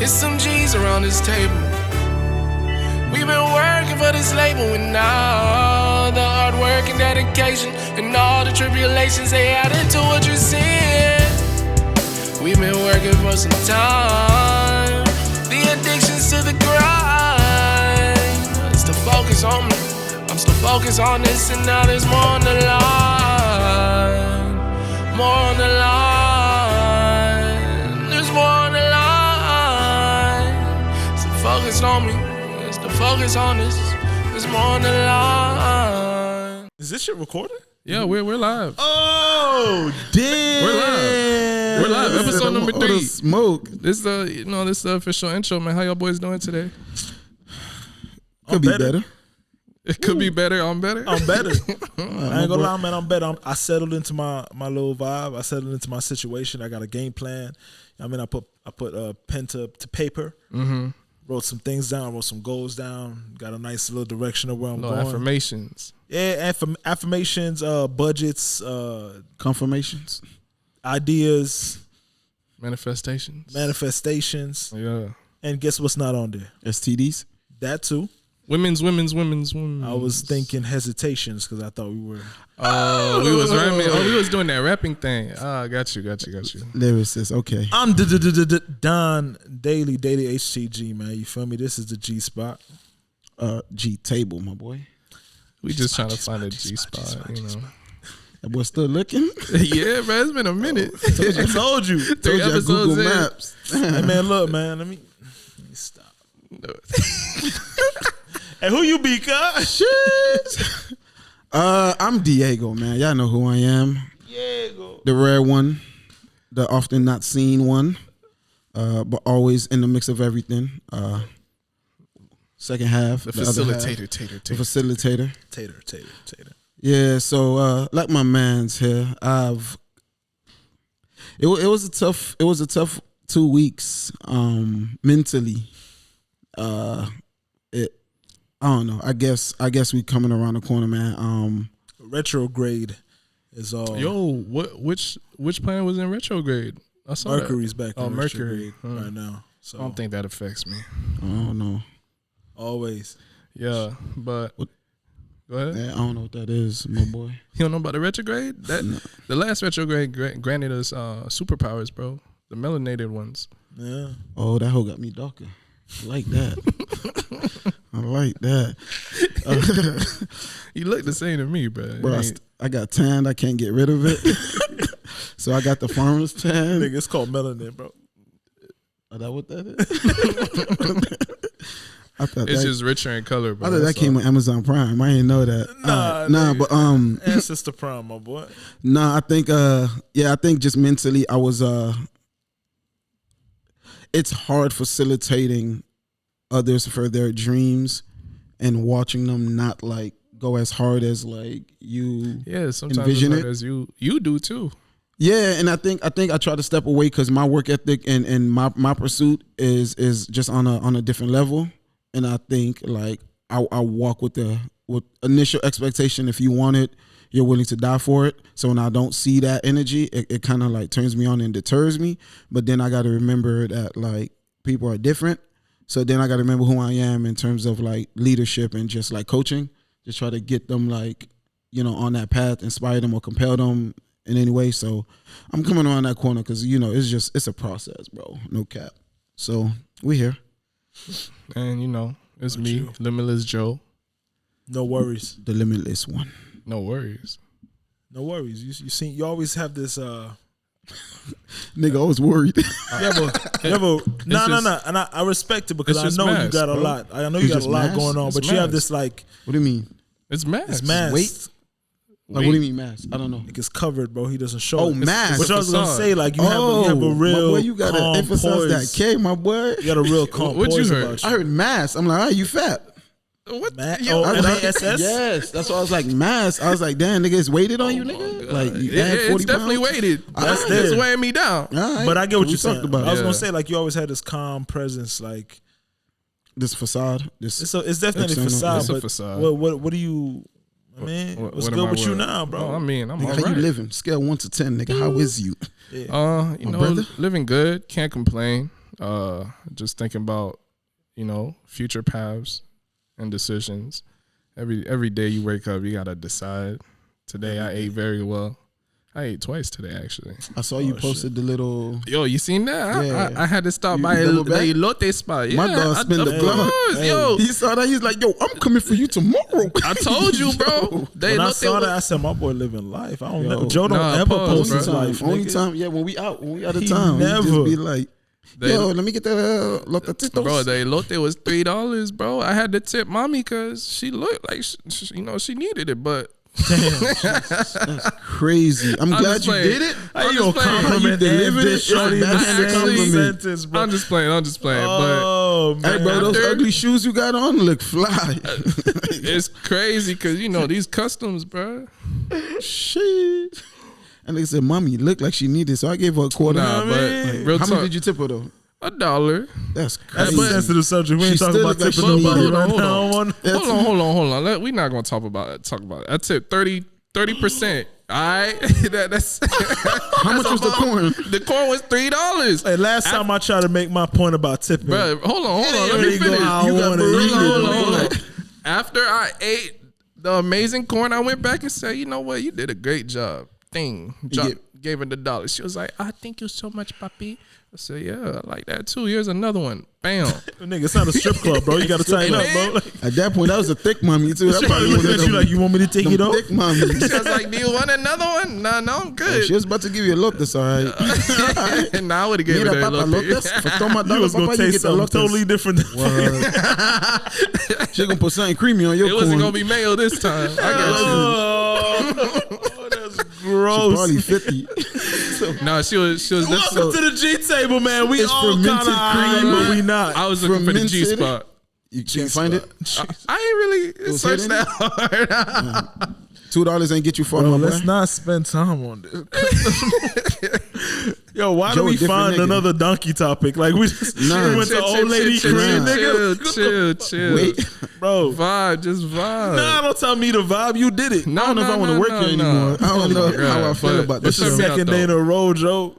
It's some G's around this table. We've been working for this label, and all the hard work and dedication and all the tribulations they added to what you're seeing. We've been working for some time. The addictions to the grind. Still focus on me. I'm still focused on this, and now there's more on the line. More on the line. There's more on the line. Still focused on me. Still focus on this. There's more on the line. Is this shit recorded? Yeah, we're live. Oh, damn. We're live. Episode number 3. Smoke. This this the official intro, man. How y'all boys doing today? Could be better. It could be better. I'm better. I'm better. I ain't gonna lie, man. I'm better. I settled into my little vibe. I settled into my situation. I got a game plan. I mean, I put pen to paper. Mm-hmm. Wrote some things down. Wrote some goals down. Got a nice little direction of where I'm going. Affirmations. Yeah, affirmations, budgets, Confirmations, ideas, manifestations. Yeah. And guess what's not on there? STDs. That too. Women's. I was thinking hesitations because I thought we were. We was rhyming. We was doing that rapping thing. Got you. Lyricist. Okay. I'm Don Daily HTG, man. You feel me? This is the G spot. G table, my boy. We just trying to find a G spot, you know. That boy still looking. Yeah, man. It's been a minute. I told you. Three Told you episodes Google in. Maps. Hey, man, look, man. Let me stop. No. Hey, who you be, cuz? Shit. I'm Diego, man. Y'all know who I am. Diego. The rare one, the often not seen one, but always in the mix of everything. Second half, The other half. facilitator. The facilitator. Tater. Yeah, so like my man's here, it was a tough 2 weeks mentally. I don't know. I guess we coming around the corner, man. Retrograde is all. Yo, which planet was in retrograde? I saw Mercury's that. back in Mercury right now. So I don't think that affects me. I don't know. Always. Yeah, but What? Go ahead. Yeah, I don't know what that is, my boy. You don't know about the retrograde? The last retrograde granted us superpowers, bro. The melanated ones. Yeah. Oh, that hoe got me darker. I like that. I like that. You look the same to me, bro. Bro, I got tanned. I can't get rid of it. So I got the farmer's tan. Nigga, it's called melanin, bro. Is that what that is? I thought it's that, just richer in color, bro. I thought that came with Amazon Prime. I didn't know that. Nah, but Ancestor Prime, my boy. Nah, I think I think just mentally I was it's hard facilitating others for their dreams and watching them not like go as hard as like you sometimes envision as it. hard as you do too. Yeah, and I think I try to step away because my work ethic and my pursuit is just on a different level, and I think like I walk with initial expectation. If you want it, you're willing to die for it. So when I don't see that energy, it kind of like turns me on and deters me. But then I got to remember that like people are different. So then I got to remember who I am in terms of like leadership and just like coaching. Just try to get them like, on that path, inspire them or compel them in any way. So I'm coming around that corner because, it's a process, bro. No cap. So we here. And, it's me, Limitless Joe. No worries. The limitless one. No worries. No worries. You always have this Nigga, I was worried. No. And I respect it because I know you got a lot. I know you got a lot going on, but you have this like. What do you mean? It's mask. It's mask. Weight? Like, what do you mean mask? I don't know. Like it's covered, bro. He doesn't show. Oh, it. mask. Which I was gonna say, like you have a real. My boy, you gotta emphasize that K, my boy. You got a real calm What you poise heard? about you. I heard mask. I'm like, you fat. What? MASS? Yes, that's why I was like mask. I was like, damn, nigga, it's weighted on you, nigga. Like you add 40 it's definitely pounds? weighted. That's It's there. weighing me down. All right. But I get what We you're saying. talked about I was it. gonna say, like you always had this calm presence, like This facade. This it's definitely a external- facade. It's a but facade. what do you? I mean, what's what good am I with you with? now, bro? Oh, I mean, I'm nigga, all how right. you living? Scale 1 to 10, nigga. How is you? Yeah. Brother? Living good. Can't complain. Just thinking about, future paths and decisions. Every day you wake up, you gotta decide. Today I ate very well. I ate twice today, actually. I saw you posted the little. Yo, you seen that? Yeah. I had to stop You by double the back? elote spot. Yeah, My dog spent the block. Yo, He saw that. He's like, "Yo, I'm coming for you tomorrow." I told you, bro. The When I elote saw that, was- I said, "My boy living life." I don't Yo, know. Joe don't nah, ever pause, post bro. his life. Only nigga. time, when we out of He town, never. he just be like, They- "Yo, let me get the lotatitos." Bro, the elote was $3, bro. I had to tip mommy because she looked like she needed it, but Crazy. I'm glad just you playing. did it. How I'm you gonna just playing. compliment You delivered and it. dish shorty in That's the the same compliment. sentence, bro? I'm just playing. Oh man, Hey, bro, those After- ugly shoes you got on look fly. But it's crazy because these customs, bro. Shit. And they said, "Mommy looked like she needed," so I gave her a quarter. Nah, I but mean? real How talk, much did you tip her though? $1. That's that's crazy. a sensitive subject. We She ain't talking still about look like tipping she nobody needed it. right Hold now. on. I want- Hold on. We're not gonna talk about it. I tipped 30%. All right, that's How much was the corn? The corn was $3. Hey, last time I tried to make my point about tipping, Bro, hold on. Let ain't me really go finish. how I You got wanted burritos. it. Hold on. After I ate the amazing corn, I went back and said, "You know what? You did a great job." Gave her the $1. She was like, "I thank you so much, papi." I said, "Yeah, I like that too. Here's another one." Bam. Nigga, it's not a strip club, bro. You got to tighten up, bro. Like, At that point, that was a thick mommy too. That she probably looking at you like, "You want me to take it off?" thick mommy. She was like, "Do you want another one?" No, I'm good. She was about to give you a lotus, all right. And now I would have gave Mira, her papa, that lotus. For toma You dollar, was gonna papa, you taste get the something lotus. totally different. She gonna put something creamy on your It corn. wasn't gonna be mayo this time. I got Oh, that's She gross. probably 50. you. No, she was. Welcome to the G table, man. We It's all kind fermented of high, cream. but we not. I was looking for the G Fermented? spot. You can't find it. I ain't really was searched hidden? that hard. $2 ain't get you far, Bro, my let's boy. not spend time on this. Yo, why Joe do we a different find nigga. another donkey topic? Like we just Nah. we went to old lady cream, nigga. Chill. Wait, Bro, Vibe, just vibe. nah, don't tell me the vibe. You did it. No, I don't know if I want to work here anymore. I don't know God, how I feel but- about but this. check show. me out, Second day in a row, Joe.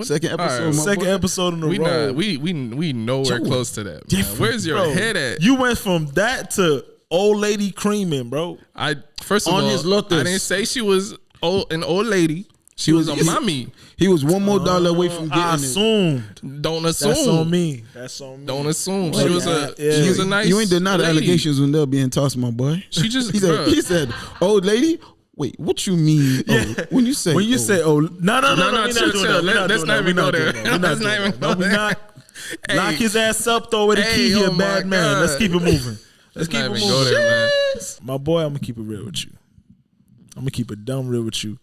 Second episode, All right. my Second boy. episode in a We row. not we nowhere Joe, close to that. Man. Where's your Bro, head at? You went from that to old lady creaming, bro. I first of On all, his lotus. I didn't say she was an old lady. She was a mommy. He was one more dollar away from I getting it. assumed. Don't assume. That's on me. That's on me. Don't assume. Well, She was yeah. she was a nice. You ain't deny the lady. allegations when they're being tossed, my boy. She just He said, bruh. old lady. Wait, what you mean? Yeah. Oh, when you say When you oh, say, "Oh, no, we not chill, doing chill. that. Let's not even go there. Let's not even go No, we there. not. Hey. Knock his ass up, throw away the Hey, key. He a oh bad my man. God. Let's keep it moving. Let's keep not it even go moving. there, man. My boy, I'm gonna keep it real with you. I'm gonna keep it dumb real with you.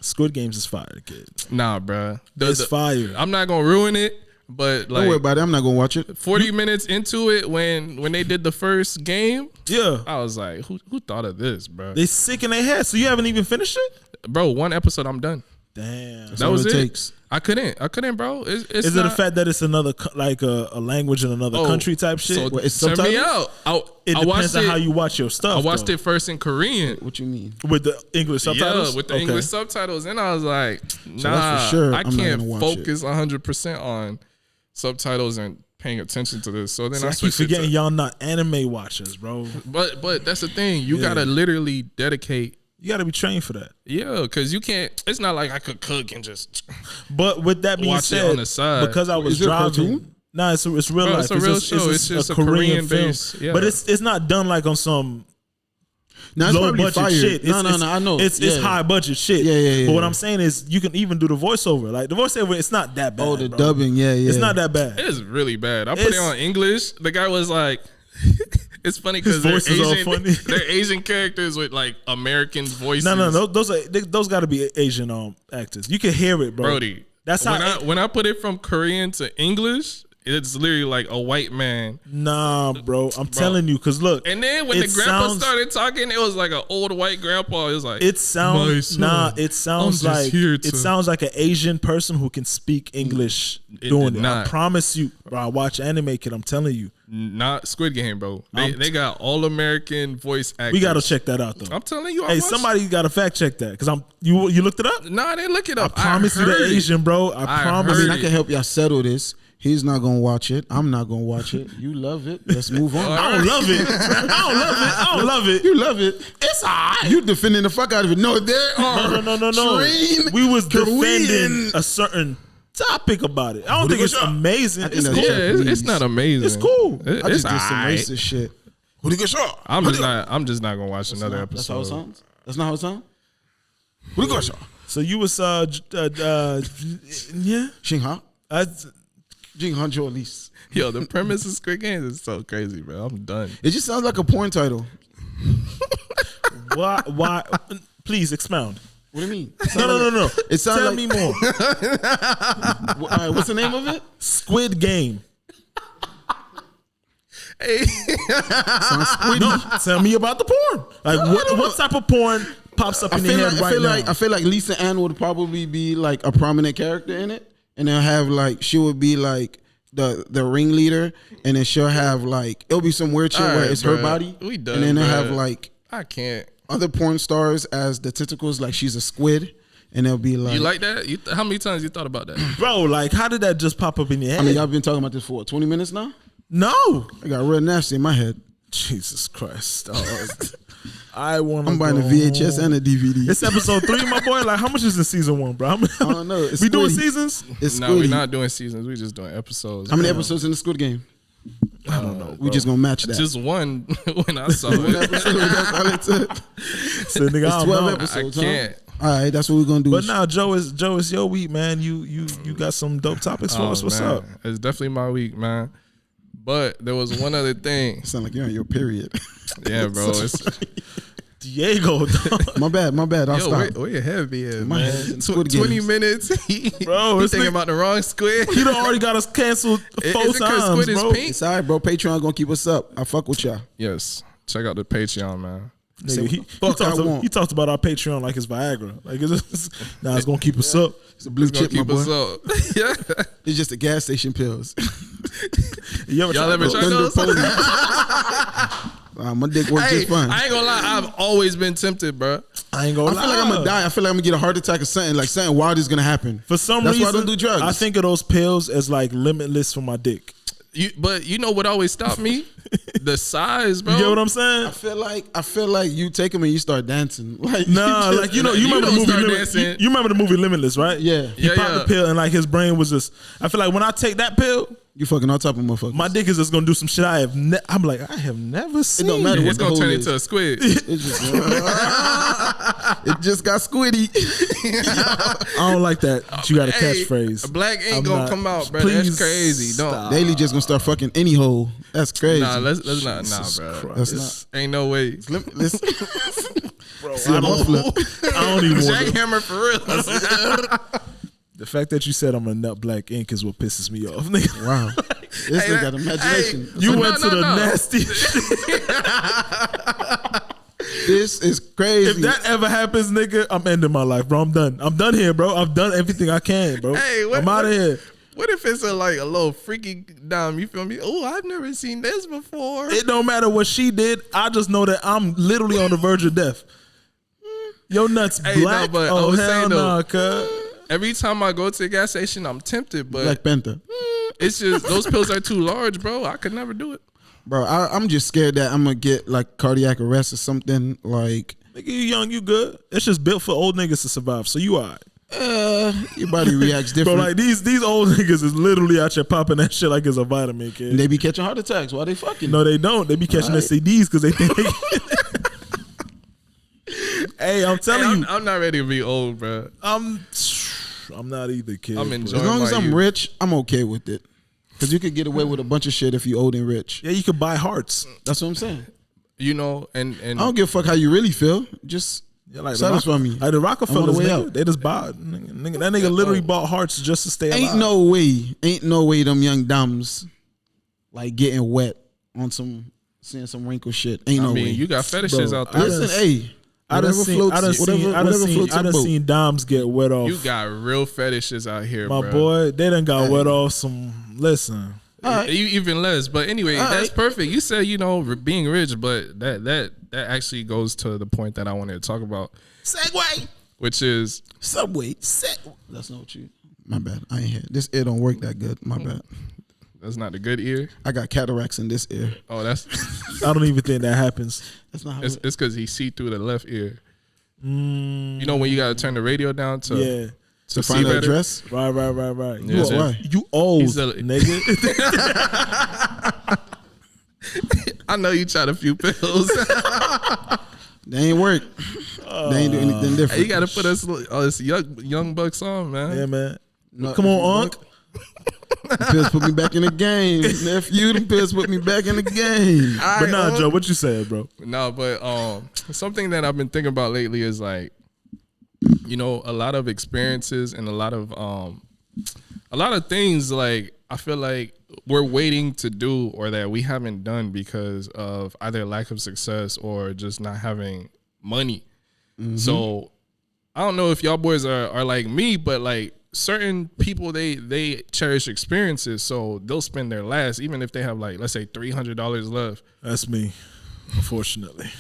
Squid Games is fire, kid. Nah, bruh. It's fire. I'm not gonna ruin it, but don't worry like about it. I'm not gonna watch it. 40 minutes into it, when they did the first game, Yeah, I was like, who thought of this, bro? they sick in their head. So you haven't even finished it? Bro, one episode, I'm done. Damn. That was all it. it takes. I couldn't, bro. It's Is it the fact that it's another like a language in another country type shit? So What, it's turn me subtitles? out. It I depends watched on it. how you watch your stuff. I watched though. it first in Korean. What you mean? with the English subtitles. Yeah, with the Okay. English subtitles, and I was like, nah, that's for sure I I'm not can't gonna watch focus 100% on subtitles and paying attention to this. So then So I I keep switched it forgetting to, y'all not anime watchers, bro. but that's the thing. You Yeah. gotta literally dedicate. You got to be trained for that. Yeah, because you can't. It's not like I could cook and just. But with that being Watch it said, on the side. because I was Is it a driving. cartoon? Nah, it's real Bro, life. it's a real show. It's just a Korean film. base, yeah. But it's not done like on some Now it's low probably budget fire. shit. No, I know. It's Yeah. high budget shit. Yeah. But what I'm saying is, you can even do the voiceover. Like the voiceover, it's not that bad. Oh, the bro. dubbing. Yeah. It's not that bad. It is really bad. I put It's- it on English. The guy was like, it's funny because His they're voice is all Asian. funny. They're Asian characters with like American voices. No. Those got to be Asian actors. You can hear it, bro. Brody. That's how. When I put it from Korean to English, It's literally like a white man. Nah, bro. I'm telling you, cause look. And then when the grandpa started talking, it was like an old white grandpa. It was like it sounds it sounds like an Asian person who can speak English doing it. I promise you, bro. I watch anime, kid. I'm telling you. Not Squid Game, bro. They got all American voice actors. We gotta check that out though. I'm telling you. Hey, somebody gotta fact check that because you looked it up. No, I didn't look it up. I promise you, the Asian, bro. I promise. I can help y'all settle this. He's not gonna watch it. I'm not gonna watch it. You love it. Let's move on. I don't love it. I don't love it. You love it. It's alright. You defending the fuck out of it. No, there are no. We was defending a certain topic about it. I don't think it's amazing. It's cool. It's not amazing. It's cool. I just did some racist shit. Who did get shot? I'm just not gonna watch another episode. That's how it sounds. That's not how it sounds. Who did get shot? So you was yeah. Xingha. Jinghan at least. Yo, the premise of Squid Game is so crazy, bro. I'm done. It just sounds like a porn title. Why? Please expound. What do you mean? No. It sounds Tell like, me more. What's the name of it? Squid Game. Hey, no, tell me about the porn. Like what type of porn pops up in your head right now? I feel like Lisa Ann would probably be like a prominent character in it. And they'll have like, she would be like the ringleader, and then she'll have like, it'll be some weird shit where it's her body. We done, and then they'll have like, I can't. Other porn stars as the tentacles, like she's a squid, and they'll be like, you like that? How many times you thought about that, bro? Like, how did that just pop up in your head? I mean, y'all been talking about this for 20 minutes now. No, I got real nasty in my head. Jesus Christ! I'm buying a VHS and a DVD. It's episode 3, my boy. Like, how much is in season 1, bro? I don't know. We doing seasons? No, we're not doing seasons. We're just doing episodes. How many episodes in the Squid Game? I don't know. We just gonna match that. Just one when I saw it. Episode, that's all it took. So, nigga, it's 12 episodes. I can't. All right, that's what we're gonna do. But now, Joe is your week, man. You got some dope topics for us. What's up? It's definitely my week, man. But there was one other thing. Sound like you're on your period. Yeah, bro. It's Diego. My bad. I'll stop. Where your head be at, My man? head 20 minutes. Bro, he thinking about the wrong squid. He done already got us canceled 4 times, Squid is bro. pink? It's all right, bro. Patreon gonna keep us up. I fuck with y'all. Yes. Check out the Patreon, man. Nigga, he talked about our Patreon like it's Viagra. Like it's gonna keep us up. It's a blue chip, my keep boy. us up. Yeah. It's just the gas station pills. Y'all ever tried those? My dick works just fine. I ain't gonna lie. I've always been tempted, bro. I ain't gonna lie. I feel like I'm gonna die. I feel like I'm gonna get a heart attack or something. Like something wild is gonna happen. For some That's reason, why I don't do drugs. I think of those pills as like limitless for my dick. But you know what always stopped me? The size, bro. You get what I'm saying? I feel like you take them and you start dancing. Like nah, like you remember the movie you remember the movie Limitless, right? Yeah. He popped the pill and like his brain was just. I feel like when I take that pill, you fucking on top of motherfuckers. my dick is just gonna do some shit I have. I'm like I have never seen. It don't matter. It's gonna turn into a squid. It just got squiddy. I don't like that. You got a catchphrase. A black ain't gonna come out, bro. That's crazy. Don't. Daily just gonna start fucking any hole. That's crazy. Nah, let's not. Nah, bro. That's not. Ain't no way. Bro, I don't even want to. Jackhammer for real. The fact that you said I'm a nut black ink is what pisses me off, nigga. Wow. This nigga got imagination. You went to the nasty This is crazy. If that ever happens, nigga, I'm ending my life, bro. I'm done. I'm done here, bro. I've done everything I can, bro. I'm out of here. What if it's a little freaky dime? You feel me? Oh, I've never seen this before. It don't matter what she did. I just know that I'm literally on the verge of death. Your nuts black? No, but oh, hell no, cuz. Every time I go to the gas station, I'm tempted, but Black Panther. It's just those pills are too large, bro. I could never do it. Bro, I'm just scared that I'm gonna get like cardiac arrest or something. Like, nigga, you young, you good. It's just built for old niggas to survive, so you alright. Your body reacts different. Bro, like these old niggas is literally out here popping that shit like it's a vitamin, kid. And they be catching heart attacks while they fucking. No, they don't. They be catching STDs because they think they Hey, I'm telling you. I'm not ready to be old, bro. I'm not either, kid. I'm enjoying As long as I'm youth. rich, I'm okay with it. Because you could get away with a bunch of shit if you old and rich. Yeah, you could buy hearts. That's what I'm saying. You know, and I don't give a fuck how you really feel. Just Yeah, like satisfy me. Like the Rockefellers, way nigga, out. they just bought. Nigga, that nigga literally bought hearts just to stay alive. Ain't no way them young dumbs like getting wet on seeing some wrinkle shit. Ain't no way. You got fetishes out there. Listen, hey. I done seen Doms get wet off. You got real fetishes out here, my bro. boy. They done got wet off some. Listen, You even less. But anyway, that's perfect. You said being rich, but that actually goes to the point that I wanted to talk about. Segway, which is Subway. That's not what you. My bad. I ain't here. This ear don't work that good. My bad. That's not the good ear. I got cataracts in this ear. Oh, that's. I don't even think that happens. That's not how it's because he see through the left ear. You know when you gotta turn the radio down to find the address. Right. Yeah, You old nigga. I know you tried a few pills. They ain't work. They ain't do anything different. Hey, you gotta put us this young buck song, man. Yeah, man. No, come on, Unc. The pills put me back in the game, nephew. The pills put me back in the game. But nah, Joe, what you said, bro? No, but something that I've been thinking about lately is like, a lot of experiences and a lot of things like I feel like we're waiting to do or that we haven't done because of either lack of success or just not having money. Mm-hmm. So I don't know if y'all boys are like me, but like certain people they cherish experiences, so they'll spend their last, even if they have like, let's say $300 left. That's me, unfortunately.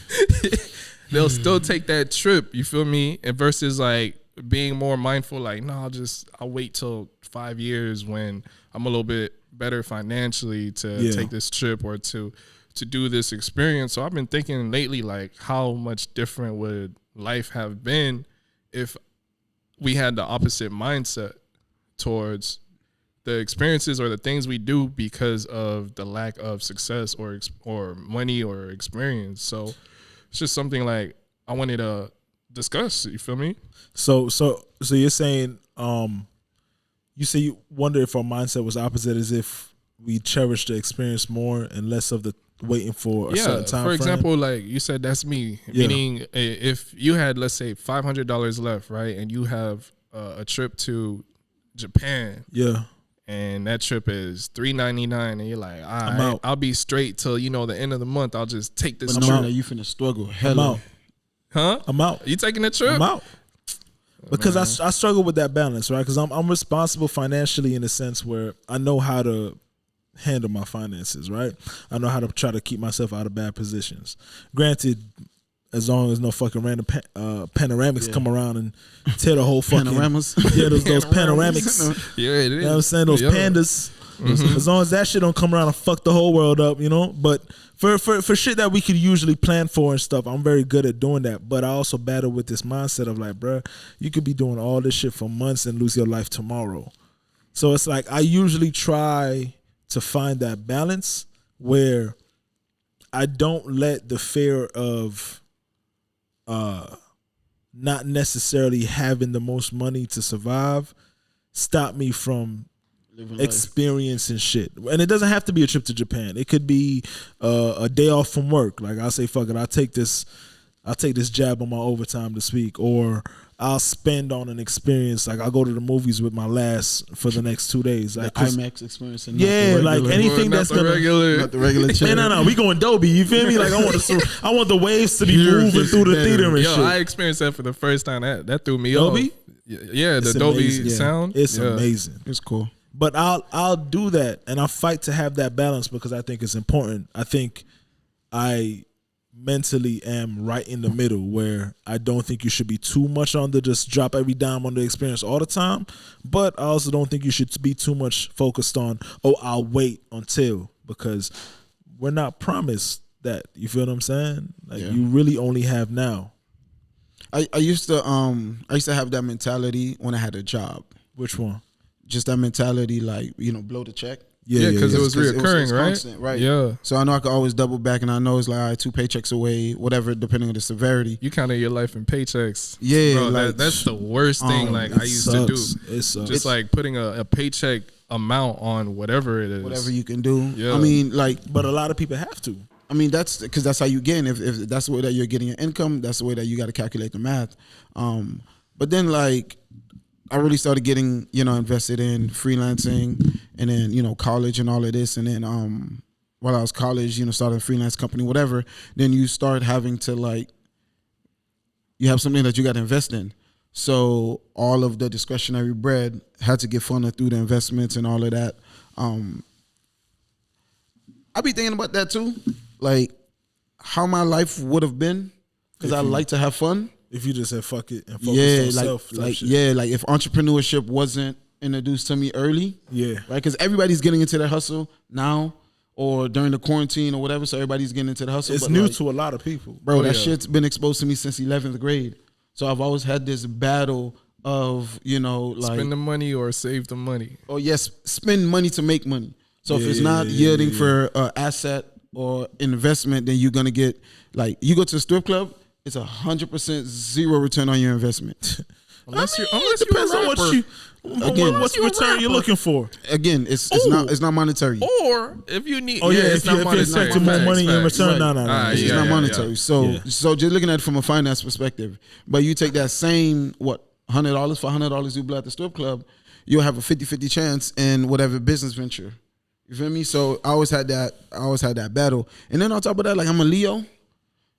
They'll still take that trip, you feel me? And versus like being more mindful, like, no, I'll wait till 5 years when I'm a little bit better financially to take this trip or to do this experience. So I've been thinking lately, like, how much different would life have been if we had the opposite mindset towards the experiences or the things we do because of the lack of success or money or experience. So it's just something like I wanted to discuss. You feel me? So you're saying, you say you wonder if our mindset was opposite, as if we cherish the experience more and less of the waiting for a certain time. For example, like you said, that's me. Yeah. Meaning, if you had, let's say, $500 left, right, and you have a trip to Japan, and that trip is $399, and you're like, I'll be straight till the end of the month. I'll just take this trip. That you finna struggle. Hello, I'm out. You taking the trip? I'm out. Because I struggle with that balance, right? Because I'm responsible financially in a sense where I know how to handle my finances, right? I know how to try to keep myself out of bad positions. Granted, as long as no fucking random panoramics come around and tear the whole fucking panoramas. Yeah, those panoramics. Yeah, it is. You know what I'm saying? Those pandas. Mm-hmm. As long as that shit don't come around and fuck the whole world up, But for shit that we could usually plan for and stuff, I'm very good at doing that. But I also battle with this mindset of like, bruh, you could be doing all this shit for months and lose your life tomorrow. So it's like I usually try to find that balance where I don't let the fear of not necessarily having the most money to survive stop me from experiencing shit. And it doesn't have to be a trip to Japan. It could be a day off from work. Like I'll say, fuck it, I'll take this jab on my overtime this week, or I'll spend on an experience. Like I'll go to the movies with my last for the next 2 days. Like IMAX experience. And like anything that's not the regular chair. No, we going Dolby. You feel me? Like I want the waves to be moving through the theater and shit. I experienced that for the first time. That threw me Dolby? off. Yeah, the Dolby sound. It's amazing. It's cool. But I'll do that, and I'll fight to have that balance because I think it's important. I think I mentally am right in the middle where I don't think you should be too much on the just drop every dime on the experience all the time, but I also don't think you should be too much focused on, I'll wait until, because we're not promised that. You feel what I'm saying? Like you really only have now. I used to have that mentality when I had a job. Which one? Just that mentality, like, blow the check. Yeah, because it was reoccurring, right? Constant, right? Yeah. So I know I could always double back, and I know it's like, all right, 2 paychecks away, whatever, depending on the severity. You count your life in paychecks. Yeah, bro, like, that's the worst thing. Like I used to do. It sucks. Just like putting a paycheck amount on whatever it is. Whatever you can do. Yeah. I mean, like, but a lot of people have to. I mean, that's because that's how you gain. If that's the way that you're getting your income, that's the way that you got to calculate the math. But then like I really started getting, invested in freelancing and then, college and all of this. And then while I was college, started a freelance company, whatever, then you start having to like, you have something that you got to invest in. So all of the discretionary bread had to get funded through the investments and all of that. I be thinking about that too, like how my life would have been because I like to have fun. If you just said fuck it and focus on self. Like if entrepreneurship wasn't introduced to me early, right? Because everybody's getting into the hustle now or during the quarantine or whatever, so everybody's getting into the hustle. It's new to a lot of people. Bro, that shit's been exposed to me since 11th grade. So I've always had this battle of, like spend the money or save the money. Oh yes, spend money to make money. So if it's not yielding for asset or investment, then you're gonna get like you go to a strip club, it's 100% zero return on your investment. Unless it depends on what return you're looking for. Again, it's not monetary. Or if you need, if you're expecting more money in return, no, it's not monetary. So just looking at it from a finance perspective, but you take that same $100, $500 you blow at the strip club, you'll have a 50-50 chance in whatever business venture. You feel me? So I always had that battle. And then on top of that, like I'm a Leo,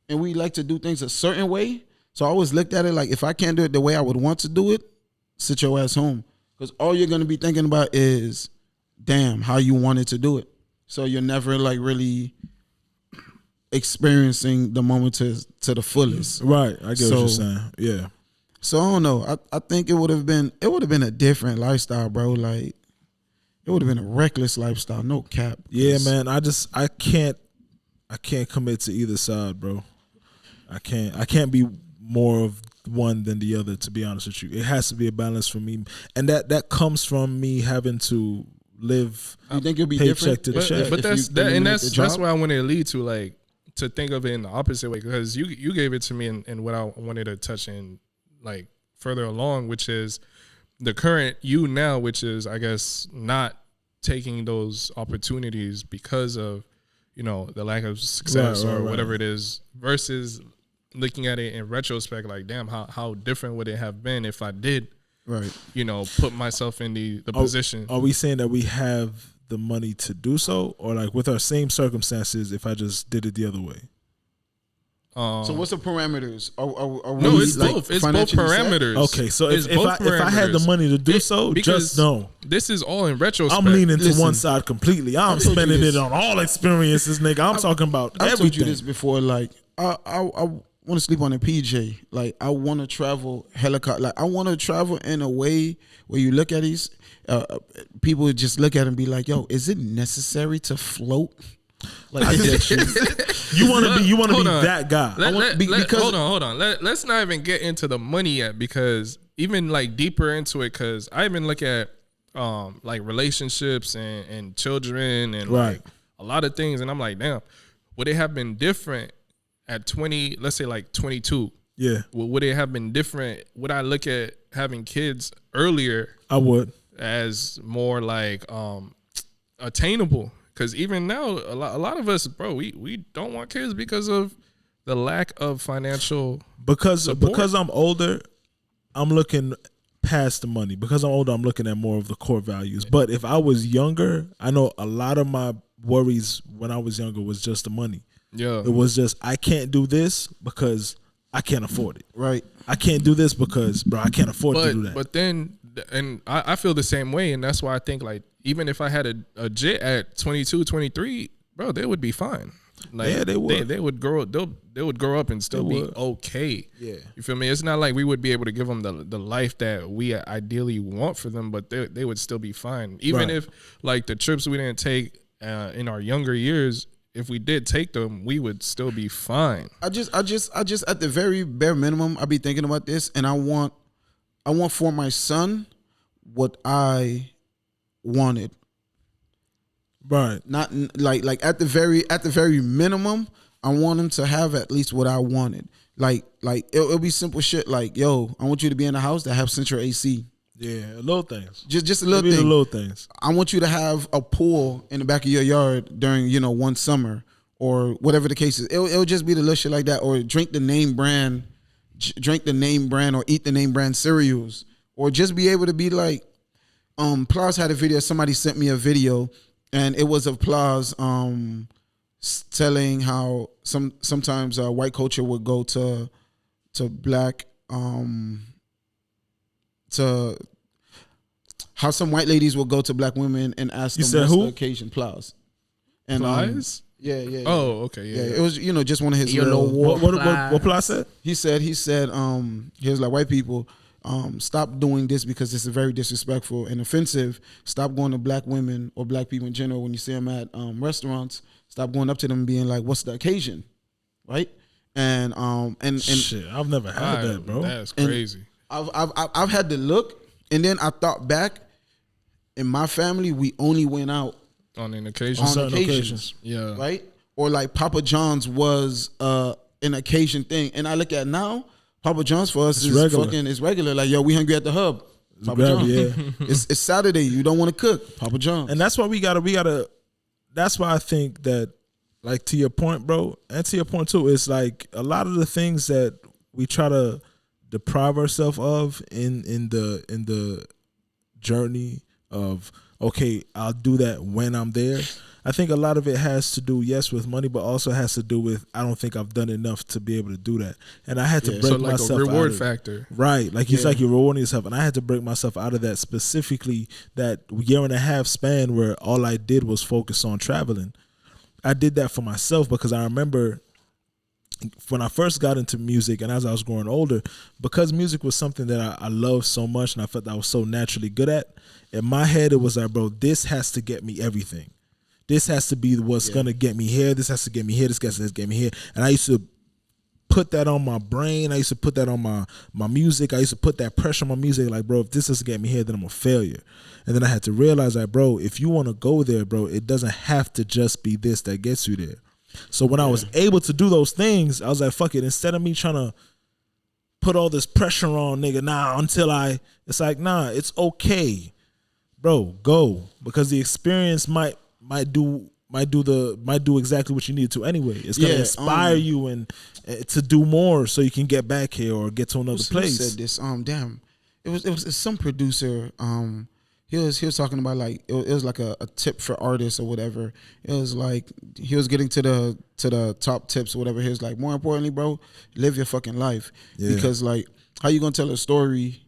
and we like to do things a certain way. So I always looked at it like if I can't do it the way I would want to do it, sit your ass home. Because all you're gonna be thinking about is, damn, how you wanted to do it. So you're never like really experiencing the moment to the fullest. Right. I get what you're saying. Yeah. So I don't know. I think it would have been a different lifestyle, bro. Like it would have been a reckless lifestyle, no cap. Yeah, man. I can't commit to either side, bro. I can't be more of one than the other, to be honest with you. It has to be a balance for me. And that comes from me having to live you think it'll be paycheck different? to check. But that's why I wanted to lead to, like, to think of it in the opposite way, because you gave it to me and what I wanted to touch in like further along, which is the current you now, which is, I guess, not taking those opportunities because of, the lack of success or whatever it is, versus looking at it in retrospect, like, damn, how different would it have been if I did, put myself in the position. Are we saying that we have the money to do so, or like with our same circumstances, if I just did it the other way? So what's the parameters? Are no, we, it's like, both. It's both parameters. Okay, so if I had the money to do so, just know this is all in retrospect. I'm leaning to one side completely. I'm spending it on all experiences, nigga. I'm talking about everything. I told you this before. Like I want to sleep on a PJ. Like I want to travel helicopter. Like I want to travel in a way where you look at these people, just look at it and be like, "Yo, is it necessary to float?" Like you want to be that guy. Hold on. Let's not even get into the money yet, because even like deeper into it, because I even look at like relationships and children and like a lot of things, and I'm like, damn, would it have been different at 20? Let's say like 22. Yeah. Would it have been different? Would I look at having kids earlier? I would, as more like attainable. Because even now, a lot of us, bro, we don't want kids because of the lack of financial support. Because I'm older, I'm looking past the money. Because I'm older, I'm looking at more of the core values. But if I was younger, I know a lot of my worries when I was younger was just the money. Yeah, it was just, I can't do this because I can't afford it. Right. I can't do this because, bro, I can't afford to do that. But then, and I feel the same way, and that's why I think, like, even if I had a jit at 22, 23, bro, they would be fine. Like, yeah, they would. They would grow. They would grow up and still be okay. Yeah, you feel me? It's not like we would be able to give them the life that we ideally want for them, but they would still be fine. Even if like the trips we didn't take in our younger years, if we did take them, we would still be fine. I just at the very bare minimum, I be thinking about this, and I want for my son what I wanted. Right. Not like at the very minimum, I want him to have at least what I wanted. Like it'll be simple shit like, yo, I want you to be in a house that have central AC. Yeah, little things. Just a little Maybe thing. The little things. I want you to have a pool in the back of your yard during, one summer, or whatever the case is. It'll just be the little shit like that, or drink the name brand, or eat the name brand cereals, or just be able to be like, Plies had a video. Somebody sent me a video, and it was of Plies telling how sometimes white culture would go to black to how some white ladies will go to black women and ask them what's the occasion. Plies. And Plies? Yeah. Oh, okay, yeah. It was just one of his what Plies said? He said he was like, white people, stop doing this because it's very disrespectful and offensive. Stop going to black women or black people in general when you see them at restaurants. Stop going up to them and being like, "What's the occasion?" Right? And shit, I've never had that, bro. That's crazy. I've had to look, and then I thought back. In my family, we only went out on an occasion. On occasions. Yeah. Right? Or like Papa John's was an occasion thing. And I look at now, Papa John's for us is regular. It's regular. Like, yo, we hungry at the hub. Papa John's. Yeah. It's Saturday. You don't want to cook. Papa John's. And that's why we gotta that's why I think that, like, to your point, bro, and to your point too, it's like a lot of the things that we try to deprive ourselves of in the journey of, okay, I'll do that when I'm there. I think a lot of it has to do, yes, with money, but also has to do with, I don't think I've done enough to be able to do that. And I had to break myself out of it. A reward factor. Right. Like, it's like you're rewarding yourself. And I had to break myself out of that, specifically that year and a half span where all I did was focus on traveling. I did that for myself because I remember when I first got into music and as I was growing older, because music was something that I loved so much and I felt that I was so naturally good at, in my head it was like, bro, this has to get me everything. This has to be what's going to get me here. This has to get me here. This has to get me here. And I used to put that on my brain. I used to put that on my music. I used to put that pressure on my music. Like, bro, if this doesn't get me here, then I'm a failure. And then I had to realize that, bro, if you want to go there, bro, it doesn't have to just be this that gets you there. So when I was able to do those things, I was like, fuck it. Instead of me trying to put all this pressure on, nigga, it's like, it's okay. Bro, go. Because the experience might do exactly what you need to anyway. It's gonna inspire you and to do more so you can get back here or get to another place. Who said this? It was some producer. He was talking about, like, it was like a tip for artists or whatever. It was like he was getting to the top tips or whatever. He was like, more importantly, bro, live your fucking life. Because, like, how you gonna tell a story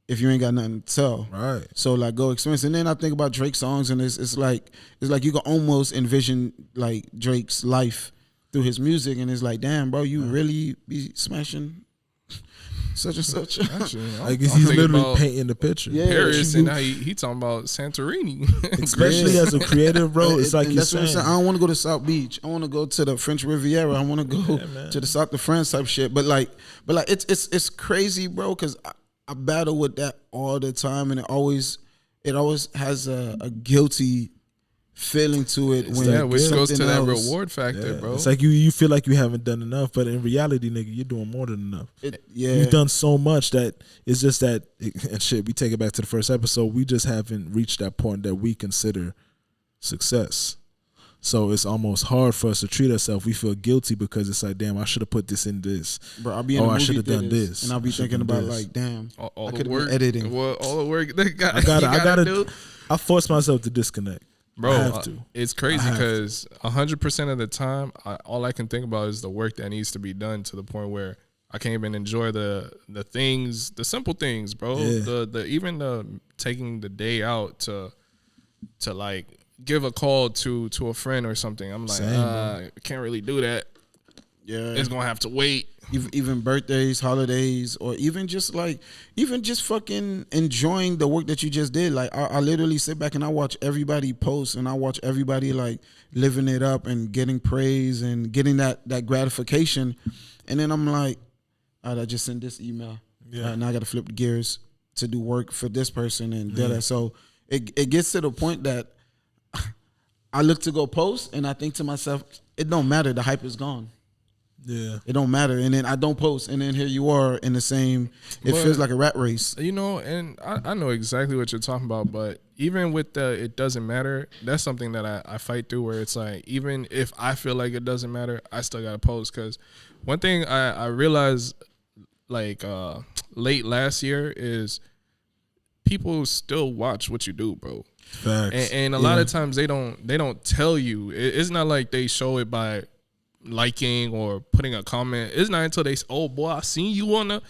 if you ain't got nothing to tell? Right. So, like, go experience. And then I think about Drake's songs, and it's like you can almost envision, like, Drake's life through his music, and it's like, damn, bro, you really be smashing such and such. Actually, like, he's literally painting the picture. Yeah, Paris, and now he talking about Santorini. Especially as a creative, bro. It's like, that's what I'm saying. I don't want to go to South Beach. I want to go to the French Riviera. I want to go to the South of France type shit. But like it's crazy, bro, because I battle with that all the time, and it always has a guilty feeling to it. Which goes to that reward factor, bro. It's like you feel like you haven't done enough, but in reality, nigga, you're doing more than enough. You've done so much that it's just that, and shit, we take it back to the first episode, we just haven't reached that point that we consider success. So it's almost hard for us to treat ourselves. We feel guilty because it's like, damn, I should have put this in this. Bro, I'll be in I should have done this. And I'll be thinking about, like, damn, all I the could work, have been editing. well, all the work that I gotta do. I force myself to disconnect. Bro, I have to. It's crazy because 100% of the time, all I can think about is the work that needs to be done, to the point where I can't even enjoy the things, the simple things, bro. Yeah. Even the taking the day out to like give a call to a friend or something. I'm like, I can't really do that. Yeah, it's gonna have to wait. Even birthdays, holidays, or even just fucking enjoying the work that you just did. Like, I literally sit back and I watch everybody post, and I watch everybody, like, living it up and getting praise and getting that gratification. And then I'm like, all right, I just sent this email. Yeah. Now I got to flip the gears to do work for this person and that. So it gets to the point that I look to go post, and I think to myself, it don't matter. The hype is gone. Yeah. It don't matter. And then I don't post, and then here you are in the same. It But- feels like a rat race. You know, and I know exactly what you're talking about, but even with the it doesn't matter, that's something that I fight through, where it's like, even if I feel like it doesn't matter, I still gotta post. Because one thing I realized like late last year is people still watch what you do, bro. Facts. And a lot of times they don't tell you. It's not like they show it by liking or putting a comment. It's not until they say, "Oh boy, I seen you on the."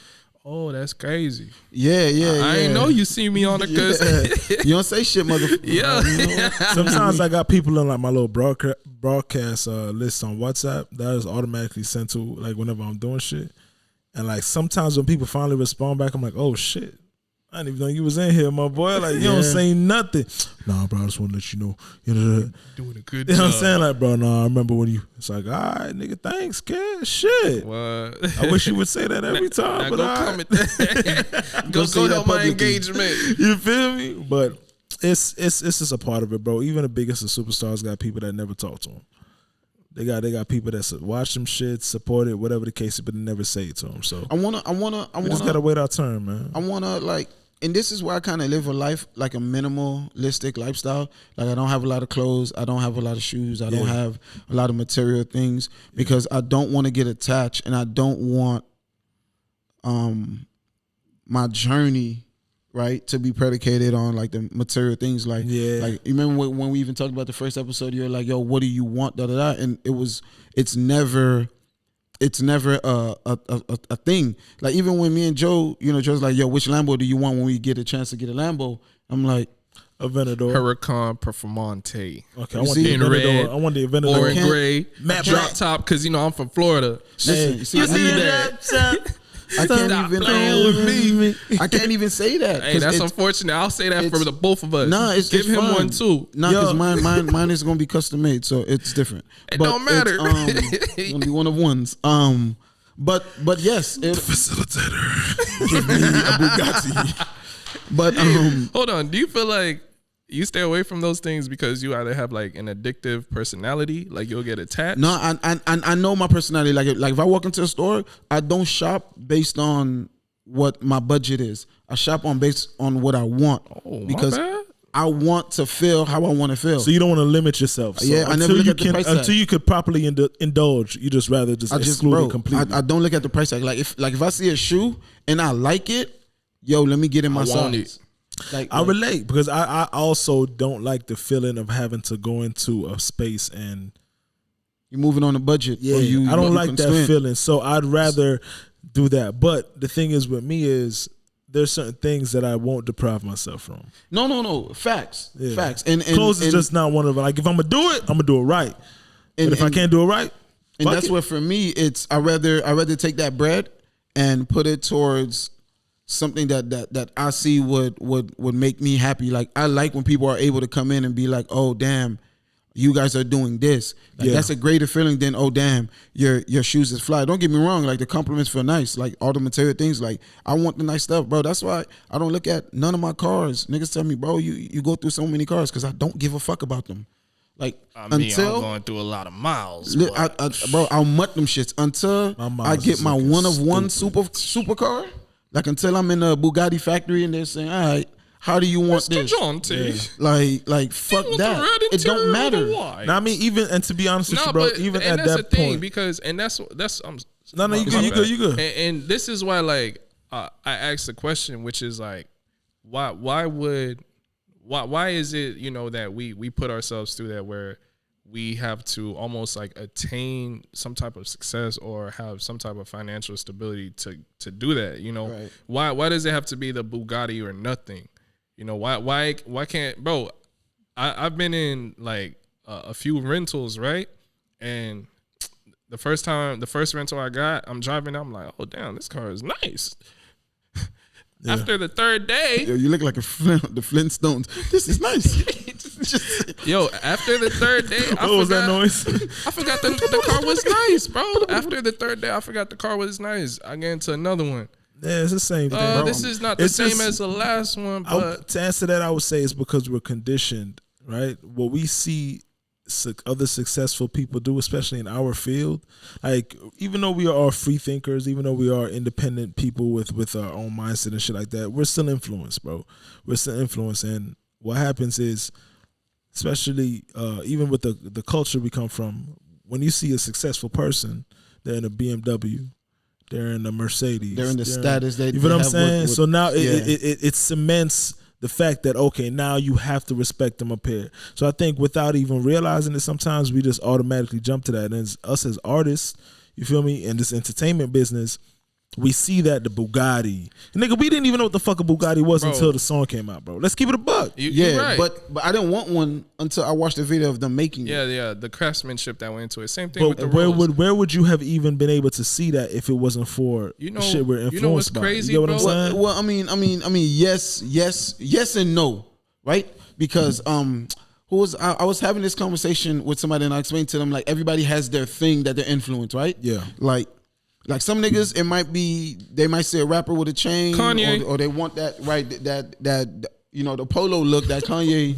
Oh, that's crazy. Yeah. I ain't know you see me on the cause You don't say shit, motherfucker. yeah. Sometimes I got people in like my little broadcast list on WhatsApp that is automatically sent to like whenever I'm doing shit. And like sometimes when people finally respond back, I'm like, oh shit, I didn't even know you was in here, my boy. Like you don't say nothing. Nah, bro, I just want to let you know. Doing a good You know job. what I'm saying? Like, bro, no, I remember when you. It's like, all right, nigga, thanks, kid. Shit. What? I wish you would say that every time. Now but go all right. comment that. go say that help my publicly. engagement. You feel me? But it's just a part of it, bro. Even the biggest of superstars got people that never talk to them. They got people that watch them shit, support it, whatever the case is, but they never say it to them. So I wanna we just gotta wait our turn, man. I wanna like, and this is why I kind of live a life like a minimalistic lifestyle. Like I don't have a lot of clothes, I don't have a lot of shoes, I don't have a lot of material things because I don't want to get attached, and I don't want my journey, right, to be predicated on like the material things. Like like you remember when we even talked about the first episode, you're like, yo, what do you want, da da da, and it's never a thing. Like even when me and Joe, Joe's like, yo, which Lambo do you want when we get a chance to get a Lambo? I'm like, Aventador. Huracan Performante. Okay, I want see, the in Aventador. red, I want the Aventador. Or in gray, Matte drop black. top, because I'm from Florida. listen, you see, I need that. I Stop can't even playing with me. I can't even say that. Hey, 'cause that's it's- unfortunate. I'll say that for it's- the both of us. Nah, it's give him fine. one too. Nah, Yo. because mine is gonna be custom made, so it's different. It don't matter. It's gonna be one of ones. But yes, if Facilitator. Give me a Bugatti. but Hold on. Do you feel like you stay away from those things because you either have like an addictive personality, like you'll get attached? no, I know my personality. Like if I walk into a store, I don't shop based on what my budget is. I shop based on what I want. Oh, my because bad. I want to feel how I want to feel. So you don't want to limit yourself. So Yeah, I never until look you at the can, price tag. until you could properly indulge. You just rather just exclude it completely. I don't look at the price tag. Like if I see a shoe and I like it, yo, let me get in my want size. Like I relate because I also don't like the feeling of having to go into a space and you're moving on a budget. yeah, or you, I don't you like can that spend. feeling. So I'd rather do that. But the thing is with me is there's certain things that I won't deprive myself from. No. Facts. Yeah. Facts. And Clothes is just not one of them. Like if I'm gonna do it, I'm gonna do it right. and, But if I can't do it right, and fuck that's it. where for me it's I rather take that bread and put it towards something that I see would make me happy. Like I like when people are able to come in and be like, oh damn, you guys are doing this. Like Yeah. that's a greater feeling than oh damn, your shoes is fly. Don't get me wrong, like the compliments feel nice, like all the material things. Like I want the nice stuff, bro. That's why I don't look at none of my cars. Niggas tell me, bro, you go through so many cars because I don't give a fuck about them. Like I mean, until I'm going through a lot of miles. bro, I'll mutt them shits until My miles I get is my looking one of one stupid. supercar. Like until I'm in a Bugatti factory and they're saying, all right, how do you want Mr. this? Jaunty. Like fuck You want the that. red It don't interior or matter. the white? Now, I mean, even and to be honest with No, you, bro, but even and at that's that the thing point, because that's no, you my good, you bad. good, you good. And this is why, like, I asked the question, which is like, why is it that we put ourselves through that where we have to almost like attain some type of success or have some type of financial stability to do that? Right. Why does it have to be the Bugatti or nothing? Why can't, bro? I've been in like a few rentals, right? And the first rental I got, I'm driving, I'm like, oh damn, this car is nice. After the third day, Yo, you look like the Flintstones. This is nice. yo, after the third day, What was that noise? I forgot the car was nice, bro. After the third day, I forgot the car was nice. I get into another one. Yeah, it's the same thing, bro. This is not the It's same just- as the last one, but to answer that, I would say it's because we're conditioned, right? What we see other successful people do, especially in our field. Like, even though we are free thinkers, even though we are independent people with our own mindset and shit like that, we're still influenced, bro. We're still influenced, and what happens is, especially even with the culture we come from, when you see a successful person, they're in a BMW, they're in a Mercedes, they're in the status they, you know what I'm saying? With, so now it cements the fact that, okay, now you have to respect them up here. So I think without even realizing it, sometimes we just automatically jump to that. And as us as artists, you feel me, in this entertainment business, we see that the Bugatti. Nigga, we didn't even know what the fuck a Bugatti was until the song came out, bro. Let's keep it a buck. You're right. but I didn't want one until I watched the video of them making it. Yeah, the craftsmanship that went into it. Same thing with the where would you have even been able to see that if it wasn't for shit we're influenced by? You know what's crazy, you know what bro? I'm saying? Well, I mean, yes and no, right? Because I was having this conversation with somebody and I explained to them, like, everybody has their thing that they're influenced, right? Yeah. Like some niggas, they might say a rapper with a chain, Kanye. or they want that, right? That the polo look that Kanye.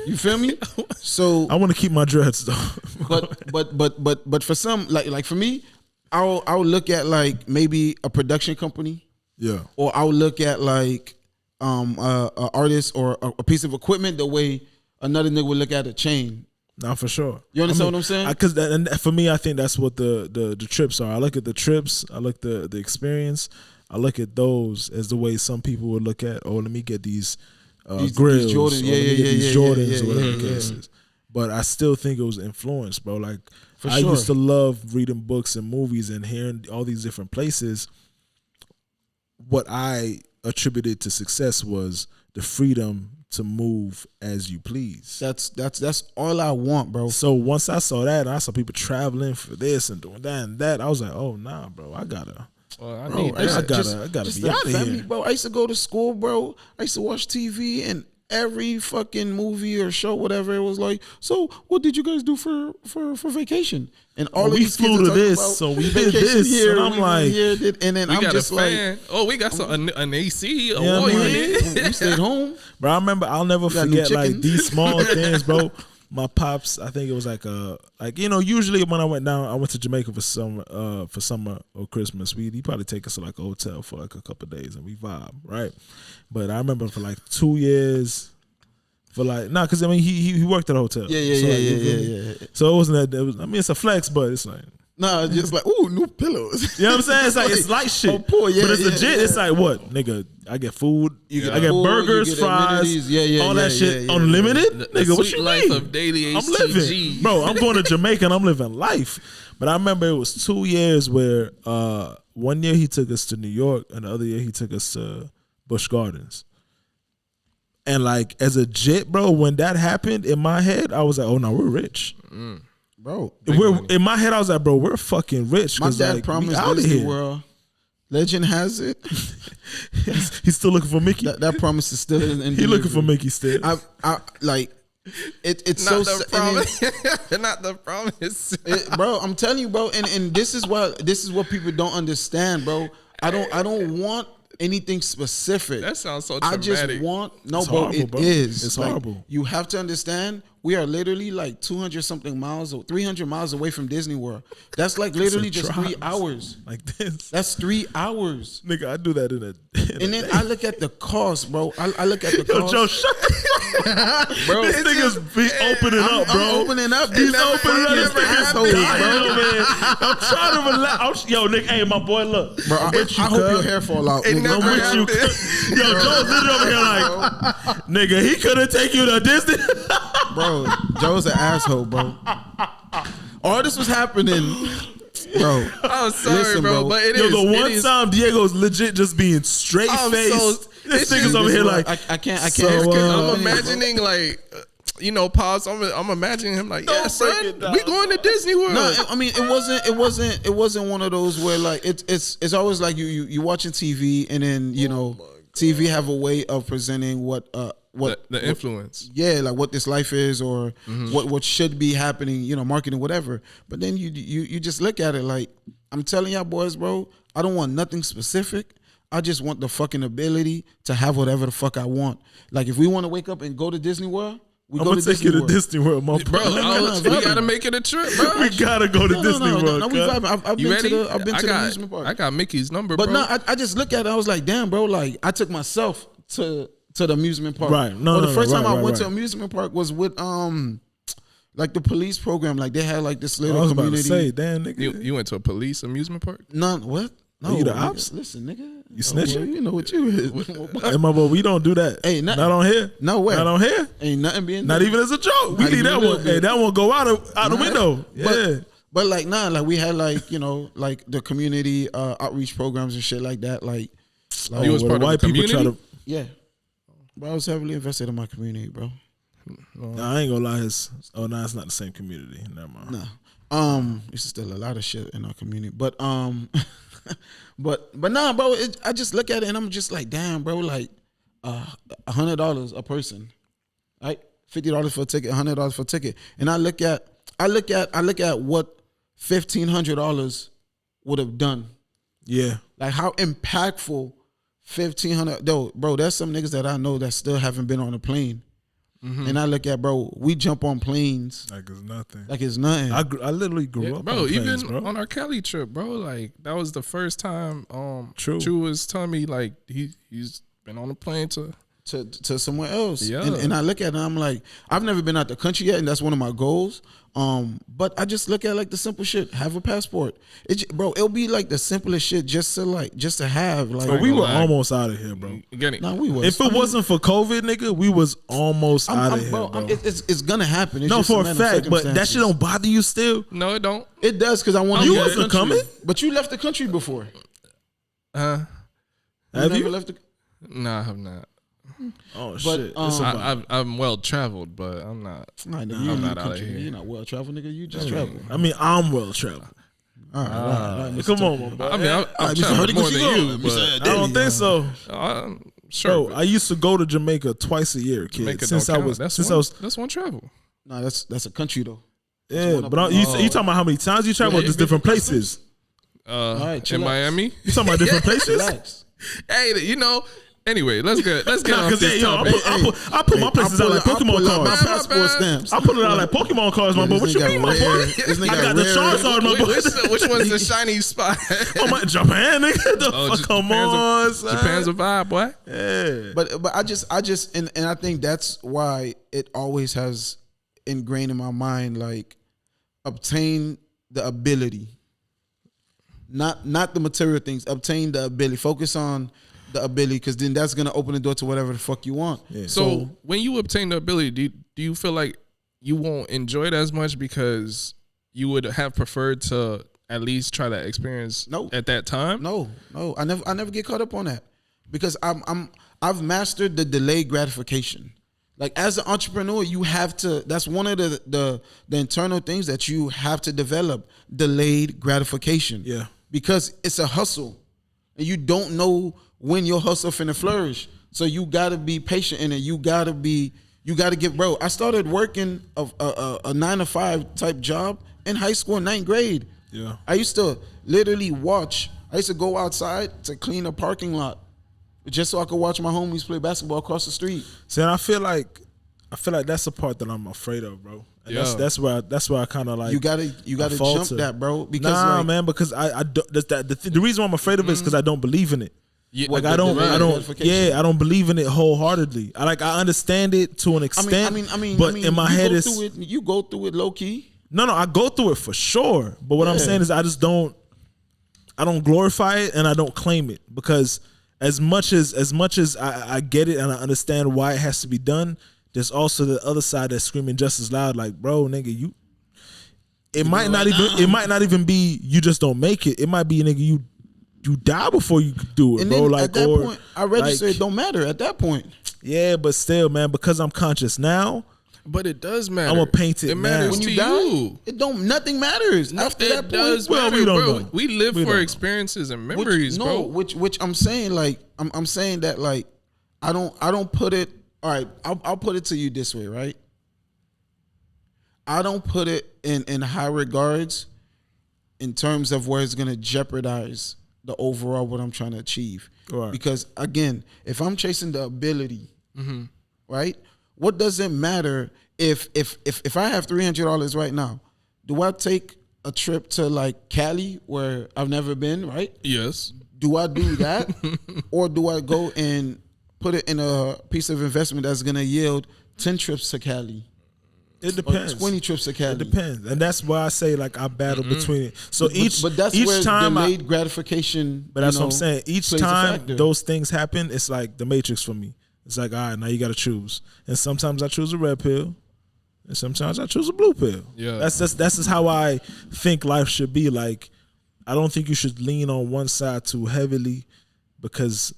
You feel me? So I want to keep my dreads though. but for some, like for me, I'll look at like maybe a production company, yeah, or I'll look at like a artist or a piece of equipment the way another nigga would look at a chain. Nah, for sure. You understand what I'm saying? Because and for me, I think that's what the trips are. I look at the trips. I look at the experience. I look at those as the way some people would look at. Oh, let me get these grills. These Jordans, these Jordans, or whatever the case is. But I still think it was influence, bro. Like I used to love reading books and movies and hearing all these different places. What I attributed to success was the freedom to move as you please. That's all I want, bro. So once I saw that, and I saw people traveling for this and doing that and that, I was like, oh nah, bro, I gotta be out of here, bro. I used to go to school, bro. I used to watch TV, and every fucking movie or show, whatever, it was like, so what did you guys do for vacation? And all of we these flew kids to this, so we did this, here, and I'm like, and then we I'm got just a fan. like, We got an AC, a Yeah, wall man. unit. we stayed home. bro, I remember, I'll never got new forget like chicken. these small things, bro. My pops, I think it was like usually when I went to Jamaica for summer or Christmas, he'd probably take us to like a hotel for like a couple of days and we vibe, right? But I remember for like 2 years, because I mean he worked at a hotel. Yeah. So it wasn't that. I mean, it's a flex, but it's like. No, it's just like, ooh, new pillows. You know what I'm saying? It's like, it's light shit. Oh, poor, yeah, but it's yeah, legit. yeah. It's like, what? Nigga, I get food. I get food, burgers, you get fries, amenities. all that shit. Yeah. Unlimited? The Nigga, what sweet you life mean? of daily I'm HTG. living. Bro, I'm going to Jamaica and I'm living life. But I remember it was 2 years where 1 year he took us to New York and the other year he took us to Busch Gardens. And like, as a jit, bro, when that happened in my head, I was like, oh no, we're rich. Bro, In my head, I was like, bro, we're fucking rich. my dad like, promised out of Disney here. World. Legend has it. He's still looking for Mickey. that promise is still in He looking for Mickey still. I like it's Not so the promise. Not the promise. bro. I'm telling you, bro, and this is what people don't understand, bro. I don't want anything specific. That sounds so I traumatic. just want It's bro. horrible, It bro. is. It's Like, horrible. You have to understand. We are literally like 200 something miles or 300 miles away from Disney World. That's like literally just 3 drive. hours. Like this. That's 3 hours. Nigga, I do that in a And then I look at the cost, bro. I look at the Yo, cost. Joe, shut bro. This nigga's be opening up, bro. I'm opening up. He's Never opening up. This fucking nigga's asshole, dying, man. I'm trying to relax. Yo, nigga, hey, my boy, look. Bro, I hope your hair fall out. It nigga. never I'm with happened. you. Yo, Joe's literally over here like, nigga, he couldn't take you to Disney. Bro, Joe's an asshole, bro. All this was happening, bro. I'm sorry, Listen, bro, but it Yo, is. the it one is- time Diego's legit just being straight I'm faced. so- This this nigga's is- over here This is like, what I can't. So, I'm imagining like, Pops. I'm imagining him like, yeah, Don't break son, it down, we going to Disney World. No, I mean it wasn't one of those where like it's always like you watching TV and then TV have a way of presenting what the influence. yeah, like what this life is or what should be happening, marketing, whatever. But then you just look at it like, I'm telling y'all boys, bro, I don't want nothing specific. I just want the fucking ability to have whatever the fuck I want. Like if we want to wake up and go to Disney World, We I'm go gonna to take you to World. Disney World, my Bro, no, we gotta make it a trip, bro. We gotta go to Disney World. No, we cuz. vibing. I've You been ready? to the amusement park. I got Mickey's number, But bro. no, I just look at it. I was like, damn, bro. Like I took myself to the amusement park. Right. No, the no, first no, time right, I went right, to right. amusement park was with like the police program. Like they had like this I little was about to community. say, damn nigga. You went to a police amusement park? None. What? No. you the nigga. ops? Listen, nigga. You snitching? Boy, you know what you is. Hey, my boy, we don't do that. Hey, not on here. No way. Not on here. Ain't nothing being Not done. even as a joke. We Not leave even that a little one. bit. Hey, that one go out the window. Yeah. But like like we had like like the community outreach programs and shit like that. Like You was where part the of white the people try community? to. yeah. But I was heavily invested in my community, bro. Nah, I ain't gonna lie. It's not the same community. Never mind. No. Used to steal a lot of shit in our community. But but nah, bro, I just look at it and I'm just like, damn, bro, like $100 a person. Right? $50 for a ticket, $100 for a ticket. And I look at what $1,500 would have done. Yeah. Like how impactful $1,500. Though, bro, there's some niggas that I know that still haven't been on a plane. And I look at, bro, we jump on planes Like it's nothing. like it's nothing. I literally grew up, bro. on planes, Even bro. on our Cali trip, bro. Like that was the first time. True. Chu was telling me like he's been on a plane to. to somewhere else. Yeah. And I look at it and I'm like, I've never been out the country yet, and that's one of my goals. But I just look at like the simple shit. Have a passport. Bro, it'll be like the simplest shit just to have. Like, But we were lie. almost out of here, bro. Get it? nah, we was. If it wasn't for COVID, nigga, we was almost out of here, bro. It's gonna happen. It's No, just for a matter of fact, but that circumstances. shit don't bother you still. No, it don't. It does because I want to. You get out wasn't the country. coming? But you left the country before. Have never you? left the. No, I have not. Oh shit! um, It's about- I'm well traveled, but I'm not. Nah, nigga, I'm you in the not outta country. here. You're not well traveled, nigga. You just travel. I mean, I'm well traveled. All right, Come on, my boy. I mean, I've Mr. traveled Hurdy, more where than you you, going? but Mr. I don't think so, sure. bro. I used to go to Jamaica twice a year, kid. Jamaica Since don't I count. was, That's since one, I was, that's one travel. Nah, that's a country though. yeah. But you talking about how many times you travel? Just different places. right, In chillax. Miami. You talking about different places? Relax. Hey, Anyway, let's get off Because this topic. I put my places out like Pokemon My cards. passport stamps. I put it out like Pokemon cards, my boy. What you mean, my boy? This nigga I got the Charizard, my boy. Which one's the shiny spot? Oh my Japan, nigga. The fuck, come Japan's on, a, son. Japan's a vibe, boy. Yeah. But I just and I think that's why it always has ingrained in my mind, like, obtain the ability. Not the material things. Obtain the ability. Focus on the ability, because then that's gonna open the door to whatever the fuck you want. Yeah. So when you obtain the ability, do you feel like you won't enjoy it as much because you would have preferred to at least try that experience at that time? No, I never get caught up on that, because I've mastered the delayed gratification. Like, as an entrepreneur, you have to. That's one of the internal things that you have to develop: delayed gratification. Yeah. Because it's a hustle, and you don't know when your hustle finna flourish. So you gotta be patient in it. You gotta get, bro. I started working a 9-to-5 type job in high school in 9th grade. Yeah. I used to literally watch. I used to go outside to clean a parking lot just so I could watch my homies play basketball across the street. See, and I feel like that's the part that I'm afraid of, bro. And Yeah. that's where I kind of like You gotta jump falter. that, bro. Because nah, like, man, because I don't, the reason why I'm afraid of it is because I don't believe in it. Yeah, Like What, I the don't, delayed gratification? I don't believe in it wholeheartedly. I understand it to an extent. But in my head, you go through it low key. No, I go through it for sure. But what I'm saying is, I don't glorify it and I don't claim it, because as much as I get it and I understand why it has to be done, there's also the other side that's screaming just as loud, like, bro, nigga, it might not even be you just don't make it. It might be, nigga, you die before you do it, And bro. then Like, at that or, point, I register like, it don't matter at that point. yeah, but still, man, because I'm conscious now, But it does matter. I'ma paint it It matters now. When to you die, you. it don't. Nothing matters after that It does point. Well, matter, we don't bro. know. We live We don't for know. experiences and memories, bro. Which I'm saying, like, I'm saying that, like, I don't put it. All right, I'll put it to you this way, right? I don't put it in high regards in terms of where it's gonna jeopardize the overall what I'm trying to achieve. Right. Because again, if I'm chasing the ability, right? what does it matter if I have $300 right now? Do I take a trip to like Cali where I've never been, right? Yes. Do I do that? Or do I go and put it in a piece of investment that's gonna yield 10 trips to Cali? It depends. 20 trips to Cali. It depends, and that's why I say like I battle between it. So but that's each where time delayed gratification. but that's what I'm saying. Each plays a time factor. those things happen, it's like the Matrix for me. It's like, all right, now you got to choose. And sometimes I choose a red pill, and sometimes I choose a blue pill. Yeah, that's just how I think life should be. Like, I don't think you should lean on one side too heavily because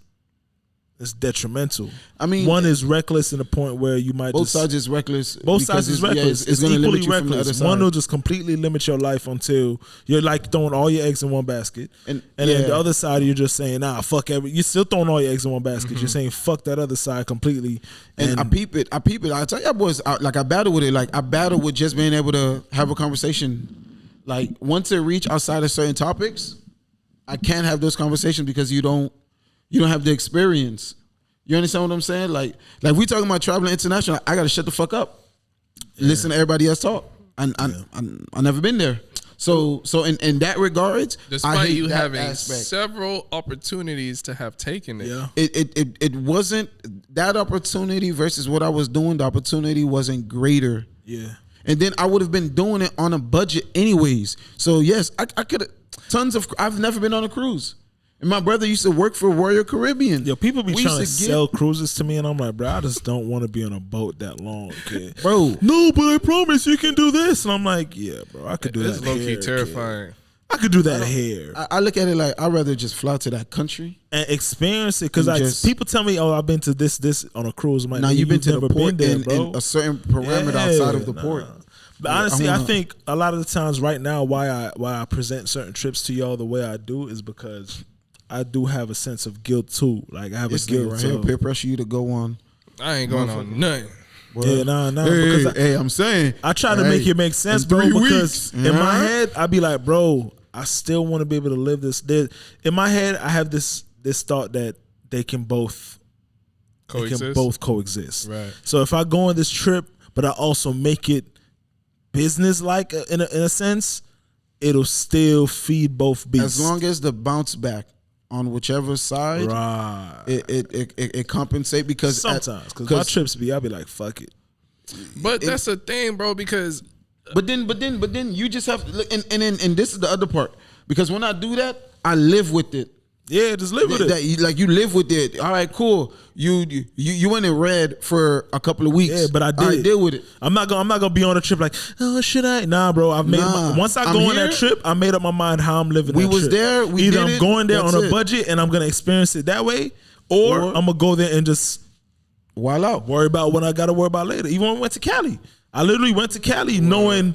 it's detrimental. I mean, one is reckless in the point where you might both sides is reckless. Both sides is reckless. It's gonna equally limit you from the other reckless. side. One will just completely limit your life until you're like throwing all your eggs in one basket, and then the other side you're just saying, nah, fuck every. You're still throwing all your eggs in one basket. You're saying fuck that other side completely. And I peep it. I tell y'all boys, I battle with it. Like I battle with just being able to have a conversation. Like once it reach outside of certain topics, I can't have those conversations because you don't have the experience. You understand what I'm saying? Like we talking about traveling international. I gotta shut the fuck up. Listen to everybody else talk. I never been there. So in that regards, despite I hate you that having aspect. several opportunities to have taken it. Yeah. It wasn't that opportunity versus what I was doing. The opportunity wasn't greater. Yeah. And then I would have been doing it on a budget anyways. So yes, I could have I've never been on a cruise. And my brother used to work for Royal Caribbean. Yo, people be We trying to used to sell cruises to me, and I'm like, bro, I just don't want to be on a boat that long, kid. Bro. No, but I promise you can do this. And I'm like, yeah, bro, I could do It's that. low here, key kid. terrifying. I could do that here I look at it like I'd rather just fly to that country. and experience it. Because And like just- people tell me, oh, I've been to this on a cruise. I'm like, Now nigga, you've been to the never port there, in bro. a certain parameter outside of the port. But honestly, I wanna- think a lot of the times right now why I present certain trips to y'all the way I do is because I do have a sense of guilt too. Like I have This a nigga guilt right here of, peer pressure you to go on. I ain't going on nothing. yeah, nah, Hey, because hey, I'm saying I try to make it make sense, in bro. 3 Because weeks. in my Uh-huh. head, I be like, bro, I still want to be able to live this. In my head, I have this thought that they can both coexist. Right. So if I go on this trip, but I also make it business like in a sense, it'll still feed both beasts. as long as the bounce back on whichever side, right. it compensate because Sometimes, because my trips be, I'll be like, fuck it. But that's the thing, bro, because But then you just have to look, and this is the other part, because when I do that, I live with it. Yeah, just live with it. You live with it. All right, cool. You went in red for a couple of weeks. Yeah, but I did. All right, deal with it. I'm not gonna be on a trip like, oh, should I? Nah, bro. I've made once I I'm go on here. that trip, I made up my mind how I'm living. We that was trip. there, we Either did I'm it, going there on that's a it. budget and I'm gonna experience it that way, or I'm gonna go there and just While out. worry about what I gotta worry about later. Even when we went to Cali, I literally went to Cali knowing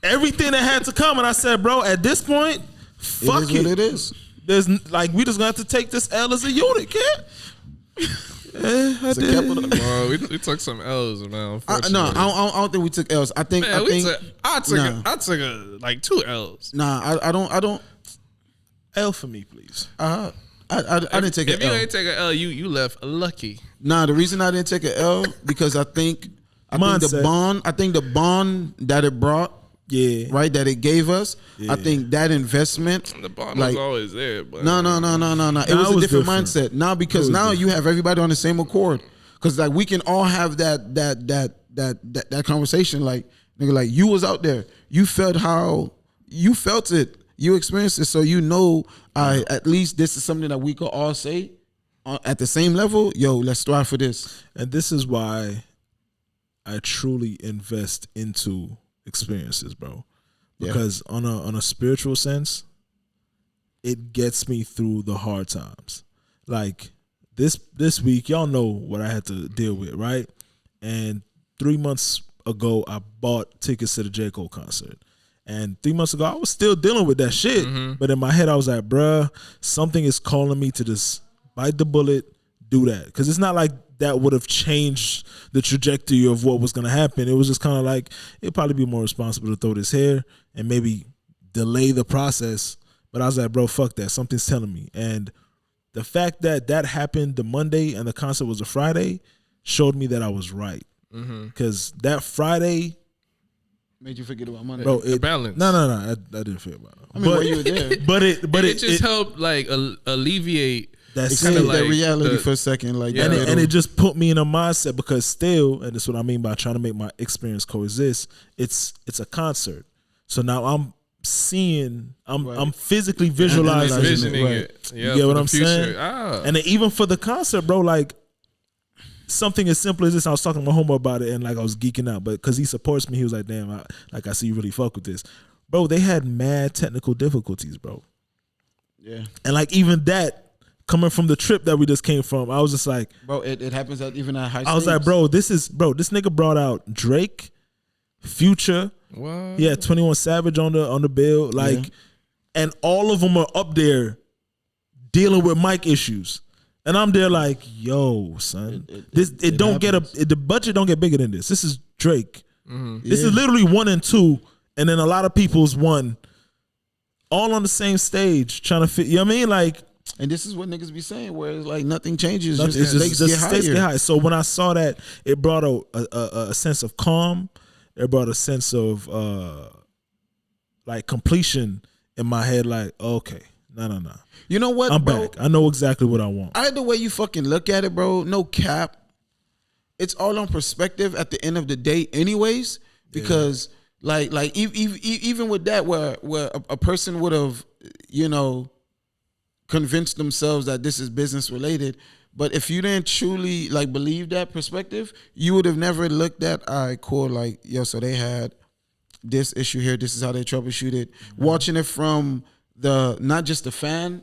everything that had to come, and I said, bro, at this point, fuck It is what it is. There's like we just gonna have to take this L as a unit, kid. I It's a did. capital. bro, we took some L's, man. No, I don't think we took L's. I think I took like 2 L's. I don't. L for me, please. I didn't take If an you L. ain't take an L, you left lucky. Nah, the reason I didn't take an L because I think Mindset. the bond that it brought, Yeah. right, that it gave us. Yeah. I think that investment, The bond like, was always there, but no. It was it a was different different. mindset. Now because was now different. you have everybody on the same accord. Because like we can all have that conversation. Like nigga, like you was out there, you felt it, you experienced it, so you know, at least this is something that we could all say at the same level. Yo, let's strive for this. And this is why I truly invest into experiences, bro. Because on a spiritual sense, it gets me through the hard times. Like this week, y'all know what I had to deal with, right? And 3 months ago, I bought tickets to the J. Cole concert. And 3 months ago, I was still dealing with that shit. But in my head, I was like, bruh, something is calling me to just bite the bullet, do that. Because it's not like that would have changed the trajectory of what was going to happen. It was just kind of like, it'd probably be more responsible to throw this here and maybe delay the process. But I was like, bro, fuck that. Something's telling me. And the fact that that happened the Monday and the concert was a Friday showed me that I was right. because that Friday, Made you forget about money, bro. The balance. No, I didn't feel about it. I mean, while you were there, But it just helped like alleviate. that's escape it. that like reality the- for a second, like Yeah. that And it just put me in a mindset because still, and this is what I mean by trying to make my experience coexist. It's a concert, so now I'm seeing, I'm physically visualizing Envisioning it. it. Yeah, You get for what the I'm future. saying? Ah. And then even for the concert, bro, like something as simple as this. I was talking to my homie about it, and like I was geeking out, but because he supports me, he was like, "Damn, I see you really fuck with this, bro." They had mad technical difficulties, bro, yeah, and like even that coming from the trip that we just came from, I was just like, bro. It happens at even at high. I was like, bro, this nigga brought out Drake, Future. What? He had 21 Savage on the bill, like, and all of them are up there dealing with mic issues. And I'm there like, yo, son, it don't happens. the budget don't get bigger than this. This is Drake. This Yeah. is literally 1 and 2, and then a lot of people's 1, all on the same stage trying to fit. You know what I mean? Like, And this is what niggas be saying, where it's like nothing changes, it's just stakes get stakes higher. get high. So when I saw that, it brought a sense of calm. It brought a sense of like completion in my head. Like, okay, no. You know what, I'm bro? back. I know exactly what I want. Either way you fucking look at it, bro, no cap. It's all on perspective at the end of the day, anyways. Because even with that, where a person would have, convinced themselves that this is business related, but if you didn't truly like believe that perspective, you would have never looked at, all right, cool, like, yo, so they had this issue here, this is how they troubleshoot it. Watching it from the not just the fan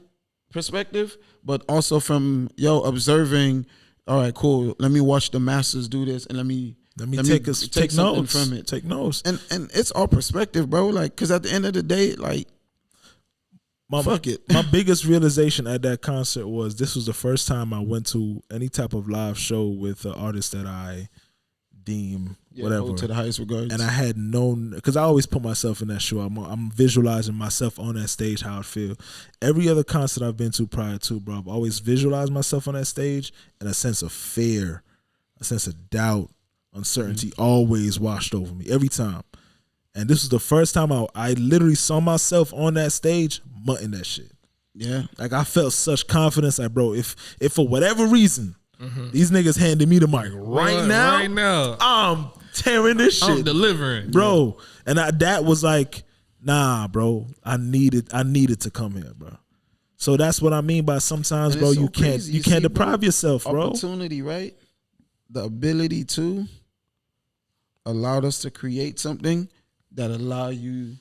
perspective, but also from observing, all right, cool, let me watch the masters do this, and let me take something notes from it. Take notes. And it's all perspective, bro. Like, because at the end of the day, like, fuck it. My biggest realization at that concert was this was the first time I went to any type of live show with an artist that I deem whatever to the highest regards. and I had known, because I always put myself in that show. I'm visualizing myself on that stage, how I feel. Every other concert I've been to prior to, bro, I've always visualized myself on that stage, and a sense of fear, a sense of doubt, uncertainty always washed over me every time. And this was the first time I literally saw myself on that stage mutting that shit. Yeah. Like, I felt such confidence. Like, bro, if for whatever reason these niggas handed me the mic right now, I'm tearing this shit. I'm delivering, bro. And that was like, nah, bro. I needed to come here, bro. So that's what I mean by sometimes, And bro, it's so you can't crazy. you You can't see, deprive yourself, bro. Opportunity, right? The ability to allowed us to create something that allow you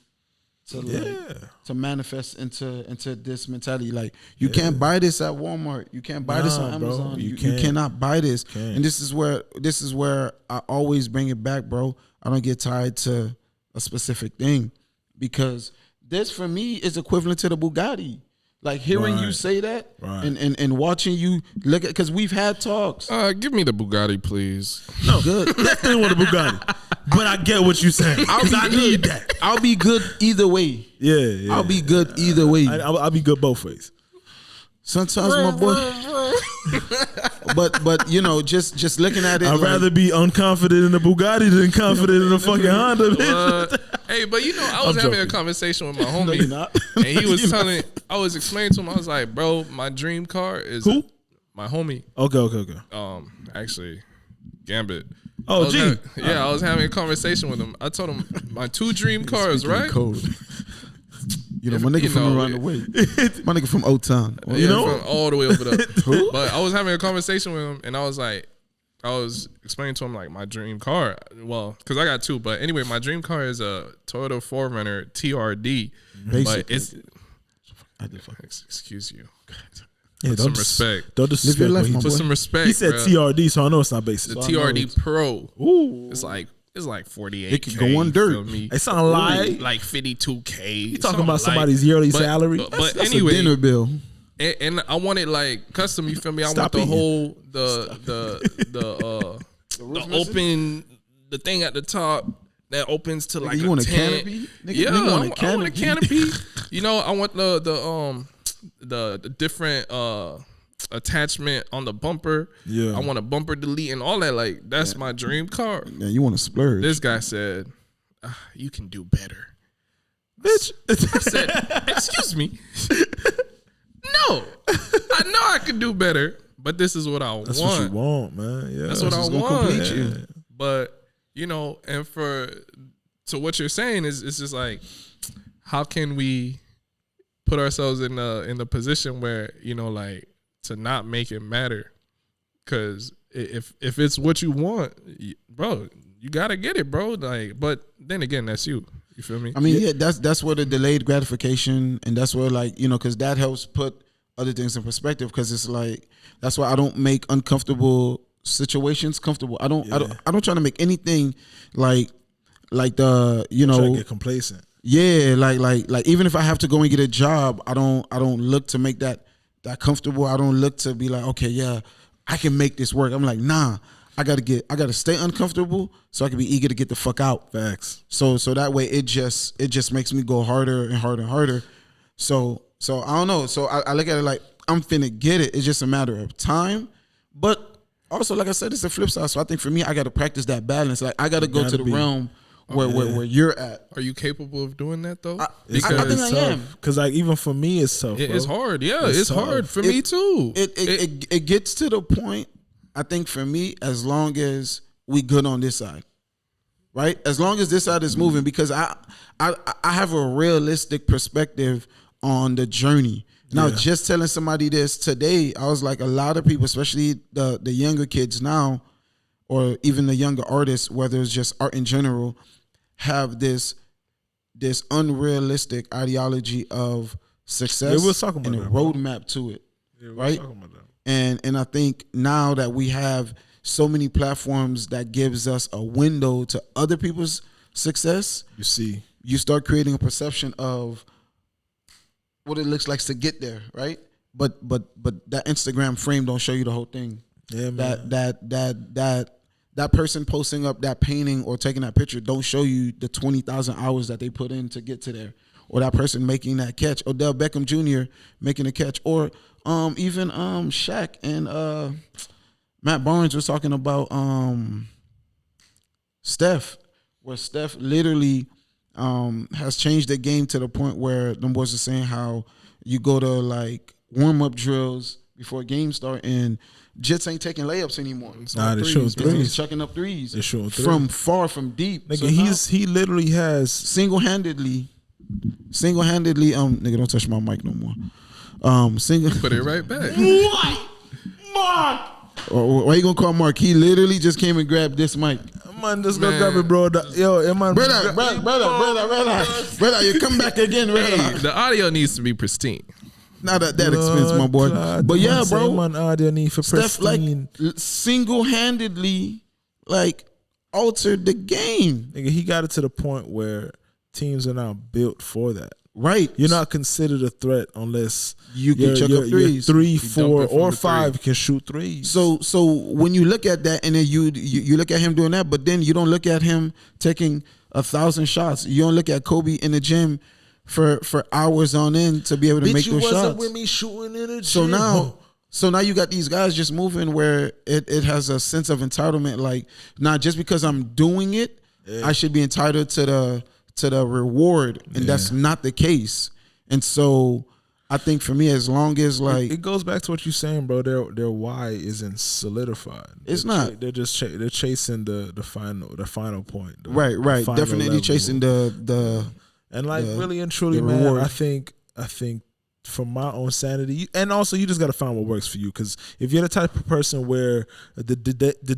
to to manifest into this mentality. Like, you can't buy this at Walmart. You can't buy this on Nah, bro. Amazon. You You can't. cannot buy this. Can't. And this is where I always bring it back, bro. I don't get tied to a specific thing, because this for me is equivalent to the Bugatti. Like, hearing you Right. say that Right. and watching you look at, because we've had talks. Give me the Bugatti, please. No, Good. definitely want a Bugatti. But I get what you're saying. I need that. I'll be good either way. Yeah. I'll be good either way. I'll be good both ways. Sometimes my boy, but just looking at it, I'd rather be unconfident in the Bugatti than confident in the fucking Honda. Bitch. Hey, but I was I'm having a joking. conversation with my No, homie, you're not. and he was I was explaining to him, I was like, bro, my dream car is Who? my homie. Okay. Actually, Gambit. Oh, I was gee. I was having a conversation with him. I told him my 2 dream cars, right? Code. My nigga You from know, around the way. My nigga from Old Town. From all the way over there. But I was having a conversation with him, and I was explaining to him like my dream car. Well, because I got 2, but anyway, my dream car is a Toyota 4Runner TRD. But Basically. it's I did fuck. excuse you. Yeah, Put some respect. Don't disrespect Live your life, what he my did. Put boy. some respect. He said bruh. TRD, so I know it's not basic. The So I know TRD it's- Pro. Ooh. It's like 48. It could go on dirt. It sound like like 52K. you talking about somebody's yearly salary. But That's anyway, a dinner bill. and I want it like custom. You feel me? I Stop want the eating. whole the open, the thing at the top that opens to like you want a tent. canopy? Nigga, Yeah, nigga want a I want a canopy. canopy. I want the different attachment on the bumper. Yeah. I want a bumper delete and all that. Like, that's my dream car. Yeah, you want to splurge. This guy said, you can do better. Bitch. I said, excuse me. No. I know I can do better, but this is what I That's want. what you want, man. Yeah. That's what I gonna want. complete you. But, and to what you're saying is, it's just like, how can we put ourselves in the position where, like, to not make it matter? Because if it's what you want, bro, you gotta get it, bro. Like, but then again, that's you. You feel me? I mean, yeah, that's where the delayed gratification, and that's where, like, because that helps put other things in perspective. Because it's like, that's why I don't make uncomfortable situations comfortable. I don't try to make anything like the Try to get complacent. Yeah, like even if I have to go and get a job, I don't look to make that comfortable. I don't look to be like, okay, yeah, I can make this work. I'm like, nah, I gotta stay uncomfortable so I can be eager to get the fuck out. Facts. So that way it just makes me go harder and harder and harder. So I don't know. So I look at it like, I'm finna get it. It's just a matter of time. But also, like I said, it's the flip side. So I think for me, I gotta practice that balance. Like, I gotta go to the realm where you're at. Are you capable of doing that though? I think I am. Because like even for me, it's tough. It's hard. Yeah, It's it's hard tough. for me too. It gets to the point. I think for me, as long as we good on this side, right? As long as this side is moving, because I have a realistic perspective on the journey. Now, just telling somebody this today, I was like, a lot of people, especially the younger kids now, or even the younger artists, whether it's just art in general, have this unrealistic ideology of success we're talking about and a that, bro. roadmap to it, Yeah, we're right? talking about that. And I think now that we have so many platforms that gives us a window to other people's success, you start creating a perception of what it looks like to get there, right? But that Instagram frame don't show you the whole thing. Yeah, man. That person posting up that painting or taking that picture don't show you the 20,000 hours that they put in to get to there, or that person making that catch, Odell Beckham Jr. making a catch, or even Shaq and Matt Barnes was talking about Steph, where Steph literally has changed the game to the point where them boys are saying how you go to like warm up drills before games start and Jets ain't taking layups anymore. Nah, they shooting threes. He's chucking up threes. They shooting threes. From far, from deep. Nigga, So he literally has single-handedly, nigga, don't touch my mic no more. Put it right back. Mark. Why you gonna call Mark? He literally just came and grabbed this mic. man, just go grab it, bro. Yo, man, brother, you come back again, brother. Hey, the audio needs to be pristine. Not at that expense, my boy. But yeah, bro. Man, audio need for Steph like pristine. single-handedly like altered the game. Nigga, he got it to the point where teams are now built for that. Right. You're not considered a threat unless you can check up threes. 3, 4, or 5 can shoot threes. So when you look at that and then you look at him doing that, but then you don't look at him taking 1,000 shots. You don't look at Kobe in the gym for hours on end to be able to make those shots. Wasn't with me shooting in the gym. So now you got these guys just moving where it has a sense of entitlement. Like, not just because I'm doing it, I should be entitled to the reward, and that's not the case. And so I think for me, as long as like it goes back to what you're saying, bro. Their why isn't solidified. It's not. They're just they're chasing the final point. Right. Definitely level. Chasing the and like really and truly, man. Reward. I think for my own sanity, and also you just got to find what works for you. Because if you're the type of person where the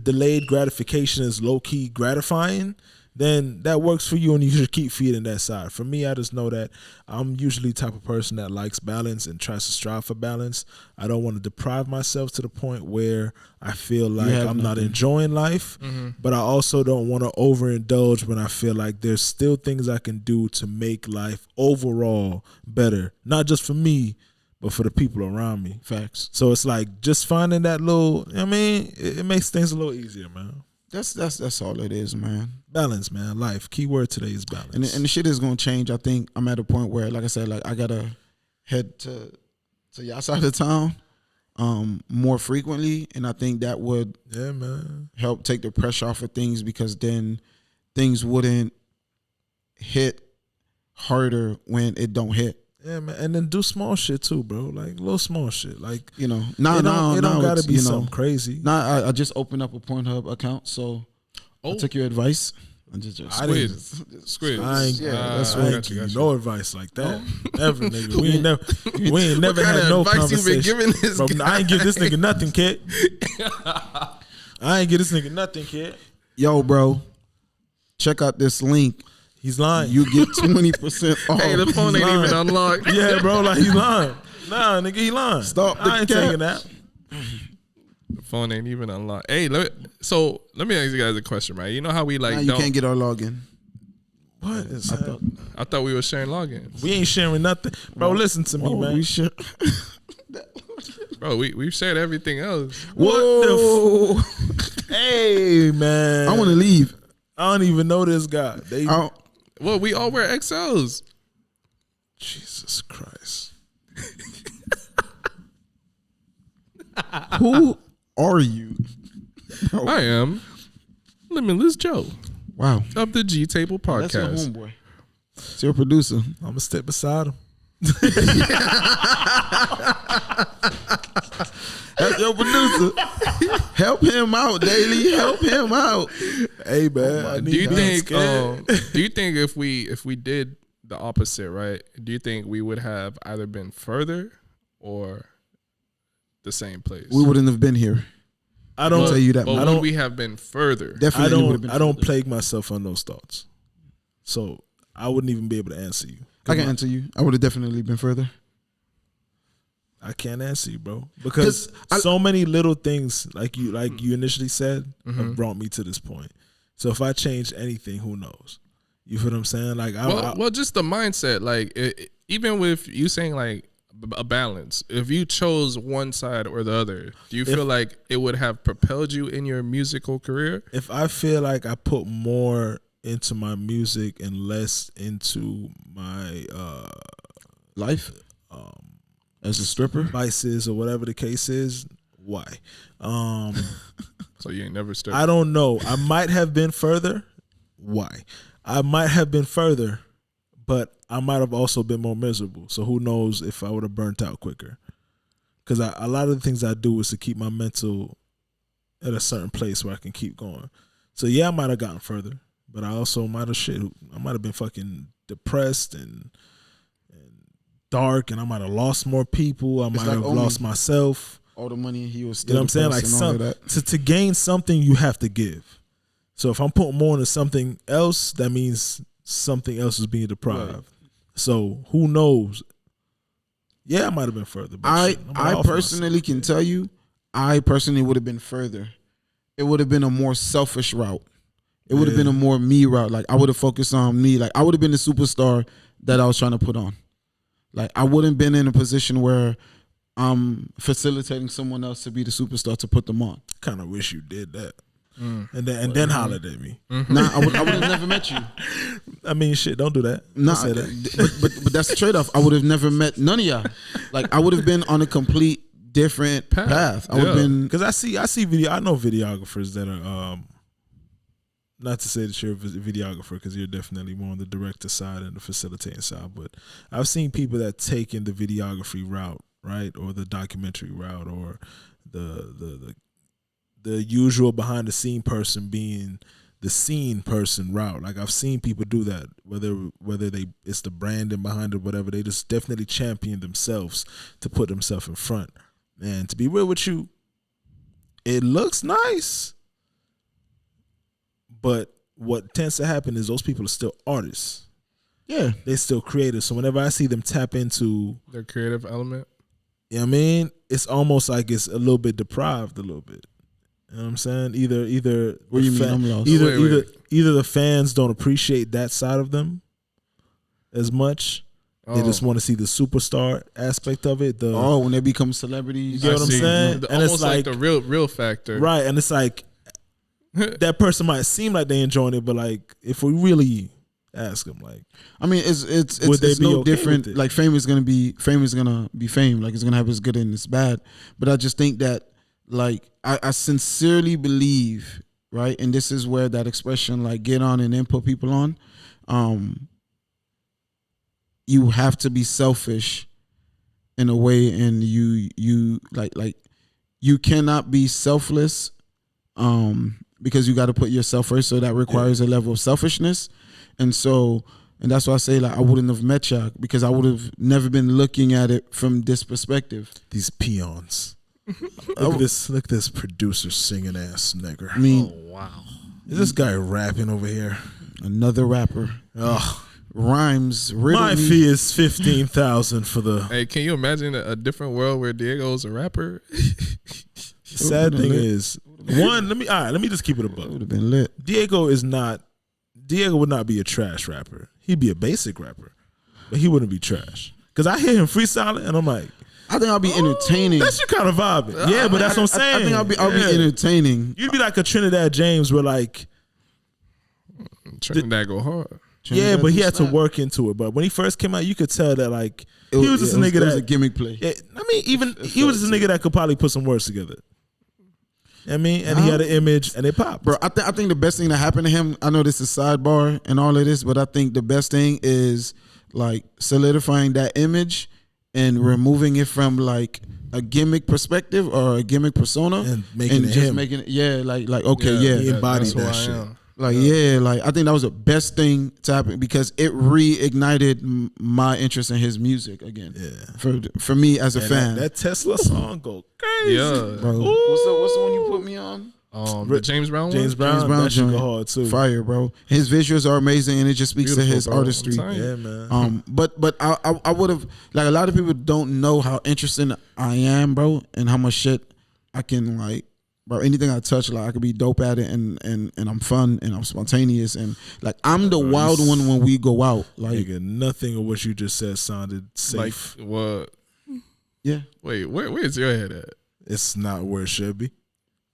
delayed gratification is low key gratifying, then that works for you and you should keep feeding that side. For me, I just know that I'm usually the type of person that likes balance and tries to strive for balance. I don't want to deprive myself to the point where I feel like I'm not enjoying life, but I also don't want to overindulge when I feel like there's still things I can do to make life overall better, not just for me, but for the people around me. Facts. So it's like just finding that little, it makes things a little easier, man. That's all it is, man. Balance, man. Life. Key word today is balance. And the shit is gonna change. I think I'm at a point where, like I said, like I gotta head to y'all side of the town. more frequently, and I think that would help take the pressure off of things, because then things wouldn't hit harder when it don't hit. Yeah, man, and then do small shit too, bro. Like little small shit, like it don't gotta be something crazy. I just opened up a Pornhub account, so I took your advice. Squid. I ain't, that's I ain't give you no advice like that. Never, nigga. We ain't never had no conversation. You been giving this bro, I ain't give this nigga nothing, kid. I ain't give this nigga nothing, kid. Yo, bro, check out this link. He's lying. You get 20% off. Hey, the phone ain't even unlocked. Yeah, bro, like he's lying. Nah, nigga, he lying. Stop the I ain't cap. taking that. The phone ain't even unlocked. Hey, let me ask you guys a question, right? You know how we like now you can't get our login. What is that? I thought we were sharing logins. We ain't sharing nothing. Bro, listen to me, man. We should. Bro, we've shared everything else. Whoa. Hey, man. I want to leave. I don't even know this guy. Well, we all wear XLs. Jesus Christ. Who are you? Bro. I am Limitless Joe. Wow. Of the G Table Podcast. That's your homeboy. It's your producer. I'm going to step beside him. That's your producer. Help him out, Daily. Help him out. Hey, man. Do you think if we did the opposite, right? Do you think we would have either been further or the same place? We wouldn't have been here. I don't tell you that. But would we have been further? Definitely. I don't plague myself on those thoughts. So I wouldn't even be able to answer you. I can answer you. I would have definitely been further. I can't answer you, bro, because so many little things, like you initially said, have brought me to this point. So if I change anything, who knows? You feel what I'm saying? Like, well, just the mindset. Like, even with you saying like a balance, if you chose one side or the other, do you feel like it would have propelled you in your musical career? If I feel like I put more into my music and less into my life, as a stripper, vices or whatever the case is, why? So you ain't never stripped? I don't know. I might have been further. Why? I might have been further, but I might have also been more miserable. So who knows if I would have burnt out quicker? Because a lot of the things I do is to keep my mental at a certain place where I can keep going. So yeah, I might have gotten further, but I also might have been fucking depressed and dark, and I might have lost more people. I might have lost myself. All the money he was still. You know what I'm saying? Like to gain something, you have to give. So if I'm putting more into something else, that means something else is being deprived. Right. So who knows? Yeah, I might have been further. But I personally can tell you, I personally would have been further. It would have been a more selfish route. It would have been a more me route. Like I would have focused on me. Like I would have been the superstar that I was trying to put on. Like I wouldn't been in a position where I'm facilitating someone else to be the superstar to put them on. Kind of wish you did that, and then hollered at me. Mm-hmm. Nah, I would have never met you. I mean, shit, don't do that. Nah, say that. But that's the trade off. I would have never met none of y'all. Like I would have been on a complete different path. I would have been, because I know videographers that are not to say that you're a videographer, because you're definitely more on the director side and the facilitating side, but I've seen people that take in the videography route, right, or the documentary route, or the usual behind the scene person being the scene person route. Like I've seen people do that, whether it's the branding behind it, whatever. They just definitely champion themselves to put themselves in front. And to be real with you, it looks nice. But what tends to happen is those people are still artists. Yeah. They're still creators. So whenever I see them tap into their creative element, you know what I mean? It's almost like it's a little bit deprived a little bit. You know what I'm saying? Either what do you mean? I'm lost. Either the fans don't appreciate that side of them as much. They just want to see the superstar aspect of it. When they become celebrities. You get what I'm saying? And almost it's like the real factor. Right. And it's like that person might seem like they enjoying it, but like if we really Ask him. Like, I mean, it's Would they be no okay different. with it? Like fame is gonna be fame. Like it's gonna have its good and its bad. But I just think that like I sincerely believe, right, and this is where that expression like get on and then put people on. You have to be selfish in a way, and you like you cannot be selfless because you got to put yourself first. So that requires a level of selfishness. And that's why I say like I wouldn't have met y'all because I would have never been looking at it from this perspective. these peons. Look at this producer singing ass nigger. I mean, Wow. Is this guy rapping over here? another rapper Oh, rhymes. my fee is 15,000 for the. Hey, can you imagine a different world where Diego's a rapper? Sad thing is, one. Let me just keep it a buck. Would have been lit. Diego would not be a trash rapper. He'd be a basic rapper, but he wouldn't be trash. Cause I hear him freestyling and I'm like, I think I'll be entertaining. that's your kind of vibe. Yeah, but that's what I'm saying. I think I'll be entertaining. You'd be like a Trinidad James, where like, Trinidad go hard. yeah, but he had to work into it. But when he first came out, you could tell that like he was just a nigga it was that a gimmick play. Yeah, I mean, even he was just a nigga that could probably put some words together. I mean, and he had an image, and it popped. Bro, I think the best thing that happened to him, I know this is sidebar and all of this, but I think the best thing is like solidifying that image and removing it from like a gimmick perspective or a gimmick persona And making it him. making it, like okay, yeah. he embodied that's who that I shit. am. Like like I think that was the best thing to happen because it reignited my interest in his music again. Yeah. For me as a And fan, that Tesla song go crazy. Yeah. bro. What's the one you put me on? The James Brown James one? Brown, that shit joint. go hard too. Fire, bro. His visuals are amazing, and it just speaks to Beautiful, his bro. artistry. I'm telling you. Yeah, man. But I would have like a lot of people don't know how interesting I am, bro, and how much shit I can like, bro. Anything I touch, like I could be dope at it, and I'm fun and I'm spontaneous, and like I'm the wild one when we go out. Like, Nigga, nothing of what you just said sounded safe. Like what? yeah, Wait, where's your head at? It's not where it should be.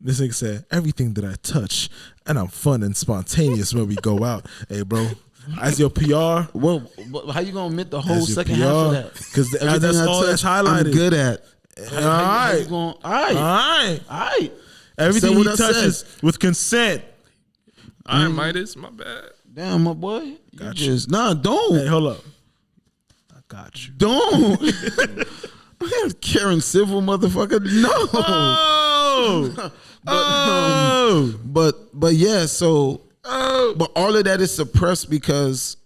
This nigga said, everything that I touch, and I'm fun and spontaneous when we go out. Hey, bro, as your PR, well, how you gonna admit the whole as your second half of that? because Everything that's I all touch, that's highlighted. I'm good at. All right, All all right. Everything Said he what I said. touches with consent. All right, Midas, my bad. Damn, my boy. You Got just don't. Hey, hold up. I got you. Don't. Karen Civil motherfucker. No. But yeah, so but all of that is suppressed because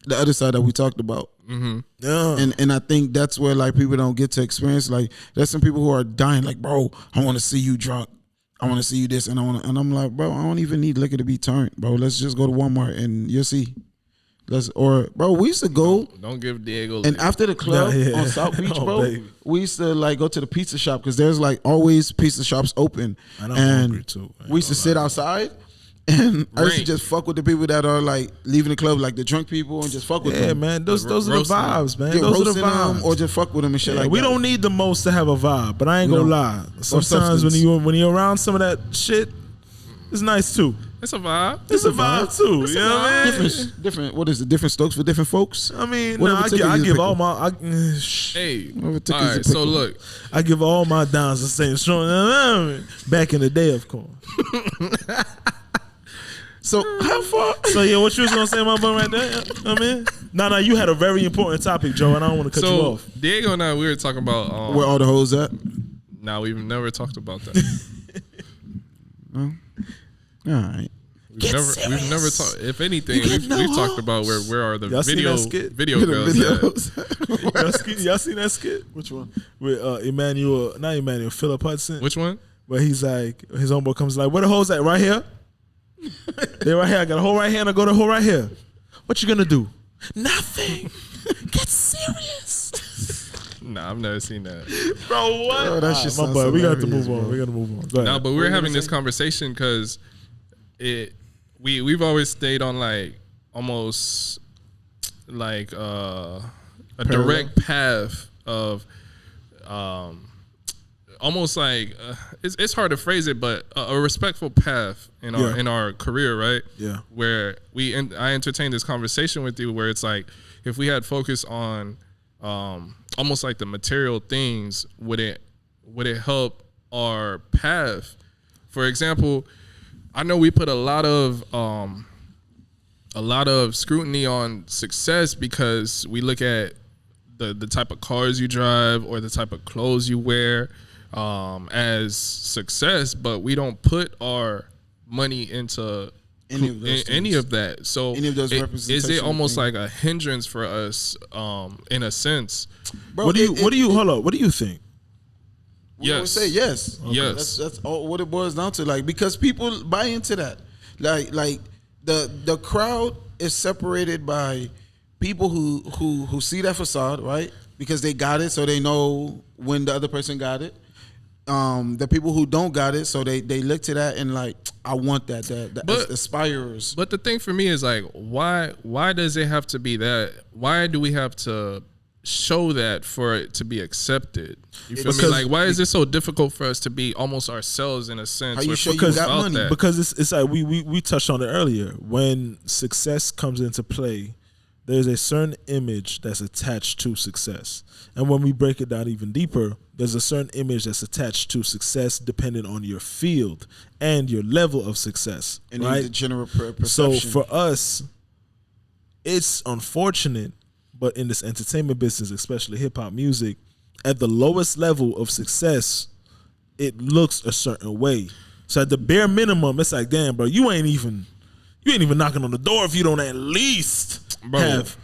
the other side that we talked about. Yeah. And I think that's where like people don't get to experience. Like there's some people who are dying like, bro, I want to see you drunk. I want to see you this, and I'm like, bro, I don't even need liquor to be turned, bro. Let's just go to Walmart and you'll see. Bro, we used to go. Don't give Diego. And after the club on South Beach, Oh, bro, baby. we used to like go to the pizza shop because there's like always pizza shops open. And I'm hungry, too. I ain't we used to gonna sit lie. outside, and I used to Right. just fuck with the people that are like leaving the club, like the drunk people, and just fuck with Yeah, them. man. Those are the roasting them. vibes, man. Yeah, Those are the roasting them vibes. or just fuck with them and shit Yeah, like we that. don't need the most to have a vibe, but I ain't We gonna don't. lie. Sometimes substance. when you're around some of that shit, it's nice too. It's a vibe. It's a vibe too. You know what I mean? different. What is it? Different strokes for different folks. I mean, Whatever no, ticket I you give pick all up. my Hey, Whatever all tickets you right. pick So up. look, I give all my downs the same strong. Back in the day, of course. So how far? So yeah, what you was gonna say, my boy, right there? I mean, no, you had a very important topic, Joe, and I don't want to cut you so off. Diego and I, we were talking about. Where all the hoes at? Nah, we've never talked about that. All right. We've never talked. If anything, we've talked about where are the Y'all seen video that skit? video girls at? Videos. Y'all seen that skit? Which one? With Philip Hudson. Which one? Where he's like, his homeboy comes like, where the hoes at? Right here? They right here. I got a hole right here and I go to a hole right here. What you gonna do? Nothing. Get serious. Nah, I've never seen that. Bro, what? Bro, that shit my sounds boy, we got to hilarious, move on. bro. We got to move on. Go ahead. No, but we're having this conversation because we've always stayed on like almost like a direct path of almost like it's hard to phrase it, but a respectful path in our career, right? Yeah. Where I entertained this conversation with you, where it's like if we had focused on almost like the material things, would it help our path? For example, I know we put a lot of scrutiny on success because we look at the type of cars you drive or the type of clothes you wear as success, but we don't put our money into any of that. So any of those is it almost like a hindrance for us in a sense? Bro, What do you think? We always say yes. Okay. Yes. That's all what it boils down to. Like, because people buy into that. Like the crowd is separated by people who see that facade, right? Because they got it, so they know when the other person got it. The people who don't got it, so they look to that and like, I want that. The aspirers. But the thing for me is like, why does it have to be that? Why do we have to show that for it to be accepted? You feel me? Like, why is it so difficult for us to be almost ourselves in a sense? How you show you got money? That? Because it's like we touched on it earlier. When success comes into play, there's a certain image that's attached to success. And when we break it down even deeper, there's a certain image that's attached to success depending on your field and your level of success. And right? the general perception. So for us, it's unfortunate, but in this entertainment business, especially hip hop music, at the lowest level of success, it looks a certain way. So at the bare minimum, it's like, damn, bro, you ain't even knocking on the door if you don't at least have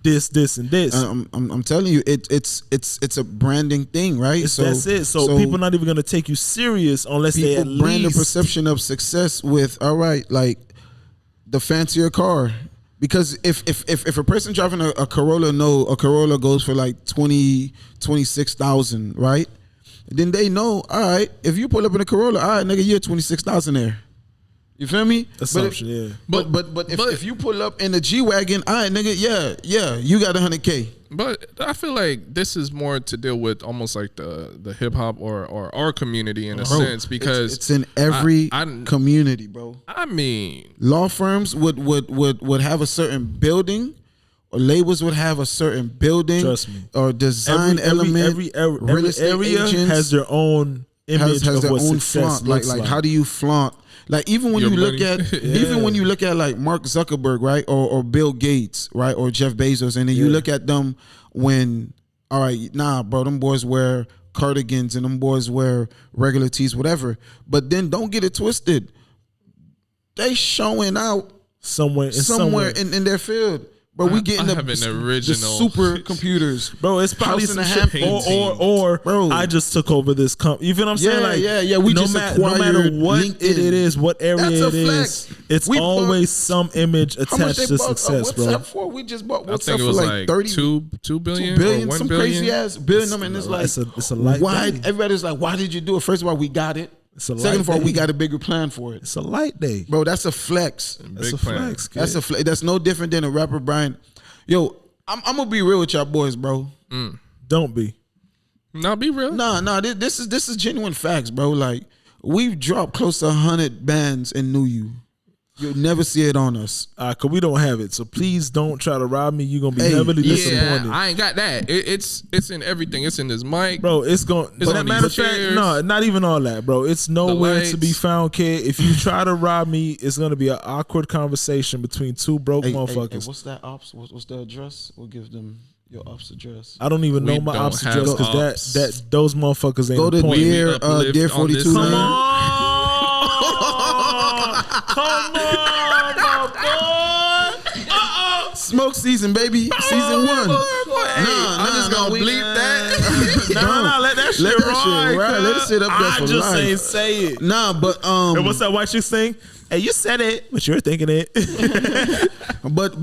this, and this. I'm telling you, it's a branding thing, right? That's it. So people not even gonna take you serious unless they at least brand the perception of success with, all right, like the fancier car. Because if a person driving a Corolla, a Corolla goes for like 26,000, right? Then they know, all right, if you pull up in a Corolla, all right, nigga, you're 26,000 there. You feel me? Assumption, yeah. But if you pull up in a G-Wagon, all right, nigga, yeah, you got 100K. But I feel like this is more to deal with almost like the hip hop or our community in a sense, because it's in every community, bro. I mean, law firms would have a certain building, or labels would have a certain building. Trust me. Or design element. Every area has their own image has of their what own success flaunt. looks Like how do you flaunt? Like even when Your you money. look at even when you look at like Mark Zuckerberg, right, or Bill Gates, right, or Jeff Bezos, and then you look at them when, all right, nah, bro, them boys wear cardigans and them boys wear regular tees, whatever. But then don't get it twisted. They showing out somewhere in their field. But we getting the super computers, bro. It's probably some shit, or bro, I just took over this company. You feel what I'm saying? Like, yeah. We no matter what LinkedIn. it is, what area That's it a is, flex. it's always some image attached to success, bro. For? We just bought I WhatsApp think it for was like 30, 2 billion, 2 billion, or 1 some billion. crazy ass billion. And it's like, it's a light why? day. Everybody's like, why did you do it? First of all, we got it. Second of all, we got a bigger plan for it. It's a light day, Bro, that's a flex. That's a flex. Kid. That's a flex. That's no different than a rapper, Brian. Yo, I'm gonna be real with y'all boys, bro. Don't be. Nah, be real. Nah. This is genuine facts, bro. Like, we've dropped close to 100 bands and knew you. You'll never see it on us. Cause we don't have it. So please don't try to rob me. You're gonna be heavily disappointed. I ain't got that. It's in everything. It's in this mic, bro. It's going. But matter of fact, no, not even all that, bro. It's nowhere to be found, kid. If you try to rob me, it's gonna be an awkward conversation between two broke motherfuckers. Hey, what's that ops? What's their address? We'll give them your ops address. I don't even know my ops address because that those motherfuckers ain't. Go to Dear 42. Come on. Come on, my boy. Smoke season, baby. Season 1. I'm just gonna bleep that. Nah, let that shit ride. Let it sit up there for life. I just ain't say it. Nah, but and what's that white chick saying? Hey, you said it, but you're thinking it. but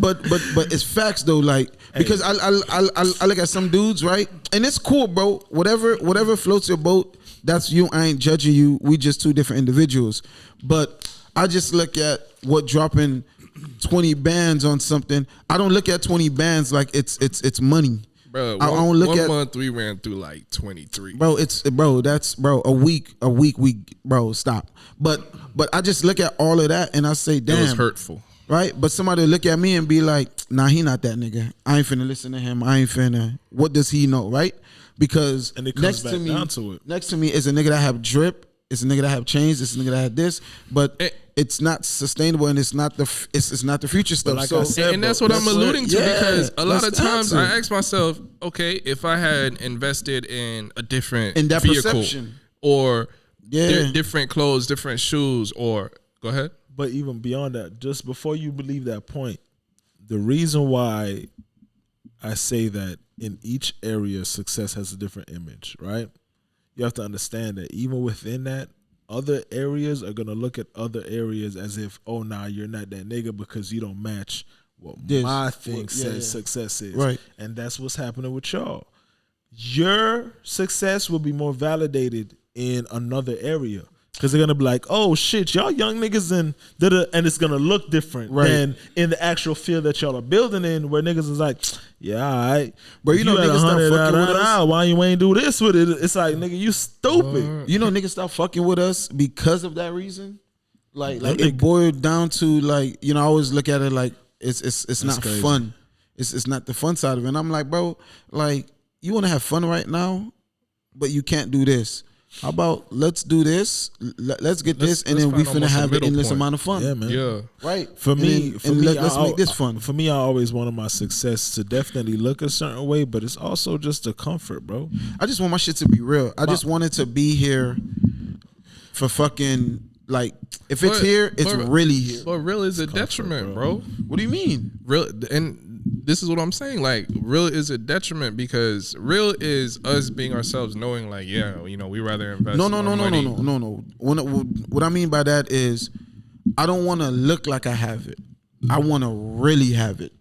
it's facts though, like, because I look at some dudes, right, and it's cool, bro. Whatever floats your boat, that's you. I ain't judging you. We just two different individuals. But I just look at what dropping 20 bands on something. I don't look at 20 bands like it's money. Bro, I don't look one at month we ran through like 23. That's a week, bro, stop. But I just look at all of that and I say, damn, It was hurtful. right? But somebody look at me and be like, nah, he not that nigga. I ain't finna listen to him. I ain't finna. What does he know, right? Because And it comes back down to it. next to me is a nigga that have drip. It's a nigga that have chains. It's a nigga that have this. But it's not sustainable and it's not the future stuff. like so I said, And that's what I'm alluding to, because a lot of let's times answer. I ask myself, okay, if I had invested in a different In that vehicle perception. or Yeah. different clothes, different shoes, or go ahead. But even beyond that, just before you believe that point, the reason why I say that in each area success has a different image, right? You have to understand that even within that, other areas are gonna look at other areas as if, oh nah, you're not that nigga because you don't match what This, my thing what- says yeah. success is. Right. And that's what's happening with y'all. Your success will be more validated in another area. Because they're gonna be like, oh shit, y'all young niggas and it's gonna look different Right. than in the actual field that y'all are building in, where niggas is like, yeah, all right. Bro, you know had niggas start 100, fucking with us. why you ain't do this with it? It's like, nigga, you stupid. You know, niggas stop fucking with us because of that reason. Like That it nigga- boiled down to like, you know, I always look at it like it's not crazy. fun. It's not the fun side of it. And I'm like, bro, like you want to have fun right now, but you can't do this. How about let's do this? Let's get this, and let's then we find finna almost a have an middle endless point. amount of fun. Yeah, man. Yeah. Right. For And me, then- for and me, let's make this fun. For me, I always wanted my success to definitely look a certain way, but it's also just a comfort, bro. I just want my shit to be real. I just want it to be here for fucking like if it's But- here, it's but- really here. But real is a detriment, bro. What do you mean? Real, and this is what I'm saying. Like, real is a detriment because real is us being ourselves, knowing like, yeah, you know, we rather invest. No. our money. What I mean by that is, I don't want to look like I have it. I want to really have it.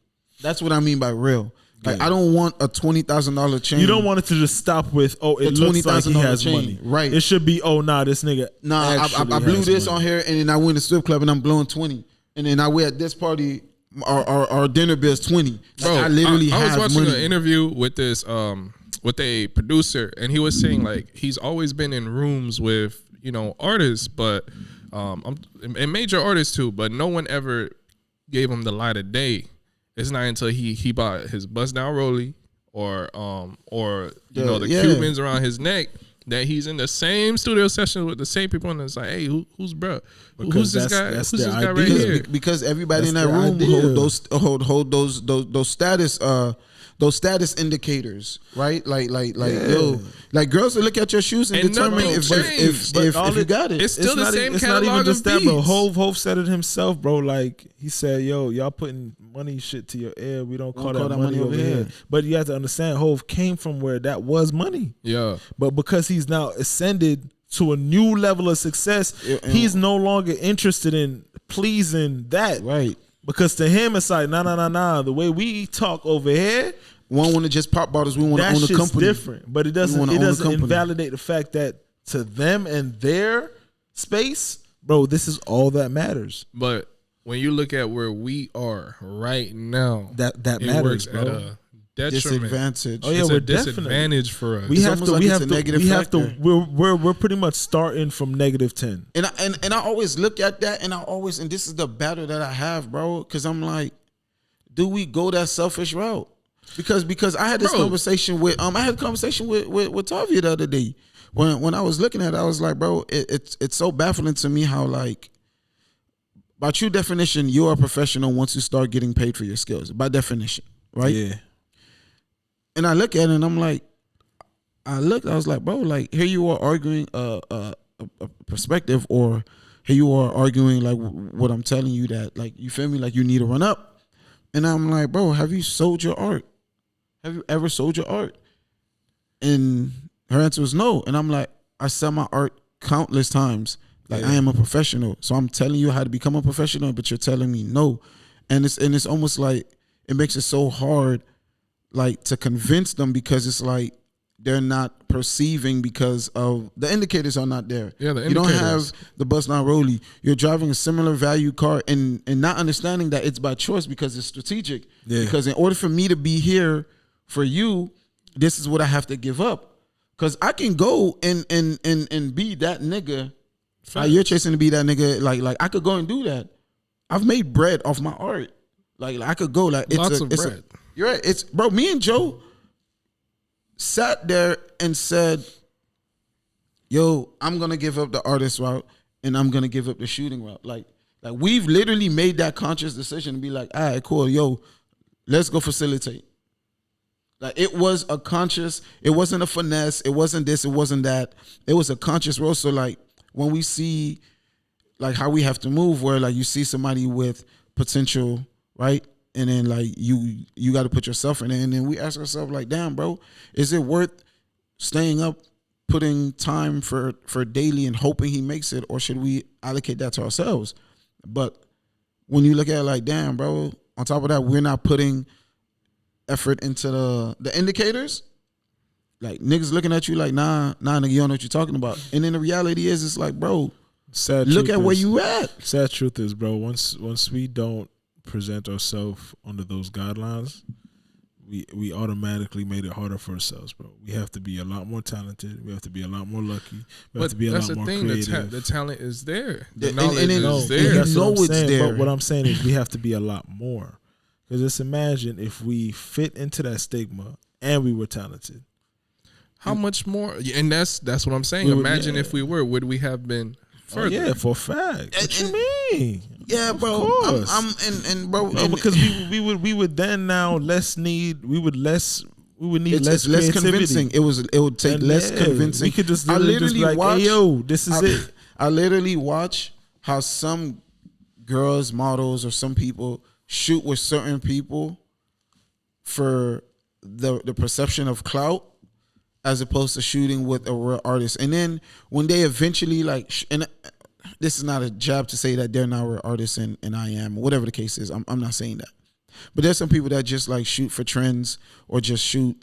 That's what I mean by real. Like, I don't want a $20,000 chain. You don't want it to just stop with, oh, it looks like he $20,000 has chain. money. Right. It should be, oh, nah, this nigga. Nah, I actually blew has this money. on here, and then I went to strip club and I'm blowing 20, and then I wear at this party. Our dinner bill is 20. Like, Bro, I literally I was have watching money. an interview with this with a producer, and he was saying like he's always been in rooms with, you know, artists, but and major artists too, but no one ever gave him the light of day. It's not until he bought his bust down rollie or you know, the Cubans around his neck that he's in the same studio session with the same people, and it's like, hey, who's bro? Who's this guy? that's Who's this their guy right idea. here? Because everybody That's in that the room idea. hold those status indicators, right? Like yo, like girls will look at your shoes and And determine nothing if changed. But if all you it- got it. It's still the not same it's not even catalog just of that, bro. beats. Hove said it himself, bro. Like he said, yo, y'all putting money shit to your ear. We don't call that money over here. But you have to understand, Hove came from where that was money. Yeah. But because he's now ascended to a new level of success, he's no longer interested in pleasing that. Right. Because to him, it's like, nah. The way we talk over here, One want to just pop bottles. We want to that own a shit's company. different. But it doesn't wanna own a company. invalidate the fact that to them and their space, bro, this is all that matters. But when you look at where we are right now, That it matters, works bro. at a detriment. Disadvantage. Oh, yeah, It's we're a disadvantage for us. We It's have almost to. like We it's have a to. negative We have to. factor. We're pretty much starting from -10. And I always look at that, and and this is the battle that I have, bro, because I'm like, do we go that selfish route? Because I had this conversation with with Tavia the other day when I was looking at it, I was like, bro, it's so baffling to me how, like, by true definition, you are a professional once you start getting paid for your skills, by definition, right? Yeah. And I look at it and I'm like, I was like, bro, like, here you are arguing a perspective, or here you are arguing like what I'm telling you, that, like, you feel me, like you need to run up. And I'm like, bro, have you sold your art? Have you ever sold your art? And her answer was no. And I'm like, I sell my art countless times. Like, I am a professional. So I'm telling you how to become a professional, but you're telling me no. And it's almost like it makes it so hard, like, to convince them, because it's like they're not perceiving because of the indicators are not there. Yeah, the you don't indicators. have the bus not rollie. You're driving a similar value car and not understanding that it's by choice because it's strategic. Yeah. Because in order for me to be here for you, this is what I have to give up. Cause I can go and be that nigga. Like you're chasing to be that nigga. Like I could go and do that. I've made bread off my art. Like I could go like Lots of bread. You're right. It's bro. Me and Joe sat there and said, "Yo, I'm gonna give up the artist route and I'm gonna give up the shooting route." Like we've literally made that conscious decision to be like, "All right, cool, yo, let's go facilitate." Like it was a conscious. It wasn't a finesse. It wasn't this. It wasn't that. It was a conscious role. So like when we see like how we have to move, where like you see somebody with potential, right? And then like you got to put yourself in it. And then we ask ourselves like, damn, bro, is it worth staying up, putting time for daily and hoping he makes it, or should we allocate that to ourselves? But when you look at it like, damn, bro, on top of that, we're not putting effort into the indicators. Like niggas looking at you like, nah, nigga, you don't know what you're talking about. And then the reality is, it's like, bro, look at where you at. Sad truth is, bro, once we don't present ourselves under those guidelines, we automatically made it harder for ourselves, bro. We have to be a lot more talented. We have to be a lot more lucky. We have to be a lot more creative. The talent is there. The And knowledge is there. That's You know what I'm it's saying. there. But what I'm saying is we have to be a lot more. Because just imagine if we fit into that stigma and we were talented. How much more? And that's what I'm saying. Imagine if we were, would we have been further? Oh, yeah, for a fact. What you mean? Yeah, bro. Of course. I'm and bro, No, and, because we would then now need less it's creativity. convincing. It would take And less yeah, convincing. We could just literally be like, hey, yo, this is it. I literally watch how some girls, models, or some people shoot with certain people for the perception of clout, as opposed to shooting with a real artist. And then when they eventually and this is not a jab to say that they're not real artists and I am, whatever the case is. I'm not saying that. But there's some people that just like shoot for trends or just shoot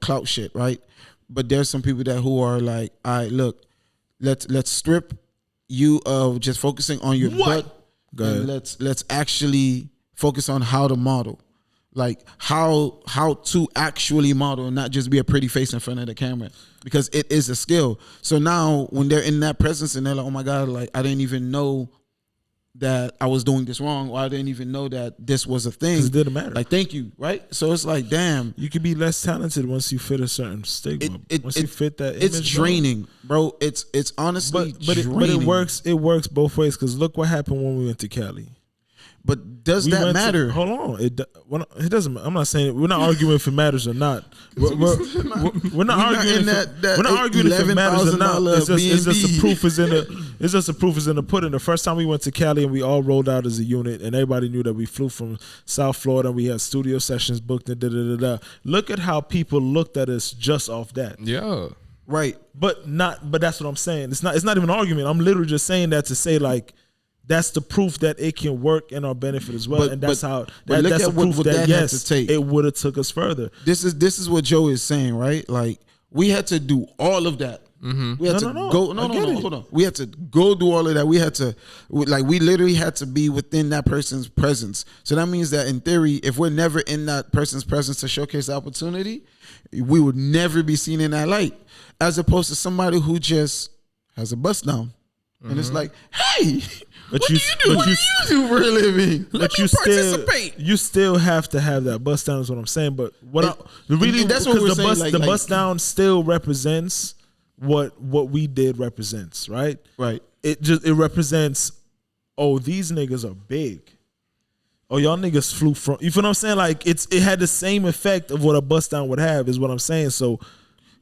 clout shit, right? But there's some people who are like, all right, look, let's strip you of just focusing on your butt. And let's actually focus on how to model. Like how to actually model and not just be a pretty face in front of the camera, because it is a skill. So now when they're in that presence and they're like, oh my God, like I didn't even know that I was doing this wrong, or I didn't even know that this was a thing. It didn't matter. Like, thank you, right? So it's like, damn. You could be less talented once you fit a certain stigma. Once you fit that image, it's draining, bro. It's honestly draining. But it works both ways, because look what happened when we went to Cali. But does that matter? Hold on. It doesn't. I'm not saying we're not arguing if it matters or not. We're not arguing we're not arguing if it matters or not. It's just the proof is in the pudding. The first time we went to Cali and we all rolled out as a unit, and everybody knew that we flew from South Florida and we had studio sessions booked and da. Look at how people looked at us just off that. Yeah. Right. But that's what I'm saying. It's not even an argument. I'm literally just saying that to say, like, that's the proof that it can work in our benefit as well. And that's that's the proof that yes, it would have took us further. This is what Joe is saying, right? Like, we had to do all of that. Mm-hmm. We had to go. No, hold on. We had to go do all of that. We had to, like, we literally had to be within that person's presence. So that means that in theory, if we're never in that person's presence to showcase the opportunity, we would never be seen in that light. As opposed to somebody who just has a bust down. And it's like, hey, what do you do for a living? But you still have to have that bust down, is what I'm saying. But that's what we're saying. The bust down still represents what we did represents, right? Right. It represents, oh, these niggas are big. Oh, y'all niggas flew from, you feel what I'm saying? Like, it had the same effect of what a bust down would have, is what I'm saying. So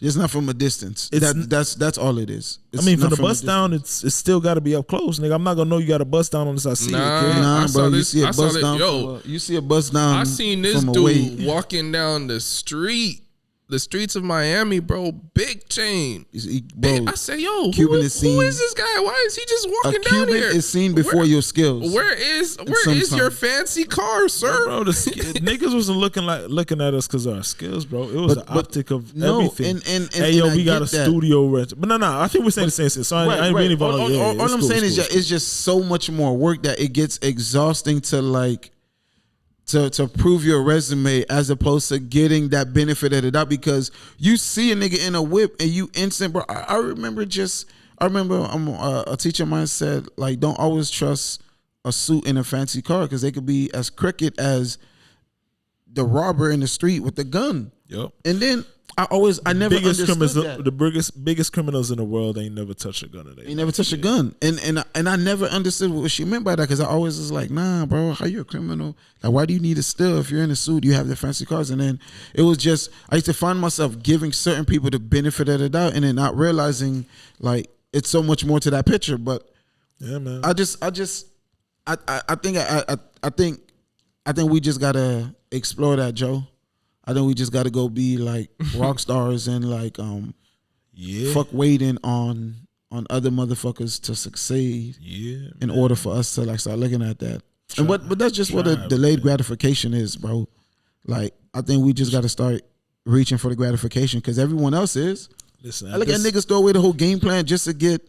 it's not from a distance. That's all it is. I mean, from the bust down, it's still got to be up close, nigga. I'm not gonna know you got a bust down unless I see it. Okay? Nah, bro. You see a bust down. You see a bust down. I seen this dude walking down the streets of Miami, bro. Big chain. Bro, I say, yo, Cuban who is this guy? Why is he just walking down here? Cuban is seen before your skills. Where is your fancy car, sir? Bro, niggas wasn't looking at us because of our skills, bro. It was the optic of everything. Hey, yo, we got a studio rent. But no, I think we're saying the same thing. So I ain't really all I'm saying is it's just so much more work that it gets exhausting to to prove your resume as opposed to getting that benefit of the doubt, because you see a nigga in a whip and you instant, bro. I remember a teacher of mine said, like, don't always trust a suit in a fancy car because they could be as crooked as the robber in the street with the gun. Yep. And then I never understood that. The biggest criminals in the world ain't never touched a gun. They never touched a gun, and I never understood what she meant by that, because I always was like, nah, bro, how you a criminal? Like, why do you need to steal if you're in a suit? You have the fancy cars, and then it was just I used to find myself giving certain people the benefit of the doubt, and then not realizing like it's so much more to that picture. But yeah, man, I think we just gotta explore that, Joe. I think we just got to go be like rock stars and like fuck waiting on other motherfuckers to succeed. Yeah, in order for us to like start looking at that. But that's just what a delayed gratification is, bro. Like, I think we just got to start reaching for the gratification because everyone else is. Listen, I look at niggas throw away the whole game plan just to get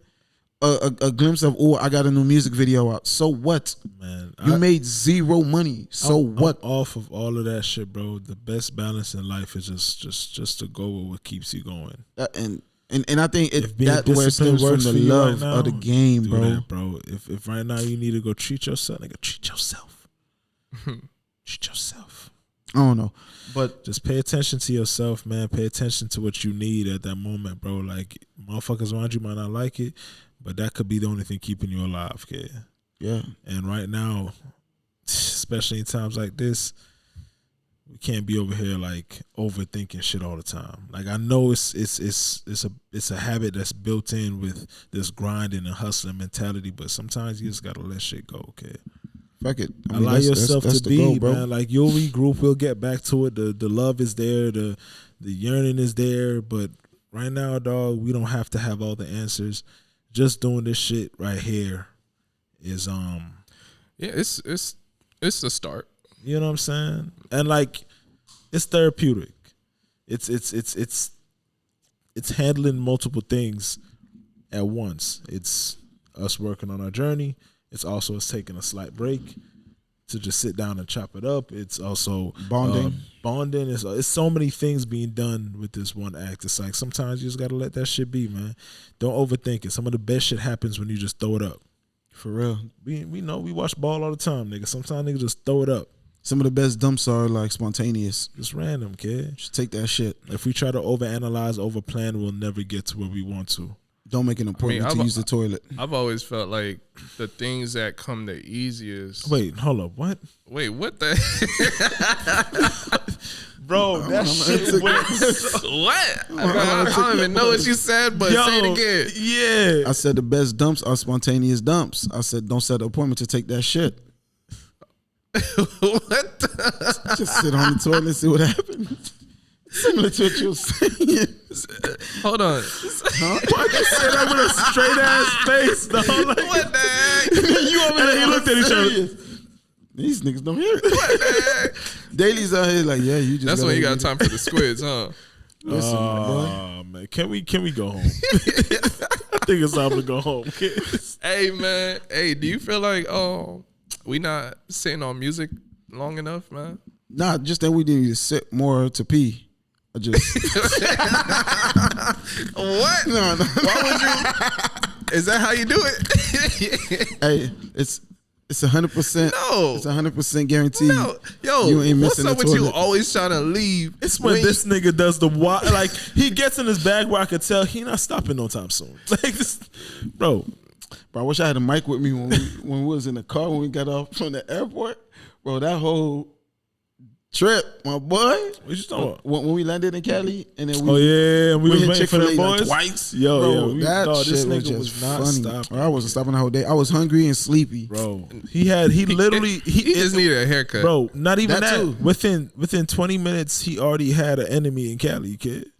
a glimpse of, oh, I got a new music video out. So what? Man, you made zero money. So what? I'm off of all of that shit, bro. The best balance in life is just to go with what keeps you going. And I think that where it stems from the love of the game, bro. That, bro. If right now you need to go treat yourself, nigga, treat yourself. Treat yourself. I don't know, but just pay attention to yourself, man. Pay attention to what you need at that moment, bro. Like, motherfuckers around you might not like it, but that could be the only thing keeping you alive, kid. Yeah. And right now, especially in times like this, we can't be over here like overthinking shit all the time. Like, I know it's a habit that's built in with this grinding and hustling mentality, but sometimes you just gotta let shit go, kid. Fuck it. Allow yourself to be, man. Like, you'll regroup. We'll get back to it. The love is there. The yearning is there. But right now, dog, we don't have to have all the answers. Just doing this shit right here is it's a start. You know what I'm saying? And like, it's therapeutic. It's handling multiple things at once. It's us working on our journey. It's also us taking a slight break to just sit down and chop it up. It's also bonding. It's so many things being done with this one act. It's like sometimes you just gotta let that shit be, man. Don't overthink it. Some of the best shit happens when you just throw it up. For real. We know we watch ball all the time, nigga. Sometimes niggas just throw it up. Some of the best dumps are like spontaneous. Just random, kid. Just take that shit. If we try to overanalyze, overplan, we'll never get to where we want to. Don't make an appointment to use the toilet. I've always felt like the things that come the easiest. Wait, hold up. What? Wait, what the? Bro, that shit what? I don't even know what you said, but say it again. Yeah. I said the best dumps are spontaneous dumps. I said don't set an appointment to take that shit. What? Just sit on the toilet and see what happens. Similar to what you were saying. Hold on. Huh? Why you say that with a straight ass face, dog? Like, what the heck? You over there, he looked at each other. These niggas don't hear it. What the heck? Daly's out here like, yeah, you just. That's when you got time for the squids, huh? Listen, man, can we go home? I think it's time to go home, kids. Hey, man. Hey, do you feel like we not sitting on music long enough, man? Nah, just that we need to sit more to pee. I just what? No. Why would you? Is that how you do it? Hey, it's 100%. No, it's 100% guaranteed. No, yo, you ain't what's missing up with you always trying to leave? It's when this nigga does the like he gets in his bag where I could tell he not stopping no time soon. Like this, bro. I wish I had a mic with me when we was in the car when we got off from the airport. Bro, that whole trip, my boy. What you talking about? When we landed in Cali and then we was waiting for them boys like twice. Yo, bro, that shit this nigga was just not funny. stopping. I wasn't stopping the whole day. I was hungry and sleepy, bro. He literally he just needed a haircut, bro. Not even that. Too. Within 20 minutes, he already had an enemy in Cali, kid.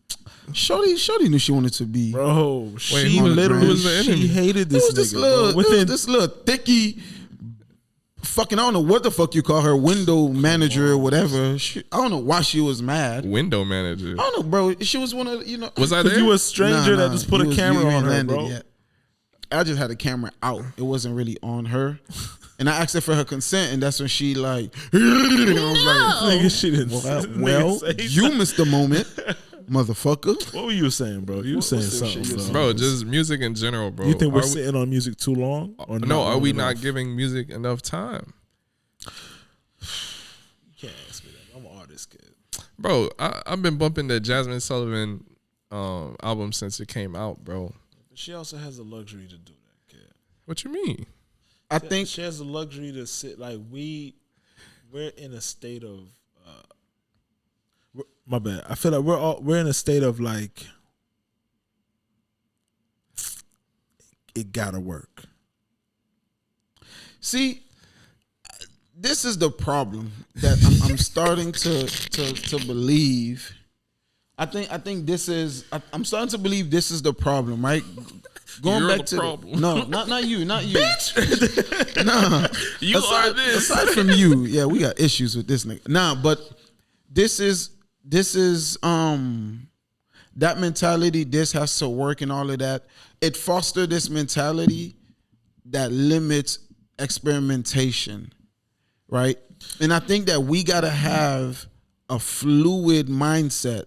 Shorty knew she wanted to be. Bro, she literally she hated this nigga. Within this little thicky. Fucking, I don't know what the fuck you call her, window manager or whatever. I don't know why she was mad. Window manager. I don't know, bro. She was one of Was I there? You a stranger that just put a camera on her, bro. Yet. I just had the camera out. It wasn't really on her. And I asked her for her consent, and that's when she like, and I was like, Nigga, she didn't. well, say you missed the moment, motherfucker. What were you saying, bro? You were saying what's the shit something, you bro. Bro, just music in general, bro. You think we're Are we- sitting on music too long? Or No, are long we enough? not giving music enough time? You can't ask me that. I'm an artist, kid. Bro, I've been bumping the Jasmine Sullivan album since it came out, bro. But she also has the luxury to do that, kid. What you mean? I think She has the luxury to sit like we're in a state of my bad. I feel like we're in a state of like it gotta work. See, this is the problem that I'm starting to believe. I think this is. I'm starting to believe this is the problem, right? Going You're back the to problem. no, not you, nah. You are this. Aside from you, yeah, we got issues with this nigga. Nah, but this is that mentality. This has to work and all of that. It fosters this mentality that limits experimentation, right? And I think that we gotta have a fluid mindset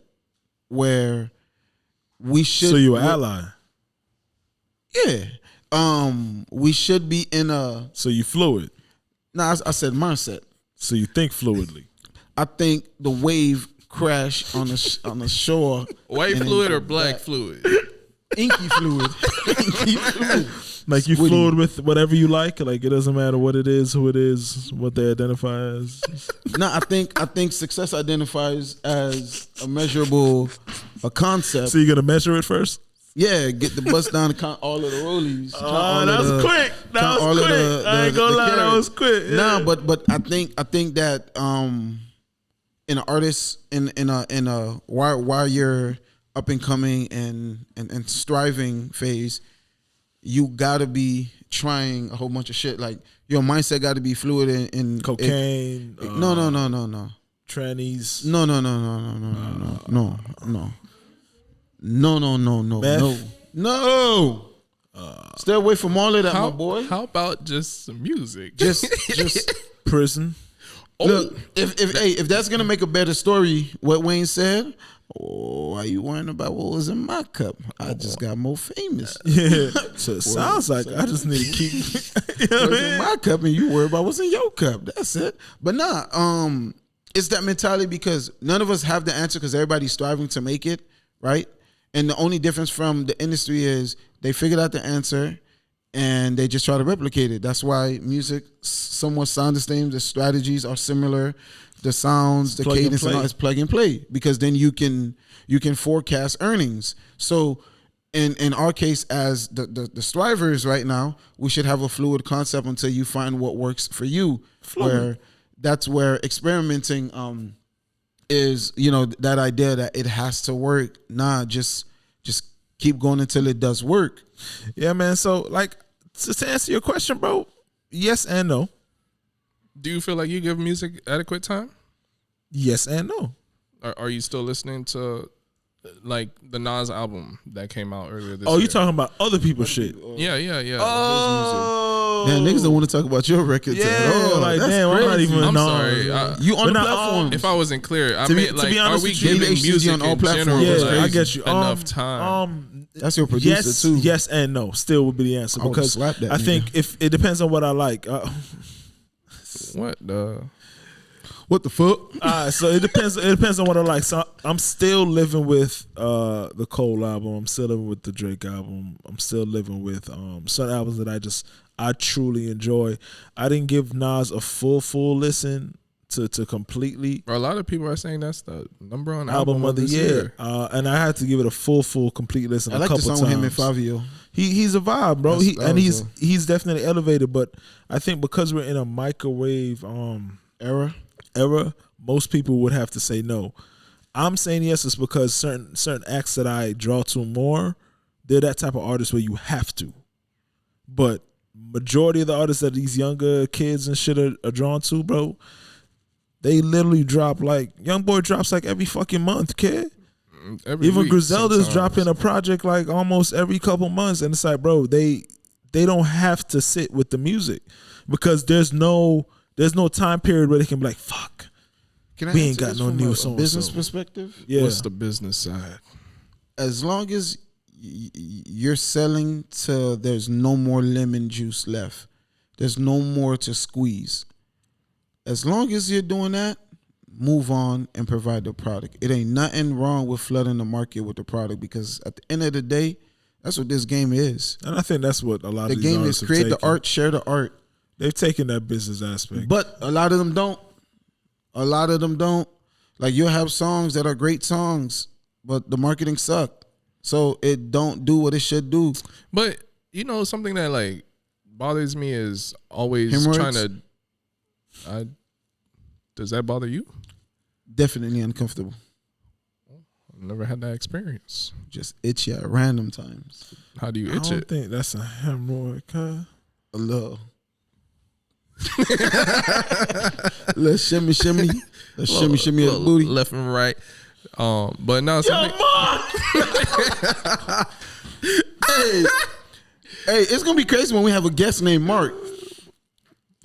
where we should. So you an ally. Yeah. We should be in a. So you fluid. Nah, I said mindset. So you think fluidly. I think the wave crash on the shore. White and fluid then or black back. fluid? Inky fluid. Inky fluid. Like you Squidy. fluid with whatever you like. Like it doesn't matter what it is, who it is, what they identify as. No, I think success identifies as a measurable a concept. So you're gonna measure it first. Yeah, get the bus down to count all of the rollies. That was quick. That was quick. I ain't gonna lie, that was quick. Yeah. Nah, but I think that in an artist in a while you're up and coming and striving phase, you gotta be trying a whole bunch of shit. Like your mindset gotta be fluid in Cocaine. No. Trannies. No. Meth? No. Stay away from all of that, my boy. How about just some music? Just Prison. look. If that's gonna make a better story, what Wayne said. Oh, why you worrying about what was in my cup? I just got more famous. Yeah. So it sounds like I just need to keep. You know what I What's mean? in my cup, and you worry about what's in your cup. That's it. But nah, it's that mentality because none of us have the answer because everybody's striving to make it, right? And the only difference from the industry is they figured out the answer and they just try to replicate it. That's why music somewhat sound the same. The strategies are similar. The sounds, the Plug and cadence, and all play. is plug and play because then you can forecast earnings. So in our case, as the strivers right now, we should have a fluid concept until you find what works for you. Where that's where experimenting is, that idea that it has to work. Nah, just keep going until it does work. Yeah, man. So like to answer your question, bro, yes and no. Do you feel like you give music adequate time? Yes and no. Are you still listening to like the Nas album that came out earlier this Oh, year? you talking about other people's shit? Yeah. Oh, Damn, niggas don't want to talk about your records yeah. at all. Like That's damn, I'm not crazy. even. I'm no. sorry. You on But the not platform. If I wasn't clear, I To be- mean, to like, be are honest we with you, giving HCG music on all in platforms. general Yeah, I like, get you. enough time? That's your producer yes, too. Yes and no. Still would be the answer I would've because slapped that I nigga. think if it depends on what I like. What the? What the fuck? So it depends. It depends on what I like. So I'm still living with the Cole album. I'm still living with the Drake album. I'm still living with certain albums that I truly enjoy. I didn't give Nas a full listen to completely. Bro, a lot of people are saying that's the number one Album of the this year, and I had to give it a full complete listen. I a like the couple song with him and times. Fabio. He's a vibe, bro. That's- that was He's definitely elevated. But I think because we're in a microwave Era. most people would have to say no. I'm saying yes, it's because certain acts that I draw to more, they're that type of artist where you have to. But majority of the artists that these younger kids and shit are drawn to, bro, they literally drop like YoungBoy drops like every fucking month, kid. Every Even week, Griselda's sometimes. dropping a project like almost every couple months, and it's like, bro, they they don't have to sit with the music because there's no time period where they can be like, fuck, Can I we ain't answer got this no from new a song. business perspective? Yeah. What's the business side? As long as you're selling to there's no more lemon juice left, there's no more to squeeze. As long as you're doing that, move on and provide the product. It ain't nothing wrong with flooding the market with the product because at the end of the day, that's what this game is. And I think that's what a lot The of these game artists is have create the taken. art, share the art. They've taken that business aspect. But a lot of them don't. A lot of them don't. Like you'll have songs that are great songs, but the marketing sucked. So it don't do what it should do. But you know, something that like bothers me is always Hemorrhoids? trying to. Does that bother you? Definitely uncomfortable. I've never had that experience. Just itchy at random times. How do you I itch don't it? think that's a hemorrhoid, cuz. A little. Little shimmy shimmy. Little shimmy shimmy of the booty. left and right. But no, something. Hey, it's gonna be crazy when we have a guest named Mark.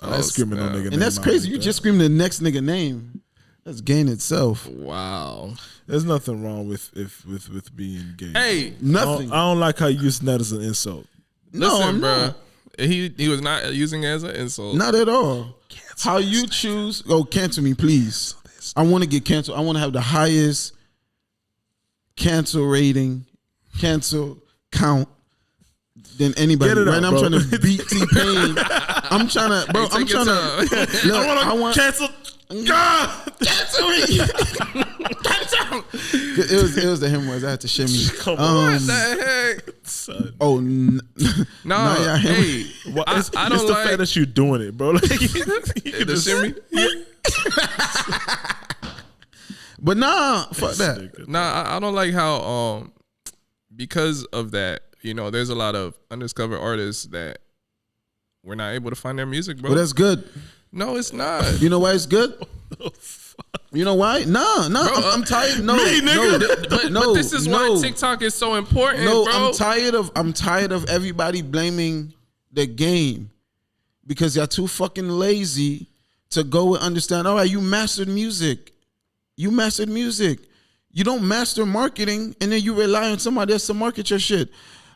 That's screaming on nigga. And that's crazy. You just screamed the next nigga name. That's gay in itself. Wow. There's nothing wrong with being gay. Hey, Nothing. I don't like how you using that as an insult. No, I'm bro. not. He was not using it as an insult. Not at all. How you choose? Oh, cancel me, please. I want to get canceled. I want to have the highest cancel rating, cancel count than anybody. Get it Right out, now, I'm bro. trying to beat T-Pain. I'm trying to, bro. I'm Take your trying to. time. Look, I want cancel. God, cancel me. Cancel. It was the hemorrhoids. I had to shimmy. Come on, What the heck? son. Oh, No, yeah, hey, Well, I it's don't the like fact that you doing it, bro. Like, you the just shimmy. but nah, fuck that. Nah, I don't like how because of that, you know, there's a lot of undiscovered artists that we're not able to find their music, bro. But that's good. No, it's not. You know why it's good? You know why? Nah. I'm tired. No, But this is why TikTok is so important, No, bro. I'm tired of everybody blaming the game because y'all too fucking lazy to go and understand. All right, you mastered music. You mastered music. You don't master marketing, and then you rely on somebody else to market your shit.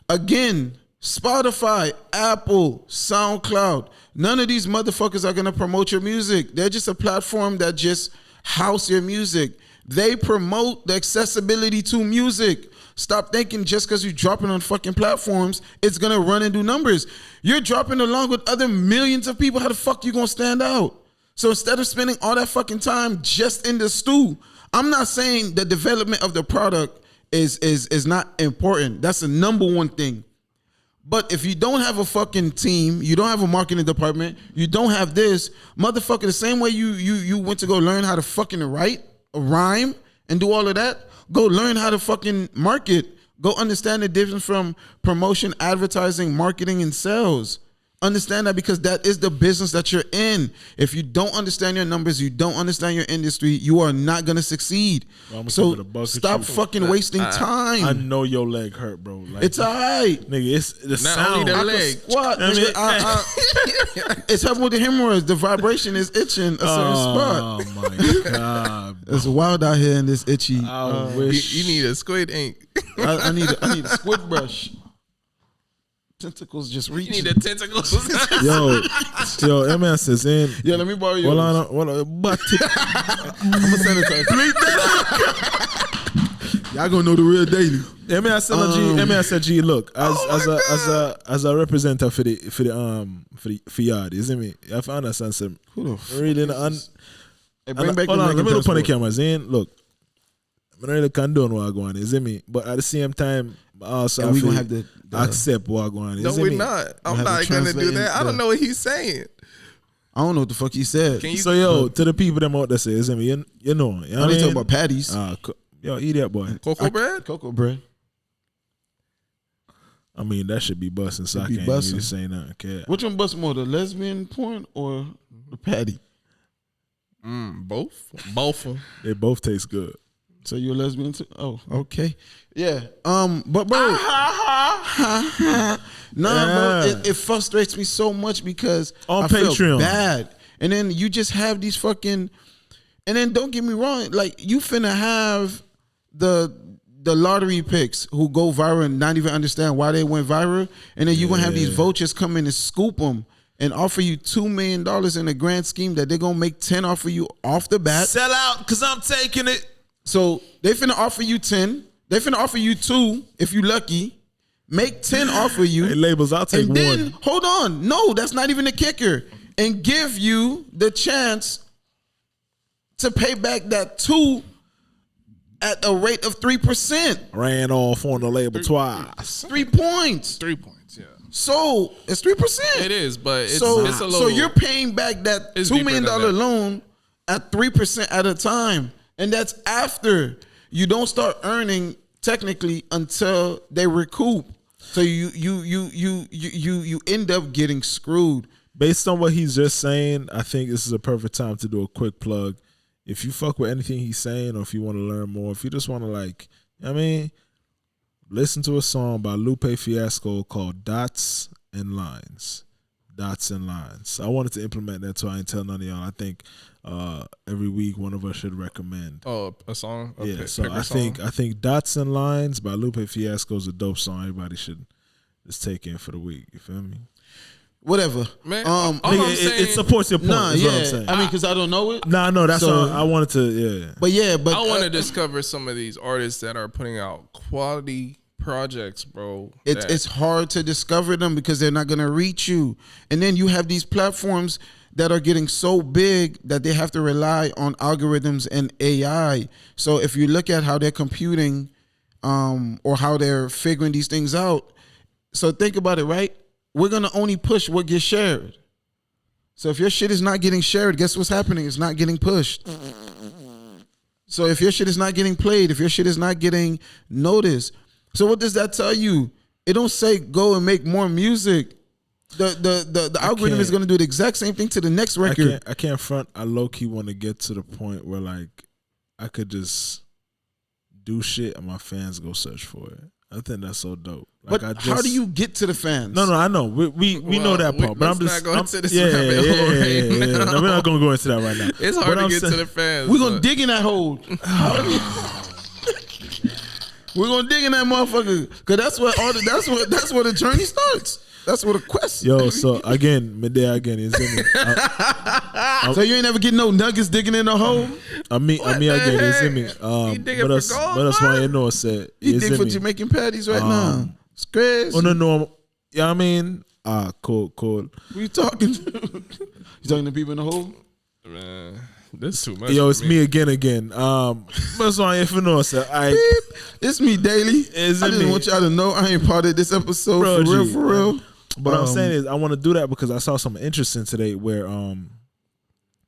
Again, Spotify, Apple, SoundCloud. None of these motherfuckers are gonna promote your music. They're just a platform that just house your music. They promote the accessibility to music. Stop thinking just because you're dropping on fucking platforms, it's gonna run and do numbers. You're dropping along with other millions of people. How the fuck you gonna stand out? So instead of spending all that fucking time just in the stew, I'm not saying the development of the product is not important. That's the number one thing. But if you don't have a fucking team, you don't have a marketing department, you don't have this, motherfucker, the same way you went to go learn how to fucking write a rhyme and do all of that, go learn how to fucking market. Go understand the difference from promotion, advertising, marketing, and sales. Understand that because that is the business that you're in. If you don't understand your numbers, you don't understand your industry, you are not going to succeed. Well, so stop fucking wasting time. I know your leg hurt, bro. Like, It's all right. nigga. It's the Not sound. only the I can leg. squat. I mean, nigga. It's helping with the hemorrhoids. The vibration is itching a certain spot. Oh my god, bro. It's wild out here in this itchy. I wish You need a squid ink. I need a squid brush. Tentacles just You reaching. need the tentacles. yo, that man says in. Yeah, let me borrow yours. But I'm gonna send it to you. Bleep that. Y'all gonna know the real daily. I said, G, look, as a representative for yard, isn't me? If I understand some Who the fuck really Hey, bring back hold the on, let me look on the transport. camera. Zane, look, I don't really condone what I'm going, isn't me? But at the same time, also And we gonna have the accept what I'm going. No, isn't we're me? not. I'm have not to gonna do translate that. I the- don't know what he's saying. I don't know what the fuck he said. Can you? So yo, to the people them out there say, isn't me? You know, you know I what I talking mean? about patties. Yo, eat that boy. Cocoa bread? Cocoa bread. I mean, that should be busting, so I be can't busting. really say nothing. Okay. Which one busts more, the lesbian porn or the patty? Both. Both. They both taste good. So you're a lesbian too? Oh, okay. Yeah. But bro, bro, it frustrates me so much because on I Patreon feel bad. And then you just have these fucking, and then don't get me wrong, like you finna have the lottery picks who go viral and not even understand why they went viral, and then you gonna have these vultures come in and scoop them and offer you $2 million in a grand scheme that they're gonna make 10 off of you off the bat. Sell out because I'm taking it. So they finna offer you 10. They finna offer you 2 if you lucky. Make 10 off of you. Hey, labels, I'll take and then, one. hold on. No, that's not even the kicker. And give you the chance to pay back that 2 at a rate of 3%. Ran off on the label twice. 3 points. 3 points, yeah. So it's 3%. It is, but it's so a little. So you're paying back that $2 million loan at 3% at a time. And that's after you don't start earning technically until they recoup. So you end up getting screwed. Based on what he's just saying, I think this is a perfect time to do a quick plug. If you fuck with anything he's saying, or if you want to learn more, if you just want to listen to a song by Lupe Fiasco called Dots and Lines. Dots and Lines. I wanted to implement that, so I ain't tell none of y'all. I think every week one of us should recommend. Oh, a song? So I think Dots and Lines by Lupe Fiasco is a dope song. Everybody should just take in for the week. You feel me? Whatever. Man, it supports your point. What I'm saying. I mean, because I don't know it. No, that's all I wanted to. But I want to discover some of these artists that are putting out quality projects, bro. It's hard to discover them because they're not gonna reach you, and then you have these platforms that are getting so big that they have to rely on algorithms and AI. So if you look at how they're computing, or how they're figuring these things out, so think about it, right? We're gonna only push what gets shared. So if your shit is not getting shared, guess what's happening? It's not getting pushed. So if your shit is not getting played, if your shit is not getting noticed, so what does that tell you? It don't say go and make more music. The algorithm is gonna do the exact same thing to the next record. I can't front. I low key want to get to the point where like I could just do shit and my fans go search for it. I think that's so dope. Like, but how do you get to the fans? No, I know. We know that part. But I'm just not into this rabbit hole right now. No, we're not gonna go into that right now. It's hard to get to the fans. We're gonna dig in that hole. We're gonna dig in that motherfucker, cause that's where the journey starts. That's where the quest. Yo, so again, midday again is in me. So you ain't ever get no nuggets digging in the hole. I mean again is in me. But that's why you know said you dig for Jamaican patties right now. It's crazy. Oh no. Yeah, I mean, cool. Who you talking to? You talking to people in the hole? Man, this is too much. Yo, it's me again. That's why if you know said it's me daily. I just want y'all to know I ain't part of this episode. Bro, for real. But what I'm saying is I want to do that because I saw something interesting today where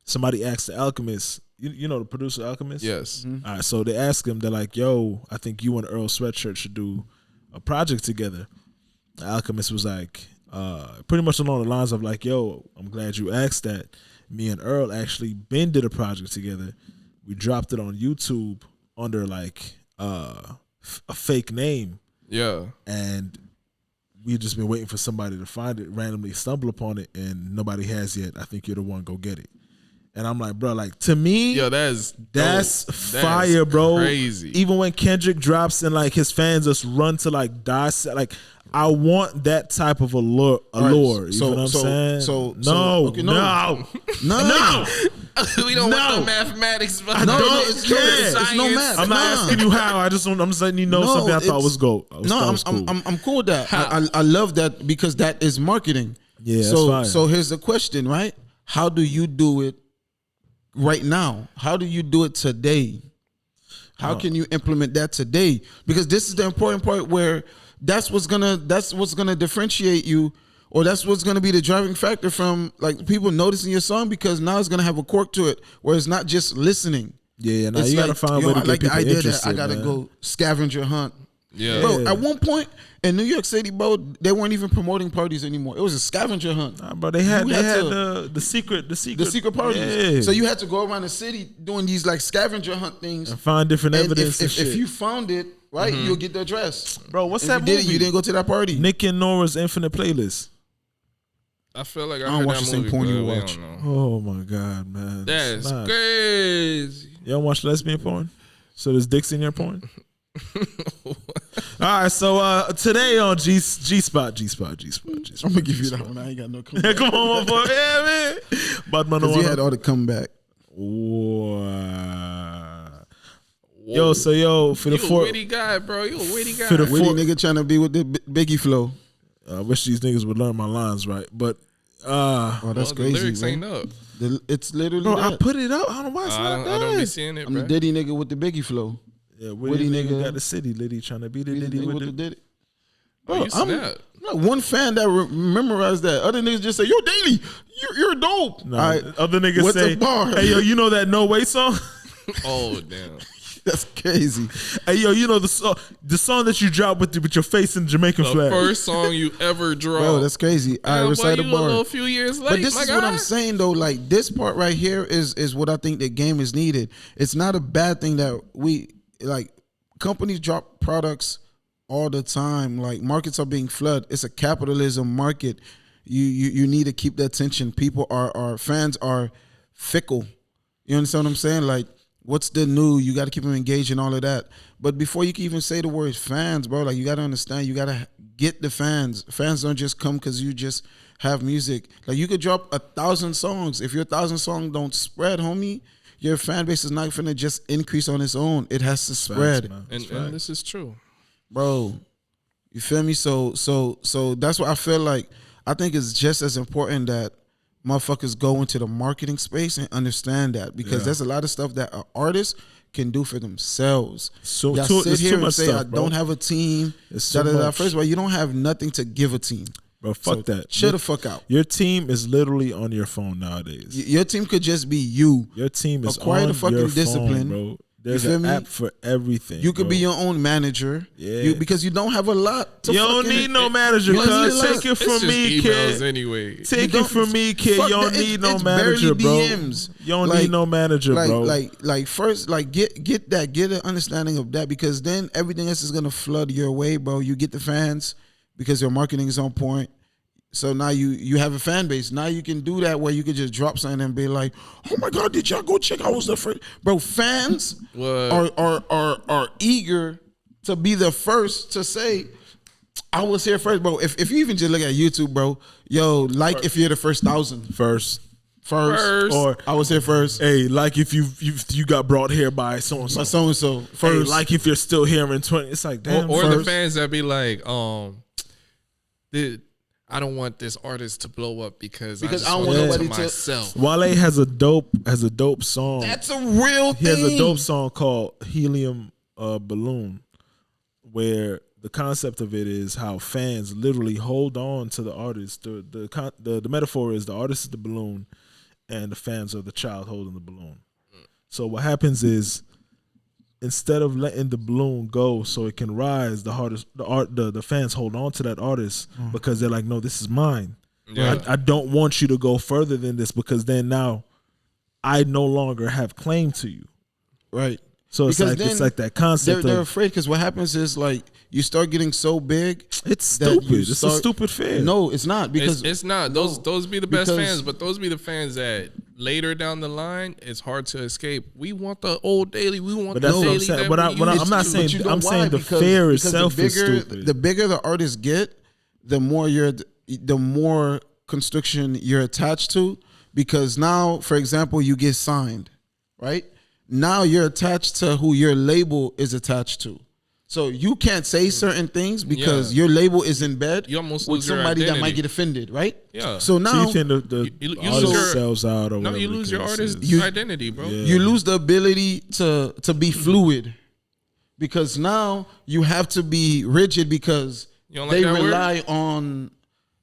somebody asked the Alchemist, you know the producer Alchemist? Yes. Mm-hmm. All right, so they asked him, they're like, yo, I think you and Earl Sweatshirt should do a project together. The Alchemist was like, pretty much along the lines of like, yo, I'm glad you asked that. Me and Earl actually did a project together. We dropped it on YouTube under like a fake name. Yeah. And we've just been waiting for somebody to find it, randomly stumble upon it, and nobody has yet. I think you're the one. Go get it. And I'm like, bro, like to me, yo, that's fire, bro. Crazy. Even when Kendrick drops and like his fans just run to like dissect, like I want that type of allure. You know what I'm saying? No. We don't want the mathematics. I don't care. It's no math. I'm not asking you how. I'm just letting you know something I thought was gold. I'm cool with that. I love that because that is marketing. Yeah. So here's the question, right? How do you do it right now? How do you do it today? How can you implement that today? Because this is the important part where that's what's gonna differentiate you, or that's what's gonna be the driving factor from like people noticing your song, because now it's gonna have a quirk to it where it's not just listening. Yeah, now you gotta find a way to get people interested. I gotta go scavenger hunt Yeah. Bro, at one point in New York City, bro, they weren't even promoting parties anymore. It was a scavenger hunt. Nah, bro, they had the secret parties. Yeah. So you had to go around the city doing these like scavenger hunt things and find different evidence. If you found it, right, you'll get the address. Bro, what's if that you movie? You didn't go to that party. Nick and Nora's Infinite Playlist. I feel like I don't heard watch that the same movie, porn but you we watch. don't know. Oh my god, man. That's crazy. You don't watch lesbian porn? So there's dicks in your porn? All right, so today on G Spot. I'm gonna give you that one. I ain't got no comeback. Come on, my boy. Yeah, man. But man, Because you had all the comeback. Wow. Yo, so for the You a four, witty guy, bro. You a witty guy. For the Witty nigga trying to be with the Biggie flow. I wish these niggas would learn my lines right, but Oh, that's the crazy. lyrics man. ain't up. It's literally bro, that. I put it up. I don't know why it's not I don't be done. seeing it, I'm bro. the Diddy nigga with the Biggie flow. Yeah, Witty nigga nigga. got the city Liddy trying to be the Be the Liddy nigga with with the the. Diddy. Oh, you I'm snap. not one fan that memorized that. Other niggas just say, "Yo, Daily, you're dope." No, All right. other niggas What's say, the bar? "Hey yo, you know that No Way song?" Oh, damn. That's crazy. Hey yo, you know the song that you dropped with your face in the Jamaican The flag. first song you ever draw. Bro, that's crazy. All right, Boy, recite you a a bar. little few years late, But this my is guy. what I'm saying though. Like this part right here is what I think the game is needed. It's not a bad thing that we like. Companies drop products all the time. Like markets are being flooded. It's a capitalism market. You need to keep the attention. People are fans are fickle. You understand what I'm saying? Like what's the new? You got to keep them engaged and all of that. But before you can even say the word fans, bro, like you got to understand. You got to get the fans. Fans don't just come because you just have music. Like you could drop 1,000 songs. If your 1,000 song don't spread, homie, your fan base is not finna just increase on its own. It has to spread, And this is true. bro. You feel me? So that's what I feel like. I think it's just as important that motherfuckers go into the marketing space and understand that because there's a lot of stuff that an artist can do for themselves. So y'all too, sit here too and much say, stuff, I bro. don't have a team. It's so Da-da-da. much. First of all, you don't have nothing to give a team. Bro, fuck that. Chill the fuck out. Your team is literally on your phone nowadays. Your team could just be you. Your team is Acquire on the fucking your discipline. phone, bro. There's feel an me? app for everything. You could bro. be your own manager. Yeah. Because you don't have a lot to You don't fucking- need no manager, You don't need cuz. a lot. Take it It's from just me, emails kid. anyway. Take You it from me, kid. fuck You don't that. need no It's manager, barely bro. DMs. You don't Like- need no manager, bro. Like first, like get that, get an understanding of that because then everything else is gonna flood your way, bro. You get the fans because your marketing is on point. So now you have a fan base. Now you can do that where you could just drop something and be like, "Oh my God, did y'all go check? I was the first." Bro, fans are eager to be the first to say, "I was here first, bro." If you even just look at YouTube, bro, yo, like if you're the first 1,000 first. or I was here first. Hey, like if you got brought here by so and so. So and so Hey, first. like if you're still here in 20. It's like damn. Or the first. fans that be like, I don't want this artist to blow up because I just I don't want want it to nobody to- myself. Wale has a dope song. That's a real He thing. has a dope song called Helium Balloon, where the concept of it is how fans literally hold on to the artist. The metaphor is the artist is the balloon, and the fans are the child holding the balloon. So what happens is, instead of letting the balloon go so it can rise, the fans hold on to that artist because they're like, no, this is mine. Yeah. I don't want you to go further than this because then now I no longer have claim to you. Right. So it's Because like then that concept They're of afraid because what happens is like you start getting so big. it's that stupid. you It's a start- stupid fear. No, it's not because It's not. Those be the best because- fans, but those be the fans that later down the line it's hard to escape. We want the old Daily. We want But the that's what I'm Daily. saying. that But we I'm used not to. saying- But you know I'm why? saying the Because- fear because itself the is bigger, stupid. The bigger the artists get, the more constriction you're attached to. Because now, for example, you get signed, right? Now you're attached to who your label is attached to. So you can't say certain things because your label is in bed You almost with lose your somebody that identity. might get offended, right? Yeah. So So now you think the you lose artist your- sells out or No, whatever you the lose your case artist is. identity, bro. Yeah. you lose the ability to be fluid because now you have to be rigid because You don't like they that word? rely on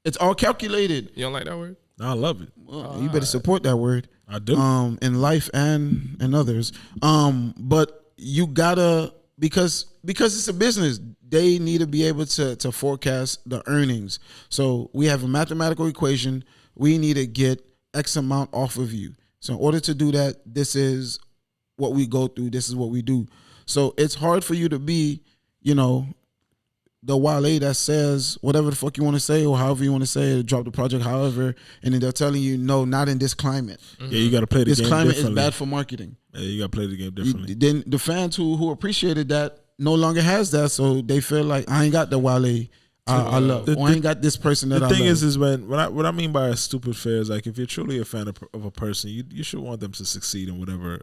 it's all calculated. You don't like that word? I love it. Well, you better support that word. I do. In life and others. But you gotta because because it's a business, they need to be able to forecast the earnings. So we have a mathematical equation. We need to get X amount off of you. So in order to do that, this is what we go through. This is what we do. So it's hard for you to be, you know, the Wale that says whatever the fuck you want to say or however you want to say it, drop the project however, and then they're telling you, no, not in this climate. Yeah, you got to play the game This climate differently. is bad for marketing. Yeah, you got to play the game differently. Then the fans who appreciated that no longer has that, so they feel like I ain't got the Wale I love. Or I ain't got this person that I love. The thing is when what I mean by a stupid fair is like if you're truly a fan of a person, you should want them to succeed in whatever.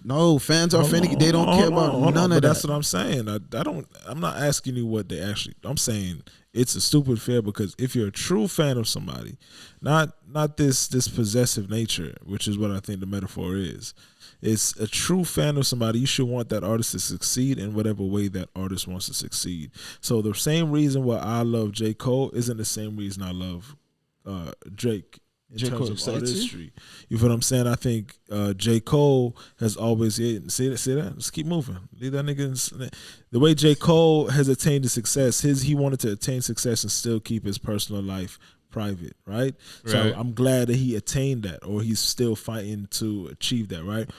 No, fans are finicky. They don't care about none of that. That's what I'm saying. I'm not asking you what they actually. I'm saying it's a stupid fair because if you're a true fan of somebody, not this possessive nature, which is what I think the metaphor is. It's a true fan of somebody. You should want that artist to succeed in whatever way that artist wants to succeed. So the same reason why I love J. Cole isn't the same reason I love Drake in J. terms Cole of artistry. You feel what I'm saying? I think J. Cole has always see that. Let's keep moving. Leave that nigga. The way J. Cole has attained the success, he wanted to attain success and still keep his personal life private, right? So I'm glad that he attained that, or he's still fighting to achieve that, right?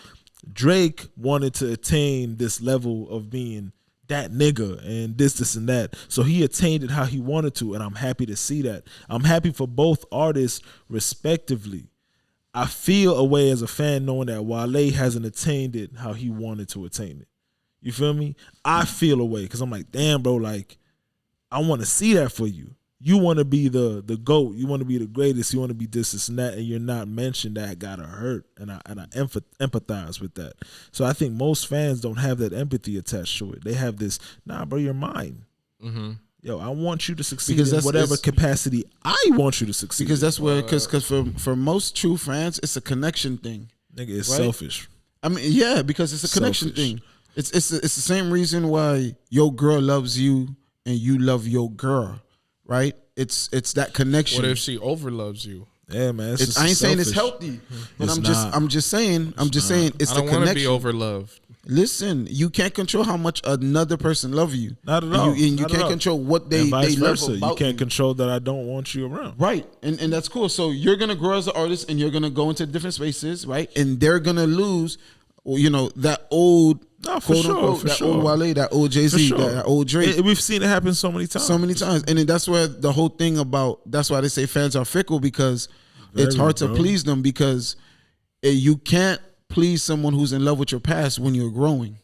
Drake wanted to attain this level of being that nigga and this and that. So he attained it how he wanted to, and I'm happy to see that. I'm happy for both artists respectively. I feel a way as a fan knowing that Wale hasn't attained it how he wanted to attain it. You feel me? I feel a way because I'm like, damn, bro, like, I want to see that for you. You want to be the GOAT. You want to be the greatest. You want to be this and that, and you're not mentioned. That gotta hurt, and I empathize with that. So I think most fans don't have that empathy attached to it. They have this, nah, bro, you're mine. Mm-hmm. Yo, I want you to succeed in whatever capacity I want you to succeed. Because that's where, because for most true fans, it's a connection thing. Nigga, it's right? selfish. I mean, yeah, because it's a connection thing. It's the same reason why your girl loves you and you love your girl. Right, it's that connection. What if she overloves you? Yeah, man. I ain't saying it's healthy, but I'm just saying it's the connection. I don't want to be overloved. Listen, you can't control how much another person love you. Not at all. And you can't control what they vice love versa. about you. Can't control that I don't want you around. Right, and that's cool. So you're gonna grow as an artist, and you're gonna go into different spaces, right? And they're gonna lose, you know, that old. No, for quote sure, unquote, for that sure. old Wale, that old Jay-Z, that old Drake. We've seen it happen so many times. And then that's where the whole thing about, that's why they say fans are fickle, because it's hard to please them, because you can't please someone who's in love with your past when you're growing.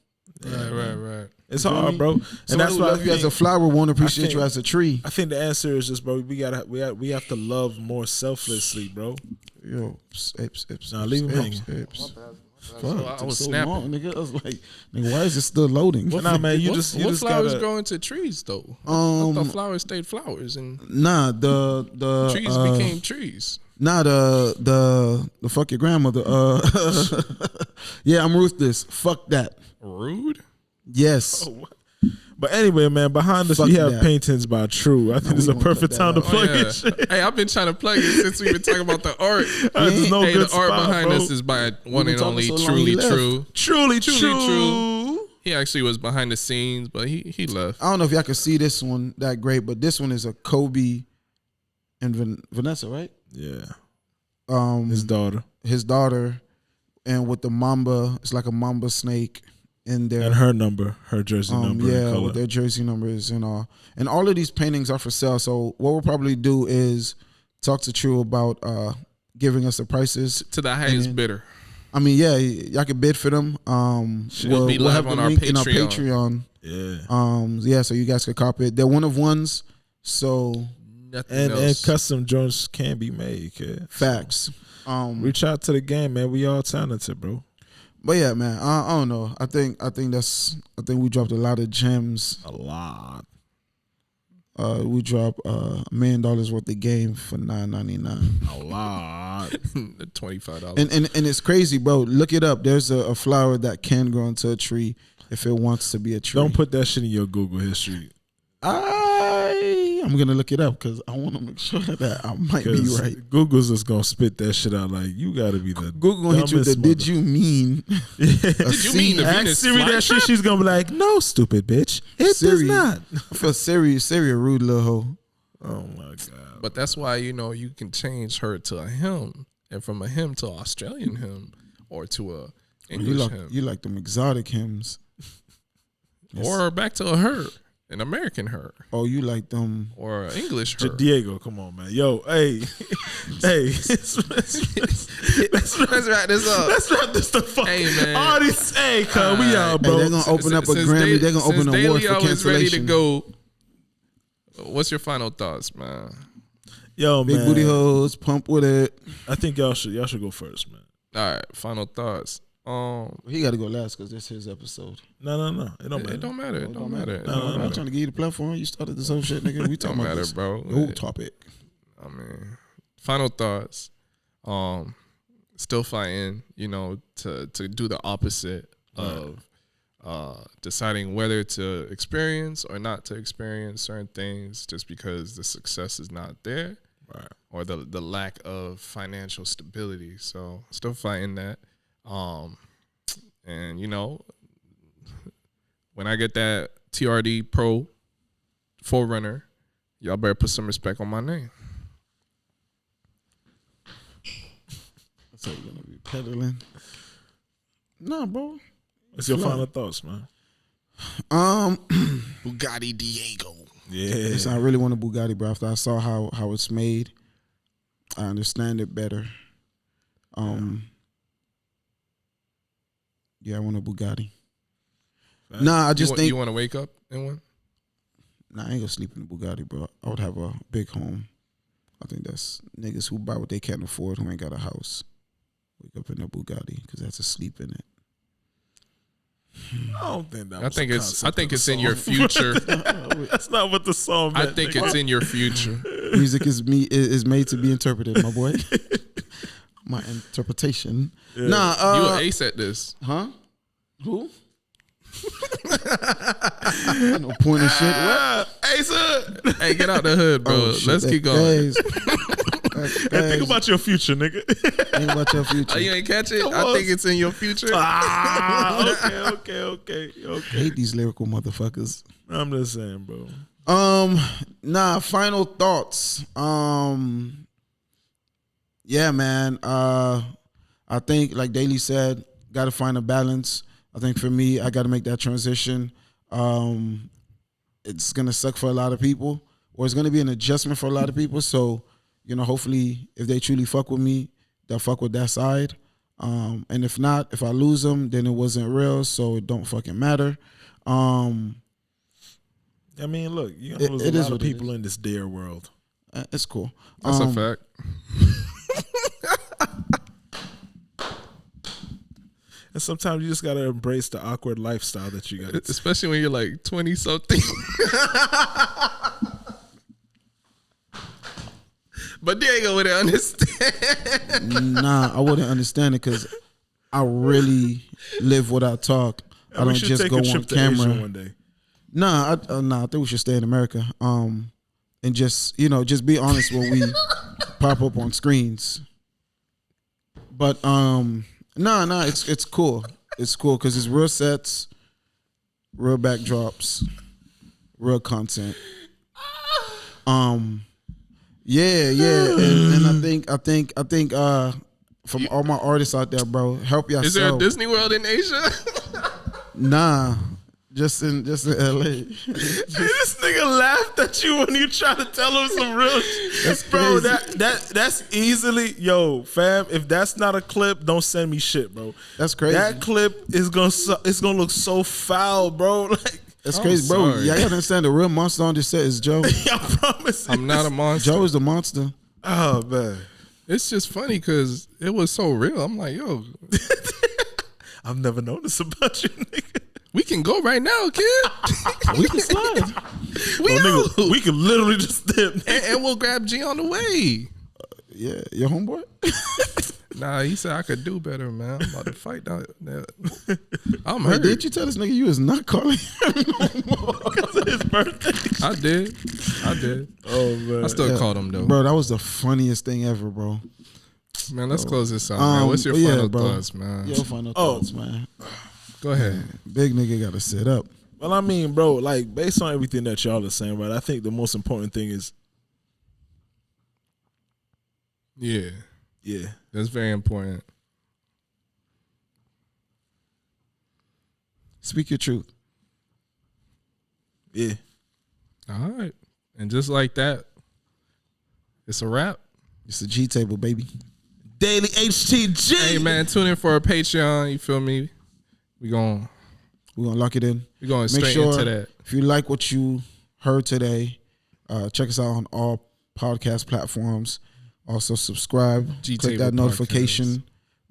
Right. It's hard, bro. And that's why you as a flower won't appreciate you as a tree. I think the answer is just, bro, we have to love more selflessly, bro. Yo, nah, leave him hanging. Fuck, I was snapping. Long, nigga. I was like, nigga, why is it still loading? Nah, man, you just flowers gotta grow into trees though. I thought flowers stayed flowers and the trees became trees. Nah, the fuck your grandmother. Yeah, I'm ruthless. Fuck that. Rude? Yes. Oh, but anyway, man, behind us we have paintings by True. I think it's a perfect time to plug it. Shit. Hey, I've been trying to plug it since we've been talking about the art. There's no good the art spot, behind bro. us is by one and only Truly True. Truly True. He actually was behind the scenes, but he left. I don't know if y'all can see this one that great, but this one is a Kobe and Vanessa, right? Yeah. His daughter, and with the mamba, it's like a mamba snake in there, and her jersey number, yeah, with their jersey numbers and all. And all of these paintings are for sale. So what we'll probably do is talk to True about giving us the prices to the highest bidder. I mean, yeah, y'all can bid for them. We'll be live on our Patreon. Yeah, so you guys can copy it. They're one of ones, so and custom joints can be made. Kid. Facts. Reach out to the game, man. We all talented, bro. But yeah, man, I don't know. I think we dropped a lot of gems. A lot. We dropped $1 million worth of game for $9.99. A lot. $25. And it's crazy, bro. Look it up. There's a flower that can grow into a tree if it wants to be a tree. Don't put that shit in your Google history. I yeah, I'm gonna look it up because I want to make sure that I might be right. Google's just gonna spit that shit out like you gotta be the Google gonna hit you with the did you mean? Did you mean the Ask Venus Siri that shit, she's gonna be like, no, stupid bitch. It does not. I feel Siri a rude little hoe. Oh my god. But that's why, you know, you can change her to a him, and from a him to Australian him, or to a English him. You like them exotic hymns. Or back to a her, an American her. Oh, you like them. Or an English her. Diego, come on, man. Yo, hey. let's wrap this up. Let's wrap this the fuck. Hey, man. All these, come, we out, bro. Hey, they're going to open up a Grammy. They're going to open an award for cancellation. Ready to go. What's your final thoughts, man? Yo, Big man. booty hoes, pump with it. I think y'all should go first, man. All right, final thoughts. He got to go last because this is his episode. No. It don't matter. It don't matter. It don't matter. I'm not trying to give you the platform. You started this whole shit, nigga. We talking about this bro. whole topic. I mean, final thoughts. Still fighting, you know, to do the opposite of deciding whether to experience or not to experience certain things just because the success is not there, right, or the lack of financial stability. So still fighting that. And you know, when I get that TRD Pro 4Runner, y'all better put some respect on my name. So you're gonna be peddling? Nah, bro. What's your final thoughts, man? Bugatti Diego. Yeah. Listen, I really want a Bugatti, bro. After I saw how it's made, I understand it better. Yeah, I want a Bugatti. Nah, I just think you want to wake up in one. Nah, I ain't gonna sleep in a Bugatti, bro. I would have a big home. I think that's niggas who buy what they can't afford, who ain't got a house. Wake up in a Bugatti because that's a sleep in it. I don't think that. I think it's in your future. That's not what the song meant. I think it's in your future. Music is made to be interpreted, my boy. My interpretation. Yeah. Nah, you an ace at this, huh? Who? No point in shit. What? Ace, hey, get out the hood, bro. Oh, shit, Let's keep going. Think about your future, nigga. Think about your future. Oh, you ain't catch it? I think it's in your future. Okay. I hate these lyrical motherfuckers. I'm just saying, bro. Nah, final thoughts. Yeah, man. I think, like Daly said, got to find a balance. I think for me, I got to make that transition. It's going to suck for a lot of people, or it's going to be an adjustment for a lot of people. So, you know, hopefully if they truly fuck with me, they'll fuck with that side. And if not, if I lose them, then it wasn't real, so it don't fucking matter. I mean, look, you're going to lose a lot of people in this dare world. It's cool. That's a fact. And sometimes you just got to embrace the awkward lifestyle that you got. Especially when you're like 20-something. But Diego wouldn't understand. Nah, I wouldn't understand it because I really live what I talk. I don't just go on camera. One day. Nah, I think we should stay in America. And just, you know, just be honest when we pop up on screens. But it's cool. It's cool because it's real sets, real backdrops, real content. Yeah, and I think from all my artists out there, bro, help yourself. Is there a Disney World in Asia? Nah, just in LA. This nigga laughed at you when you try to tell him some real shit. That's bro, crazy. that's easily, yo, fam, if that's not a clip, don't send me shit, bro. That's crazy. That clip is gonna look so foul, bro. Like, that's crazy, bro. Sorry. Y'all gotta understand the real monster on this set is Joe. I promise. I'm not a monster. Joe is the monster. Oh man, It's just funny because it was so real. I'm like, yo, I've never known this about you, nigga. we can go right now, kid. We can slide. Nigga, we can literally just dip. and we'll grab G on the way. Yeah, your homeboy? Nah, he said I could do better, man. I'm about to fight that. I'm Wait, hurt. didn't you tell this nigga you was not calling him no more? Because of his birthday. I did. Oh man. I still called him though. Bro, that was the funniest thing ever, bro. Man, let's close this out, man. What's your final thoughts, man? Your final thoughts, man. Go ahead. Big nigga got to sit up. Well, I mean, bro, like based on everything that y'all are saying, right? I think the most important thing is, Yeah, yeah, that's very important. Speak your truth. yeah. All right. And just like that, it's a wrap. It's a G table, baby. Daily HTG. Hey, man, tune in for our Patreon. You feel me? We're going We're going to lock it in. straight into that. If you like what you heard today, check us out on all podcast platforms. Also subscribe. Click G-Table that notification Podcast.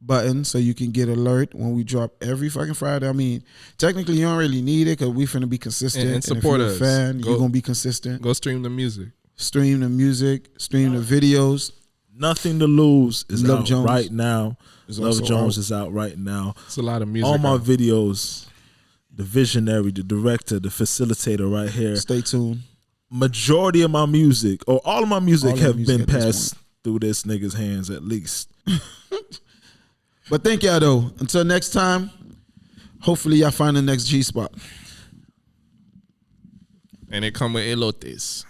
button so you can get alert when we drop every fucking Friday. I mean, technically you don't really need it because we finna be consistent. And support if you're us. a fan, Go- you're going to be consistent. Go stream the music. Stream the music, stream the videos. Nothing to Lose is Love out Jones right now. is Love also Jones out. is out right now. It's a lot of music. All my out. videos, the visionary, the director, the facilitator right here. Stay tuned. Majority of my music, or all of my music, All of have music been at this passed through this nigga's hands at least. But thank y'all though. Until next time, hopefully y'all find the next G spot. And it come with elotes.